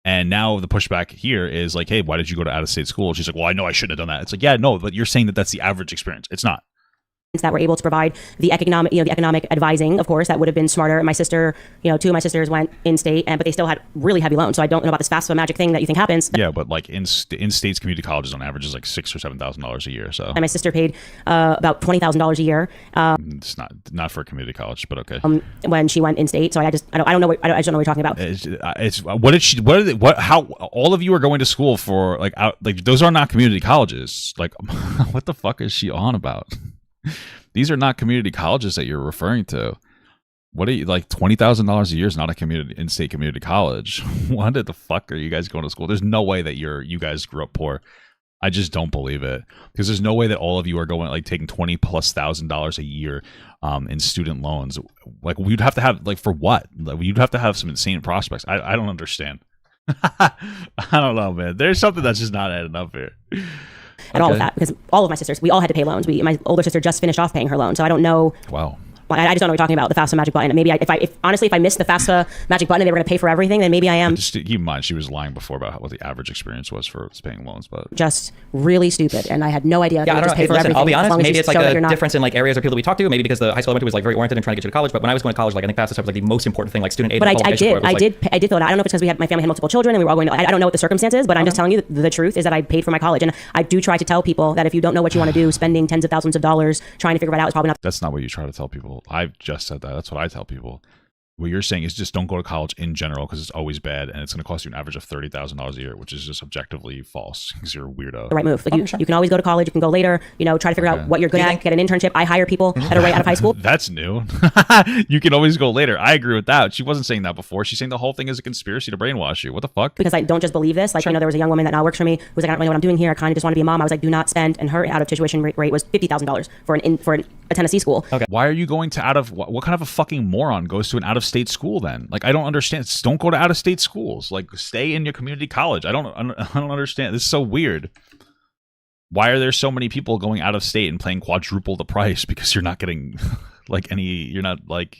And now the pushback here is like, hey, why did you go to out-of-state school? She's like, well, I know I shouldn't have done that. It's like, yeah, no, but you're saying that that's the average experience. It's not. That were able to provide the economic advising, of course, that would have been smarter. My sister, 2 of my sisters went in state, but they still had really heavy loans. So I don't know about this FAFSA magic thing that you think happens. Yeah, but like in states, community colleges on average is like $6,000 or $7,000 a year. So and my sister paid about $20,000 a year. It's not for a community college, but okay. When she went in state, so I just don't know what you're talking about. How all of you are going to school for like those are not community colleges. Like, what the fuck is she on about? These are not community colleges that you're referring to. What are you like? $20,000 a year is not a in-state community college. What the fuck are you guys going to school? There's no way that you guys grew up poor. I just don't believe it, because there's no way that all of you are going like taking $20,000+ a year in student loans. Like, we'd have to have like for what? Like, you'd have to have some insane prospects. I don't understand. I don't know, man. There's something that's just not adding up here. All of that, because all of my sisters, we all had to pay loans. My older sister just finished off paying her loan, so I don't know. Wow. I just don't know what you're talking about, the FAFSA magic button. Maybe if honestly, if I missed the FAFSA magic button and they were going to pay for everything, then maybe I am. Just keep in mind, she was lying before about what the average experience was for paying loans, but just really stupid, and I had no idea. Yeah, I don't know. Hey, listen, I'll be honest. Maybe it's like a difference in like areas of people we talk to. Maybe because the high school I went to was like very oriented and trying to get you to college. But when I was going to college, like I think FAFSA stuff was like the most important thing, like student aid. But I did fill it out. I don't know if it's because my family had multiple children and we were all going to, I don't know what the circumstance is, but I'm just telling you the truth is that I paid for my college. And I do try to tell people that if you don't know what you want to do, spending tens of thousands of dollars trying to figure it out is probably not. That's not what you try to tell people. I've just said that. That's what I tell people. What you're saying is just don't go to college in general because it's always bad and it's going to cost you an average of $30,000 a year, which is just objectively false because you're a weirdo. The right move. Like you can always go to college. You can go later. Try to figure out what you're good at. Get an internship. I hire people that are right out of high school. That's new. You can always go later. I agree with that. She wasn't saying that before. She's saying the whole thing is a conspiracy to brainwash you. What the fuck? Because I don't just believe this. Like, there was a young woman that now works for me who was like, I don't really know what I'm doing here. I kind of just want to be a mom. I was like, do not spend. And her out of tuition rate was $50,000 for a Tennessee school. Okay. Why are you going to what kind of a fucking moron goes to an out-of-state school then? Like, I don't understand. Just don't go to out-of-state schools. Like, stay in your community college. I don't understand. This is so weird. Why are there so many people going out of state and paying quadruple the price because you're not getting you're not like,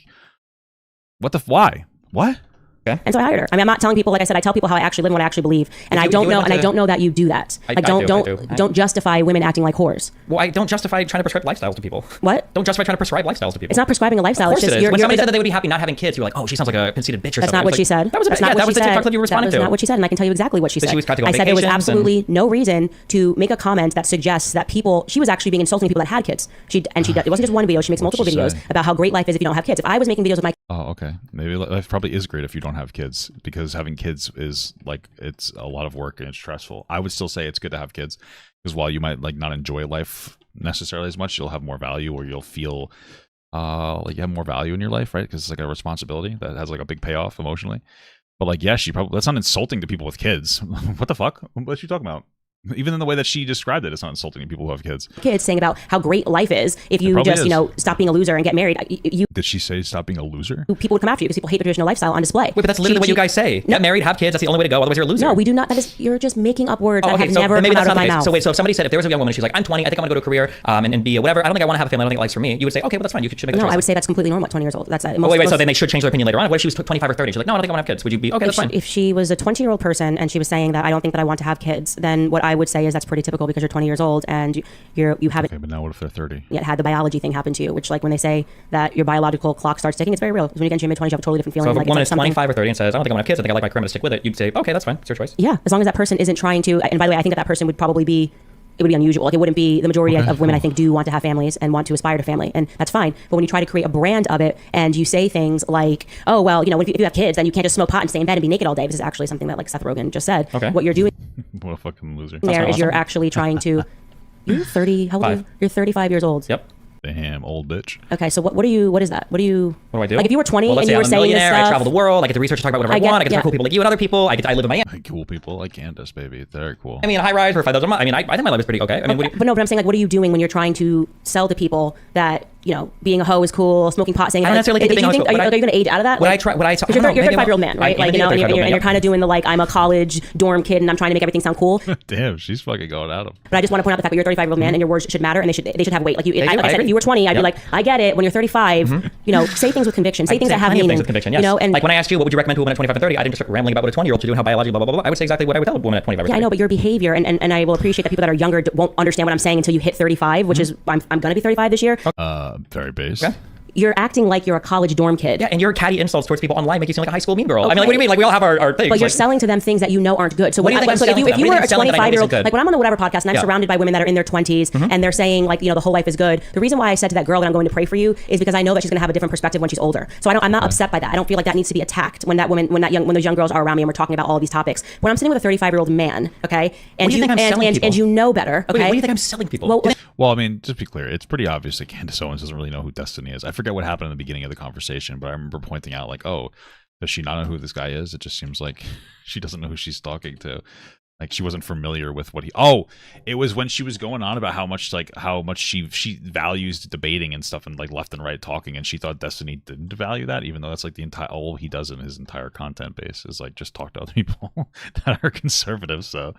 why? What? Okay. And so I hired her. I mean, I'm not telling people, like I said, I tell people how I actually live and what I actually believe. And I don't know that you do that. Like, don't justify women acting like whores. Well, I don't justify trying to prescribe lifestyles to people. What? Don't justify trying to prescribe lifestyles to people. It's not prescribing a lifestyle. Of course it's just it is. When somebody said that they would be happy not having kids, you're like, oh, she sounds like a conceited bitch or something. That's not what she said. That was the TikTok clip you responded to. That's not what she said, and I can tell you exactly what she said. She was practically on I said there was vacations absolutely no reason to make a comment that suggests that she was actually being insulting to people that had kids. It wasn't just one video. She makes multiple videos about how great life is if you don't have kids. If I was making videos with my okay. Maybe life probably is great if you don't have kids because having kids is like it's a lot of work and it's stressful. I would still say it's good to have kids because while you might like not enjoy life necessarily as much, you'll have more value or you'll feel like you have more value in your life, right? Because it's like a responsibility that has like a big payoff emotionally. But like, yeah, that's not insulting to people with kids. What the fuck? What are you talking about? Even in the way that she described it, it's not insulting to people who have kids. Kids saying about how great life is if you just, stop being a loser and get married. Did she say stop being a loser? People would come after you because people hate the traditional lifestyle on display. Wait, but that's literally what you guys say. Get married, have kids. That's the only way to go. Otherwise, you're a loser. No, we do not. You're just making up words that have never come out of my mouth. So wait, so if somebody said, if there was a young woman, she's like, I'm 20, I think I'm gonna go to a career and be whatever. I don't think I want to have a family. I don't think life's for me. You would say, okay, well that's fine. You should make that choice. No, I would say that's completely normal at 20 years old. That's wait. So then they should change their opinion later on. What if she was 25 or 30? She's like, no, I don't think I want to have kids. Would you be okay? That's fine. If she was a 20-year-old person and she was saying that I don't think that I want to have kids, then what I would say is that's pretty typical because you're 20 years old and you haven't. Okay, but now what if they're 30? Yet had the biology thing happen to you, which like when they say that your biological clock starts ticking, it's very real. When you get into your mid-20s, you have a totally different feeling. So if a woman is 25 or 30 and says, I don't think I want to have kids, I think I like my career, I'm gonna stick with it, you'd say, okay, that's fine. It's your choice. Yeah, as long as that person isn't trying to. And by the way, I think that person would probably be. It would be unusual. Like it wouldn't be the majority of women. I think do want to have families and want to aspire to family, and that's fine. But when you try to create a brand of it and you say things like, "Oh well, if you have kids, then you can't just smoke pot and stay in bed and be naked all day." This is actually something that like Seth Rogen just said. Okay. What you're doing what a fucking loser. There is you're actually trying to. You're 30. How old are you? You're 35 years old. Yep. Damn, old bitch. Okay, so what is that? What do I do? Like if you were 20 and you were saying this stuff, I travel the world, I get to research and talk about whatever I want, I get to talk to cool people like you and other people, I live in Miami. Cool people like Candace, baby. Very cool. I mean, a high rise for 5,000 a month. I mean, I think my life is pretty okay. I mean, but I'm saying like, what are you doing when you're trying to sell to people that being a hoe is cool, smoking pot, saying I don't necessarily think being a hoe is cool. Are you going to age out of that? You're a 35-year-old man, right? Like and you're kind of doing the like I'm a college dorm kid and I'm trying to make everything sound cool. Damn, she's fucking going at him. But I just want to point out the fact that you're a 35-year-old man and your words should matter and they should have weight. Like like I said, if you were 20, I'd be like, I get it. When you're 35, say things with conviction, say things that have meaning. Things with conviction, yes. And like when I asked you, what would you recommend to a woman at 25 and 30? I didn't just start rambling about what a 20-year-old should do and how biology, blah blah blah. I would say exactly what I would tell a woman at 25 or 30. Yeah, I know, but your behavior and I will appreciate that people that are younger won't understand what I'm saying until you hit 35, which is I'm going to be 35 this year. Very base. Okay. You're acting like you're a college dorm kid. Yeah, and your catty insults towards people online make you seem like a high school mean girl. Okay. I mean, like, what do you mean? Like, we all have our things. But you're selling to them things that aren't good. So what do you think if you were a 25-year-old, like when I'm on the Whatever podcast and I'm surrounded by women that are in their 20s and they're saying like, the whole life is good. The reason why I said to that girl that I'm going to pray for you is because I know that she's going to have a different perspective when she's older. So I'm not upset by that. I don't feel like that needs to be attacked when those young girls are around me and we're talking about all of these topics. When I'm sitting with a 35-year-old man, okay, and you know better, okay. Wait, what do you think I'm selling people? Well, I mean, just be clear. It's pretty obvious that Candace Owens doesn't really know who Destiny is. I forget what happened in the beginning of the conversation, but I remember pointing out like, oh, does she not know who this guy is? It just seems like she doesn't know who she's talking to. Like she wasn't familiar with what it was when she was going on about how much she values debating and stuff and like left and right talking, and she thought Destiny didn't value that, even though that's like the entire all he does in his entire content base is like just talk to other people that are conservative. So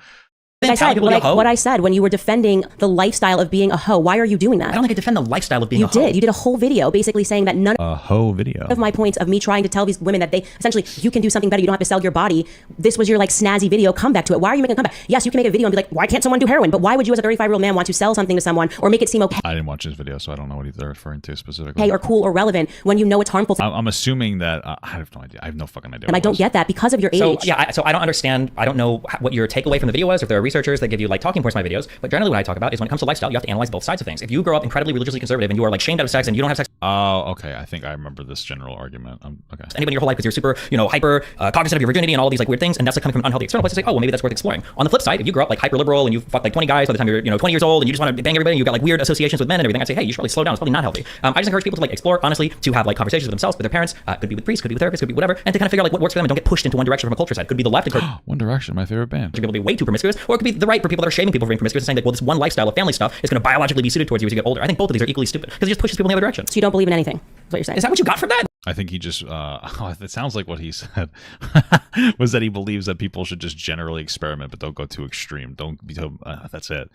What I said when you were defending the lifestyle of being a hoe. Why are you doing that? I don't think I defend the lifestyle of being a hoe. You did. You did a whole video basically saying that none of my points of me trying to tell these women that they essentially, you can do something better. You don't have to sell your body. This was your like snazzy video. Come back to it. Why are you making a comeback? Yes, you can make a video and be like, why can't someone do heroin? But why would you as a 35-year-old man want to sell something to someone or make it seem okay? I didn't watch this video, so I don't know what they're referring to specifically. Hey, or cool or relevant when you know it's harmful. I'm assuming that I have no idea. I have no fucking idea. And I don't get that because of your age. So yeah, so I don't understand. I don't know what your takeaway from the video was. If there are researchers that give you like talking points in my videos, but generally what I talk about is when it comes to lifestyle, you have to analyze both sides of things. If you grow up incredibly religiously conservative and you are like shamed out of sex and you don't have sex. Oh, okay. I think I remember this general argument. Okay. Anybody in your whole life because you're super, hyper cognizant of your virginity and all these like weird things, and that's like coming from an unhealthy external place. It's like, oh, well, maybe that's worth exploring. On the flip side, if you grow up like hyper liberal and you fuck like 20 guys by the time you're 20 years old and you just want to bang everybody, and you've got like weird associations with men and everything, I'd say, hey, you should probably slow down. It's probably not healthy. I just encourage people to like explore honestly, to have like conversations with themselves, with their parents, could be with priests, could be with therapists, could be whatever, and to kind of figure out like what works for them and don't get pushed into one direction from a culture side. Could be the left. One Direction, my favorite band. People to be way too promiscuous, or it could be the right for people that are shaming people for being promiscuous and saying like, well, this one lifestyle of family stuff is going to biologically be suited towards you as you get older. I think both of these are equally stupid because it just pushes people in the other direction. So you don't believe in anything? Is what you're saying? Is that what you got from that? I think he just, it sounds like what he said was that he believes that people should just generally experiment, but don't go too extreme. Don't be too, that's it.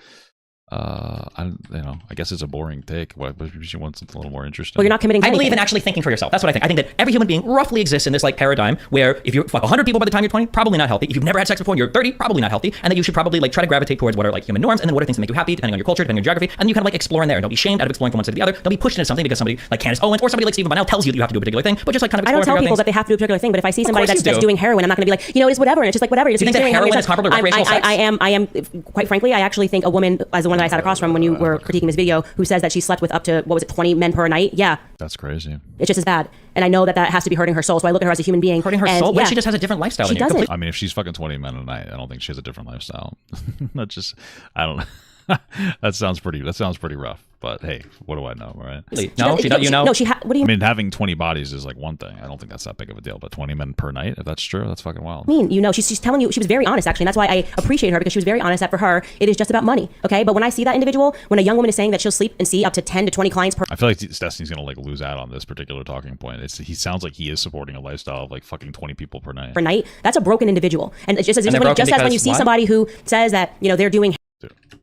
I guess it's a boring take. What she wants something a little more interesting. Well, you're not committing to I believe anything. in actually thinking for yourself. That's what I think. I think that every human being roughly exists in this like paradigm where if you fuck 100 people by the time you're 20, probably not healthy. If you've never had sex before and you're 30, probably not healthy. And that you should probably like try to gravitate towards what are like human norms and then what are things that make you happy depending on your culture, depending on your geography. And you kind of like explore in there. And don't be shamed out of exploring from one side to the other. Don't be pushed into something because somebody like Candace Owens or somebody like Stephen Bunnell tells you that you have to do a particular thing. But just like kind of I don't explore tell people that they have to do a particular thing. But if I see somebody that's doing heroin, I'm not going to be like, it's whatever. And it's just like whatever. Do you think that heroin is comparable to recreational sex? I am. Quite frankly, I actually think a woman, as the one that I sat across from when you were critiquing this video, who says that she slept with up to 20 men per night. Yeah, that's crazy. It's just as bad, and I know that has to be hurting her soul. So I look at her as a human being. Hurting her soul? What if she just has a different lifestyle? She doesn't. I mean, if she's fucking 20 men a night, I don't think she has a different lifestyle. I don't know. That sounds pretty rough. But hey, what do I know, right? No, what do you mean? Having 20 bodies is like one thing. I don't think that's that big of a deal. But 20 men per night, if that's true, that's fucking wild. She's telling you, she was very honest actually, and that's why I appreciate her, because she was very honest that for her it is just about money. Okay, but when I see that individual, when a young woman is saying that she'll sleep and see up to 10 to 20 clients per, I feel like Destiny's gonna like lose out on this particular talking point. He sounds like he is supporting a lifestyle of like fucking 20 people per night. That's a broken individual, and it's just as when you see somebody who says that they're doing.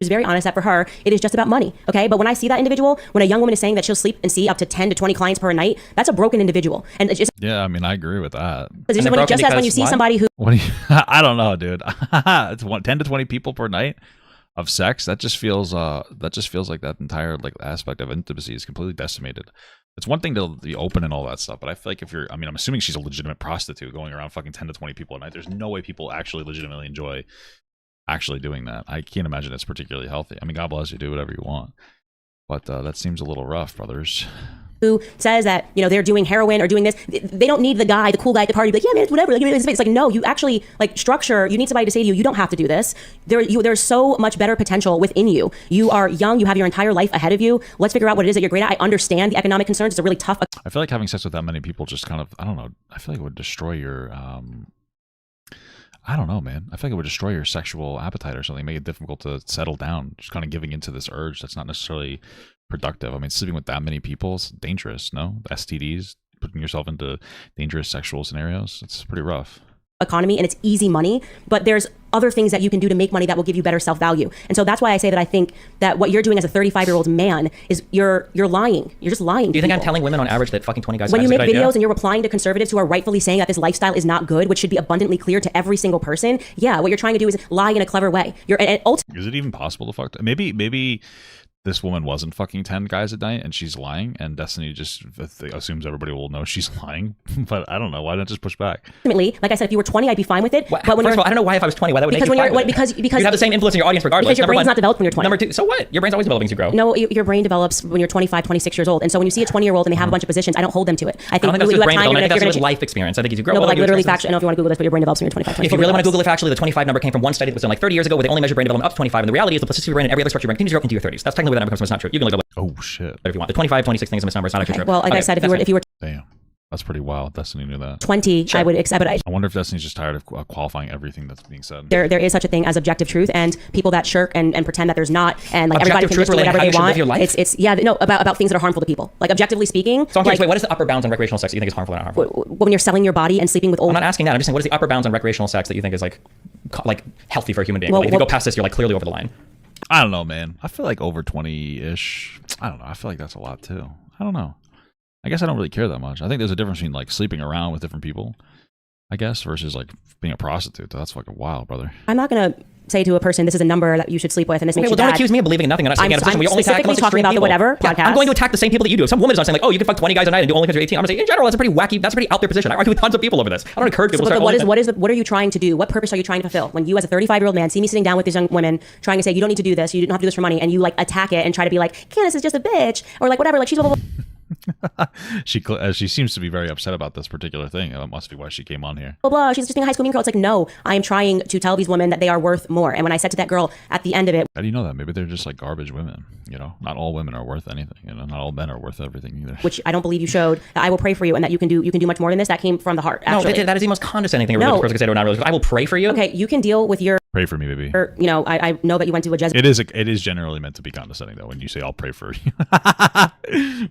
She's very honest that for her it is just about money. Okay, but when I see that individual, when a young woman is saying that she'll sleep and see up to 10 to 20 clients per night, that's a broken individual. And it's just, yeah, I mean, I agree with that. Just as when you see somebody who, I don't know, dude. It's 10 to 20 people per night of sex. That just feels like that entire like aspect of intimacy is completely decimated. It's one thing to be open and all that stuff, but I feel like I'm assuming she's a legitimate prostitute going around fucking 10 to 20 people a night. There's no way people actually legitimately enjoy actually doing that. I can't imagine it's particularly healthy. I mean, God bless you, do whatever you want, but that seems a little rough, brothers. Who says that they're doing heroin or doing this? They don't need the cool guy at the party. Like, yeah, man, it's whatever. Like, it's like, no, you actually like structure. You need somebody to say to you, you don't have to do this. There's so much better potential within you. You are young. You have your entire life ahead of you. Let's figure out what it is that you're great at. I understand the economic concerns. It's a really tough. I feel like having sex with that many people just kind of, I don't know. I feel like it would destroy your. I don't know, man. I feel like it would destroy your sexual appetite or something, make it difficult to settle down, just kind of giving into this urge that's not necessarily productive. I mean, sleeping with that many people is dangerous, no? The STDs, putting yourself into dangerous sexual scenarios, it's pretty rough. Economy, and it's easy money, but there's other things that you can do to make money that will give you better self-value. And so that's why I say that I think that what you're doing as a 35-year-old man is you're lying. You're just lying. Do you think I'm telling women on average that fucking 20 guys when you make videos and you're replying to conservatives who are rightfully saying that this lifestyle is not good, which should be abundantly clear to every single person? Yeah, what you're trying to do is lie in a clever way. Is it even possible to fuck? Maybe this woman wasn't fucking 10 guys a night and she's lying, and Destiny just assumes everybody will know she's lying. But I don't know. Why not just push back? Ultimately, like I said, if you were 20, I'd be fine with it. But first of all, I don't know why if I was 20, why that would make you fine with it. Because you have the same influence in your audience regardless. Because your brain's not developed when you're 20. Number two, so what? Your brain's always developing as you grow. No, your brain develops when you're 25, 26 years old. And so when you see a 20-year-old and they have a bunch of positions, I don't hold them to it. I think that's brain development. I think that's life experience. I think as you grow older, but like literally factually, I don't know if you want to Google this, but your brain develops when you're 25. If you really want to Google it factually, the 25 number came from one study that was done like 30 years ago where they only measure brain development up to 25. And the reality is the plasticity of your brain and every other structure of your brain continues to grow into your 30s. That's technically where that number comes from. It's not true. You can look it up. Oh shit. But if you want, the 25, 26 things in this number, it's not actually true. Well, like I said, if you were damn, that's pretty wild. Destiny knew that. 20, sure. I would accept it. I wonder if Destiny's just tired of qualifying everything that's being said. There is such a thing as objective truth, and people that shirk and pretend that there's not, and like objective everybody can do whatever they want. About things that are harmful to people. Like objectively speaking. So I'm curious, wait, what is the upper bounds on recreational sex that you think is harmful or not harmful? When you're selling your body and sleeping with old. I'm not asking that. I'm just saying, what is the upper bounds on recreational sex that you think is like like healthy for a human being. Like, if you go past this, you're like clearly over the line. I don't know, man. I feel like over 20-ish. I don't know. I feel like that's a lot too. I don't know. I guess I don't really care that much. I think there's a difference between like sleeping around with different people, I guess, versus like being a prostitute. That's fucking wild, brother. I'm not gonna say to a person, this is a number that you should sleep with, and this makes you don't bad. accuse me of believing in nothing. I'm not saying I'm we only attack the most talking about the whatever podcast. I'm going to attack the same people that you do. If some woman is not saying like, oh, you can fuck 20 guys a night and do only because you're 18. I'm gonna say in general, that's a pretty wacky, that's a pretty out there position. I argue with tons of people over this. I don't encourage people. So, but what are you trying to do? What purpose are you trying to fulfill? When you, as a 35-year-old man, see me sitting down with these young women trying to say you don't need to do this, you don't have to do this for money, and you like attack it and try to be like, Candace is just a bitch, or like whatever, like she's blah, blah, blah. She seems to be very upset about this particular thing. That must be why she came on here. Blah, blah. She's just being a high school mean girl. It's like, no, I am trying to tell these women that they are worth more. And when I said to that girl at the end of it, how do you know that? Maybe they're just like garbage women. You know, not all women are worth anything. You know, not all men are worth everything either. Which I don't believe you showed. That I will pray for you and that you can do much more than this. That came from the heart. Actually. No, that is the most condescending thing a religious person could say to a non-religious. I will pray for you. Okay, you can deal with your. Pray for me, baby. You know, I know that you went to a Jesuit. It is generally meant to be condescending though when you say I'll pray for you.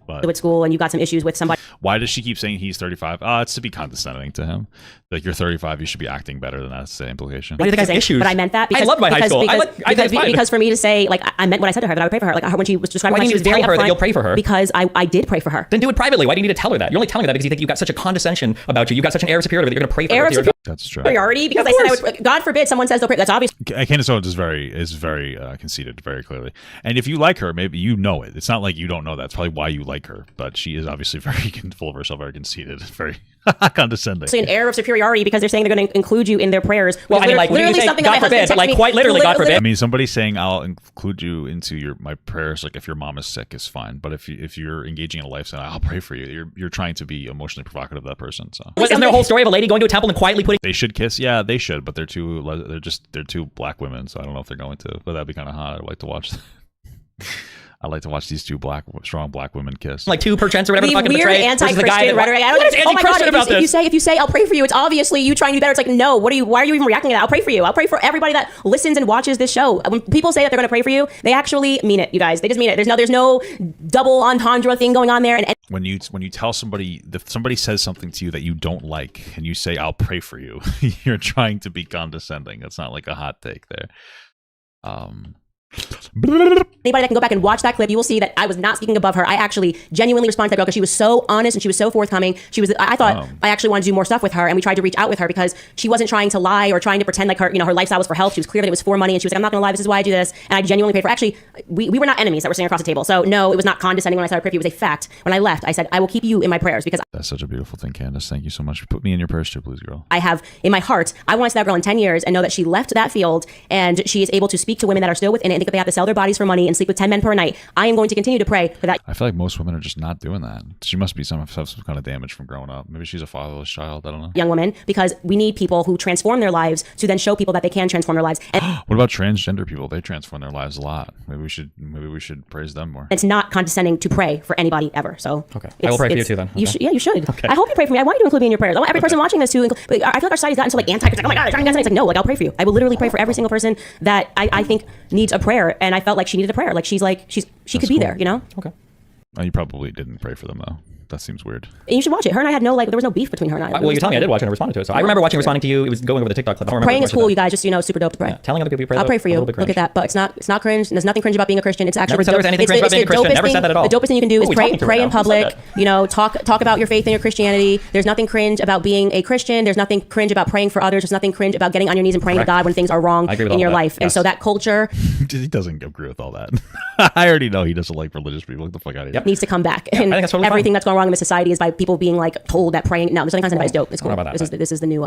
But at school and you got some issues with somebody. Why does she keep saying he's 35? It's to be condescending to him. Like you're 35, you should be acting better than that's the implication. Why do you think I have issues? But I meant that because I love my high school. Because for me to say like I meant what I said to her that I would pray for her. Like when she was describing why she was very upfront that you'll pray for her. Because I did pray for her. Then do it privately. Why do you need to tell her that? You're only telling her that because you think you've got such a condescension about you. You've got such an air of superiority that you're going to pray for her. That's true. Superiority because I said I would. God forbid someone says they'll pray. That's obvious. Candace Owens is very conceited, very clearly. And if you like her, maybe you know it. It's not like you don't know that. It's probably why you like her. But she is obviously very full of herself, very conceited, very condescending. It's an air of superiority because they're saying they're going to include you in their prayers. Well, I mean, like literally something God forbid, but like quite literally, God forbid. I mean, somebody saying I'll include you into my prayers, like if your mom is sick, is fine. But if you're engaging in a lifestyle, I'll pray for you. You're trying to be emotionally provocative to that person. So isn't there a whole story of a lady going to a temple and quietly putting? They should kiss. Yeah, they should. But they're two black women, so I don't know if they're going to. But that'd be kind of hot. I'd like to watch. I like to watch these two strong black women kiss. Like 2% or whatever the fucking weird anti-Christian rhetoric. What is anti-Christian about this? If you say I'll pray for you, it's obviously you trying to do better. It's like, no, why are you even reacting to that? I'll pray for you. I'll pray for everybody that listens and watches this show. When people say that they're going to pray for you, they actually mean it, you guys. They just mean it. There's no double entendre thing going on there. And when you tell somebody, if somebody says something to you that you don't like and you say I'll pray for you, you're trying to be condescending. That's not like a hot take there. Anybody that can go back and watch that clip, you will see that I was not speaking above her. I actually genuinely responded to that girl because she was so honest and she was so forthcoming. I thought I actually wanted to do more stuff with her, and we tried to reach out with her because she wasn't trying to lie or trying to pretend like her lifestyle was for health. She was clear that it was for money, and she was like, I'm not gonna lie, this is why I do this. And I genuinely paid for. Actually, we were not enemies that were sitting across the table. So no, it was not condescending when I said I pray for you. It was a fact. When I left, I said I will keep you in my prayers because that's such a beautiful thing, Candace. Thank you so much. Put me in your prayers too, please, girl. I have in my heart, I want to see that girl in 10 years and know that she left that field and she is able to speak to women that are still within it and think that they have to sell their bodies for money and sleep with 10 men per night. I am going to continue to pray for that. I feel like most women are just not doing that. She must be some kind of damage from growing up. Maybe she's a fatherless child. I don't know. Young woman, because we need people who transform their lives to then show people that they can transform their lives. And what about transgender people? They transform their lives a lot. Maybe we should praise them more. It's not condescending to pray for anybody ever. So okay, I will pray for you too then. Okay. You should. Okay. I hope you pray for me. I want you to include me in your prayers. I want every person watching this to include. I feel like our society's gotten so like anti-Christian. Oh my God, they're trying to get. It's like no, like I'll pray for you. I will literally pray for every single person that I think needs a prayer, and I felt like she needed a prayer. Like she could be there, you know? Okay. You probably didn't pray for them though. That seems weird. And you should watch it. Her and I had there was no beef between her and I. Well, you told me I did watch it and responded to it. So I remember watching and responding to you. It was going over the TikTok clip. Praying is cool, you guys. Just super dope to pray. Yeah, telling other people you pray. I'll pray for you. Look at that. But it's not cringe. There's nothing cringe about being a Christian. It's actually never said there was anything cringe about being a Christian. Never said that at all. The dopest thing you can do is pray in public. You know, talk about your faith and your Christianity. There's nothing cringe about being a Christian. There's nothing cringe about praying for others. There's nothing cringe about getting on your knees and praying to God when things are wrong in your life. And so that culture. He doesn't agree with all that. I already know he doesn't like religious people. Get the fuck out of here. Needs to come back. Yeah, and I think that's totally everything fine. that's going wrong in this society is by people being like told that praying. No, there's nothing condescending about. It's dope. It's cool. About that, this is the new.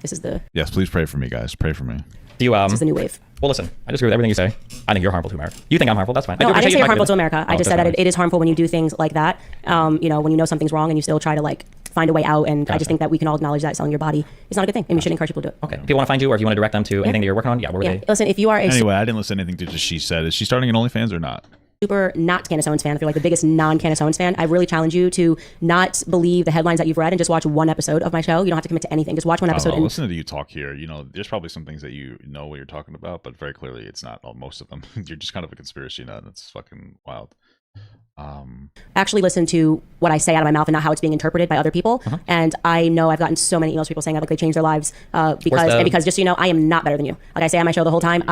This is the. Yes, please pray for me, guys. Pray for me. Do you This is the new wave. Well, listen, I disagree with everything you say. I think you're harmful to America. You think I'm harmful? That's fine. No, I didn't say you're harmful to America. I just said that it is harmful when you do things like that. You know, when you know something's wrong and you still try to like find a way out. And I just think that we can all acknowledge that selling your body is not a good thing, and we should encourage people to do it. Okay. If people want to find you, or if you want to direct them to anything that you're working on, where would they? Listen, if you are anyway, I didn't listen to anything to she said. Is she starting an OnlyFans or not? Super not Candace Owens fan, if you're like the biggest non-Candace Owens fan, I really challenge you to not believe the headlines that you've read and just watch one episode of my show. You don't have to commit to anything. Just watch one episode. Listen to you talk here. You know, there's probably some things that you know what you're talking about, but very clearly it's not most of them. You're just kind of a conspiracy nut. It's fucking wild. Actually listen to what I say out of my mouth and not how it's being interpreted by other people. And I know I've gotten so many emails from people saying like they changed their lives because just so you know, I am not better than you. Like I say on my show the whole time,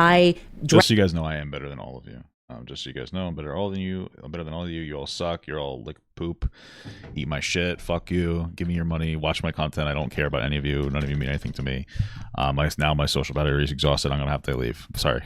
just so you guys know, I am better than all of you. Just so you guys know, I'm better than you. I'm better than all of you. You all suck. You're all lick poop. Eat my shit. Fuck you. Give me your money. Watch my content. I don't care about any of you. None of you mean anything to me. Now my social battery is exhausted. I'm gonna have to leave. Sorry.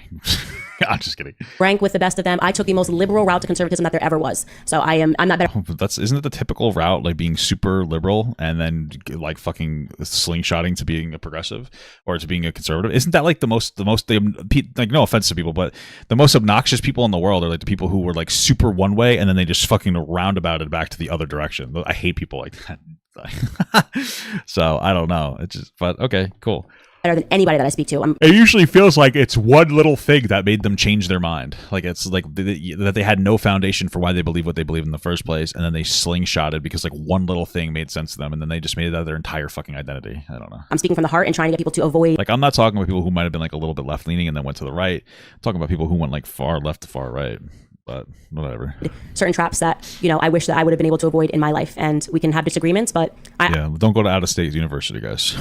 I'm just kidding. Rank with the best of them. I took the most liberal route to conservatism that there ever was. So I'm not better. Isn't it the typical route, like being super liberal and then like fucking slingshotting to being a progressive or to being a conservative? Isn't that like the most like, no offense to people, but the most obnoxious people in the world are like the people who were like super one way and then they just fucking roundabouted back to the other direction. I hate people like that. So I don't know. It's just, but okay, cool. Better than anybody that I speak to. It usually feels like it's one little thing that made them change their mind. Like it's like that they had no foundation for why they believe what they believe in the first place, and then they slingshotted because like one little thing made sense to them, and then they just made it out of their entire fucking identity. I don't know. I'm speaking from the heart and trying to get people to avoid. Like I'm not talking about people who might have been like a little bit left leaning and then went to the right. I'm talking about people who went like far left to far right. But whatever. Certain traps that, you know, I wish that I would have been able to avoid in my life. And we can have disagreements, but don't go to out-of-state university, guys.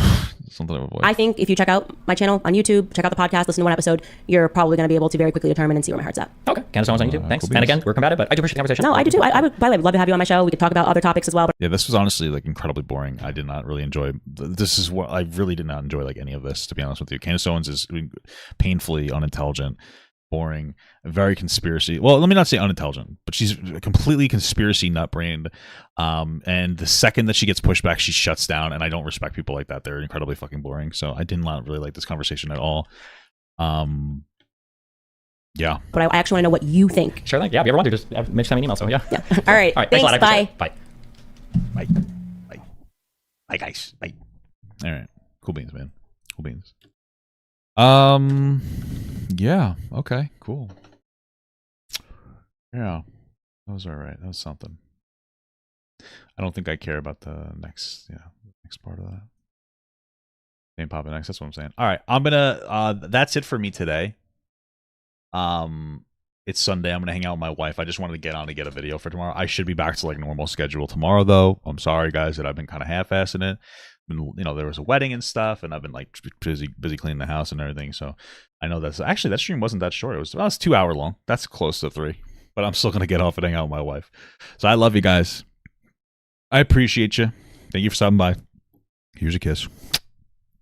Something to avoid. I think if you check out my channel on YouTube, check out the podcast, listen to one episode, you're probably going to be able to very quickly determine and see where my heart's at. Okay. Candace Owens on YouTube. Thanks. Cool. And again, we're combative, but I do appreciate the conversation. No, I do too. I would, by the way, love to have you on my show. We could talk about other topics as well. But yeah, this was honestly like incredibly boring. I did not really enjoy. This is what I really did not enjoy, like any of this, to be honest with you. Candace Owens is painfully unintelligent, boring, very conspiracy. Well, let me not say unintelligent, but she's completely conspiracy nut-brained. And the second that she gets pushed back, she shuts down. And I don't respect people like that. They're incredibly fucking boring. So I did not really like this conversation at all. Yeah. But I actually want to know what you think. Sure thing. Yeah. If you ever want to, just send me an email. So yeah. All right. All right. Thanks. Bye. Bye. Bye, guys. Bye. All right. Cool beans, man. Cool beans. Yeah. Okay. Cool. Yeah. That was all right. That was something. I don't think I care about the next part of that. Name popping next. That's what I'm saying. All right. I'm gonna. That's it for me today. It's Sunday. I'm gonna hang out with my wife. I just wanted to get on to get a video for tomorrow. I should be back to like normal schedule tomorrow, though. I'm sorry, guys, that I've been kind of half-assing it. There was a wedding and stuff, and I've been like busy cleaning the house and everything. So I know that stream wasn't that short. It was 2 hour long. That's close to 3. But I'm still gonna get off and hang out with my wife. So I love you guys. I appreciate you. Thank you for stopping by. Here's a kiss.